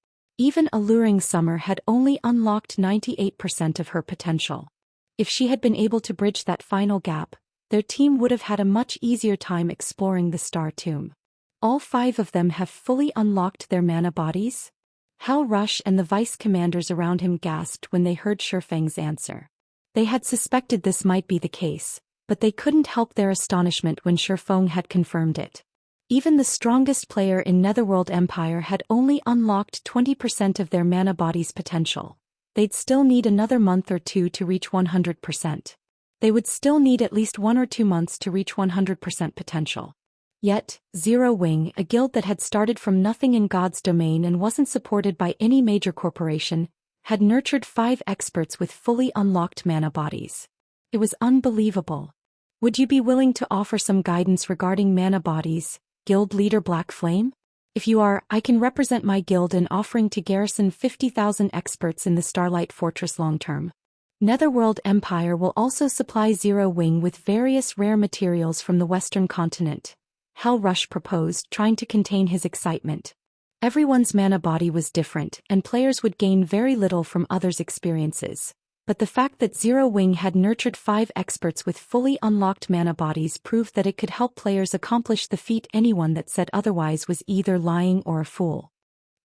Even Alluring Summer had only unlocked 98% of her potential. If she had been able to bridge that final gap, their team would have had a much easier time exploring the Star Tomb. All 5 of them have fully unlocked their mana bodies? Hal Rush and the vice commanders around him gasped when they heard Shi Feng's answer. They had suspected this might be the case, but they couldn't help their astonishment when Shi Feng had confirmed it. Even the strongest player in Netherworld Empire had only unlocked 20% of their mana body's potential. They'd still need another month or 2 to reach 100%. They would still need at least 1 or 2 months to reach 100% potential. Yet, Zero Wing, a guild that had started from nothing in God's domain and wasn't supported by any major corporation, had nurtured 5 experts with fully unlocked mana bodies. It was unbelievable. Would you be willing to offer some guidance regarding mana bodies, Guild Leader Black Flame? If you are, I can represent my guild in offering to garrison 50,000 experts in the Starlight Fortress long-term. Netherworld Empire will also supply Zero Wing with various rare materials from the Western continent. Hal Rush proposed, trying to contain his excitement. Everyone's mana body was different, and players would gain very little from others' experiences. But the fact that Zero Wing had nurtured 5 experts with fully unlocked mana bodies proved that it could help players accomplish the feat. Anyone that said otherwise was either lying or a fool.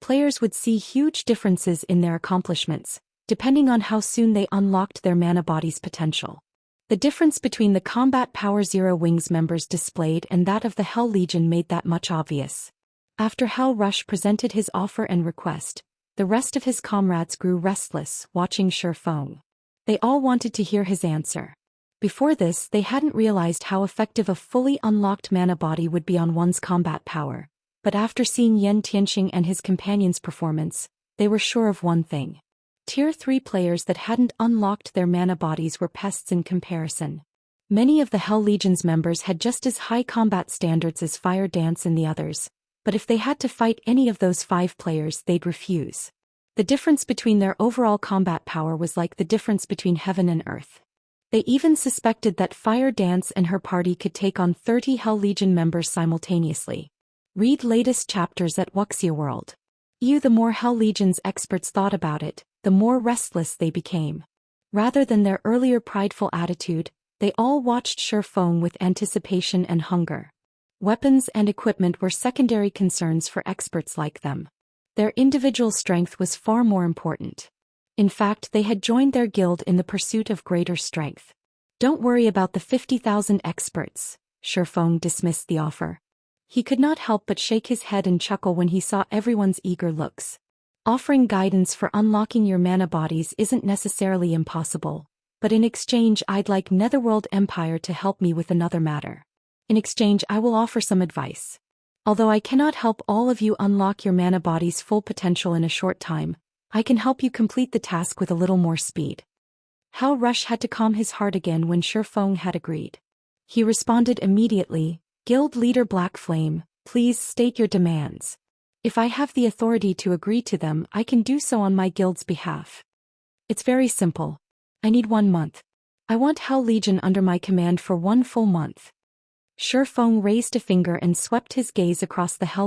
Players would see huge differences in their accomplishments, depending on how soon they unlocked their mana body's potential. The difference between the combat power Zero Wing's members displayed and that of the Hell Legion made that much obvious. After Hal Rush presented his offer and request, the rest of his comrades grew restless, watching Shi Feng. They all wanted to hear his answer. Before this, they hadn't realized how effective a fully unlocked mana body would be on one's combat power, but after seeing Yen Tianxing and his companions' performance, they were sure of one thing. Tier 3 players that hadn't unlocked their mana bodies were pests in comparison. Many of the Hell Legion's members had just as high combat standards as Fire Dance and the others, but if they had to fight any of those 5 players, they'd refuse. The difference between their overall combat power was like the difference between heaven and earth. They even suspected that Fire Dance and her party could take on 30 Hell Legion members simultaneously. Read latest chapters at Wuxia World. The more Hell Legion's experts thought about it, the more restless they became. Rather than their earlier prideful attitude, they all watched Shi Feng with anticipation and hunger. Weapons and equipment were secondary concerns for experts like them. Their individual strength was far more important. In fact, they had joined their guild in the pursuit of greater strength. Don't worry about the 50,000 experts, Shi Feng dismissed the offer. He could not help but shake his head and chuckle when he saw everyone's eager looks. Offering guidance for unlocking your mana bodies isn't necessarily impossible, but in exchange I'd like Netherworld Empire to help me with another matter. In exchange I will offer some advice. Although I cannot help all of you unlock your mana body's full potential in a short time, I can help you complete the task with a little more speed. Hal Rush had to calm his heart again when Shi Feng had agreed. He responded immediately, Guild Leader Black Flame, please state your demands. If I have the authority to agree to them, I can do so on my guild's behalf. It's very simple. I need 1 month. I want Hell Legion under my command for 1 full month. Shi Feng raised a finger and swept his gaze across the Hell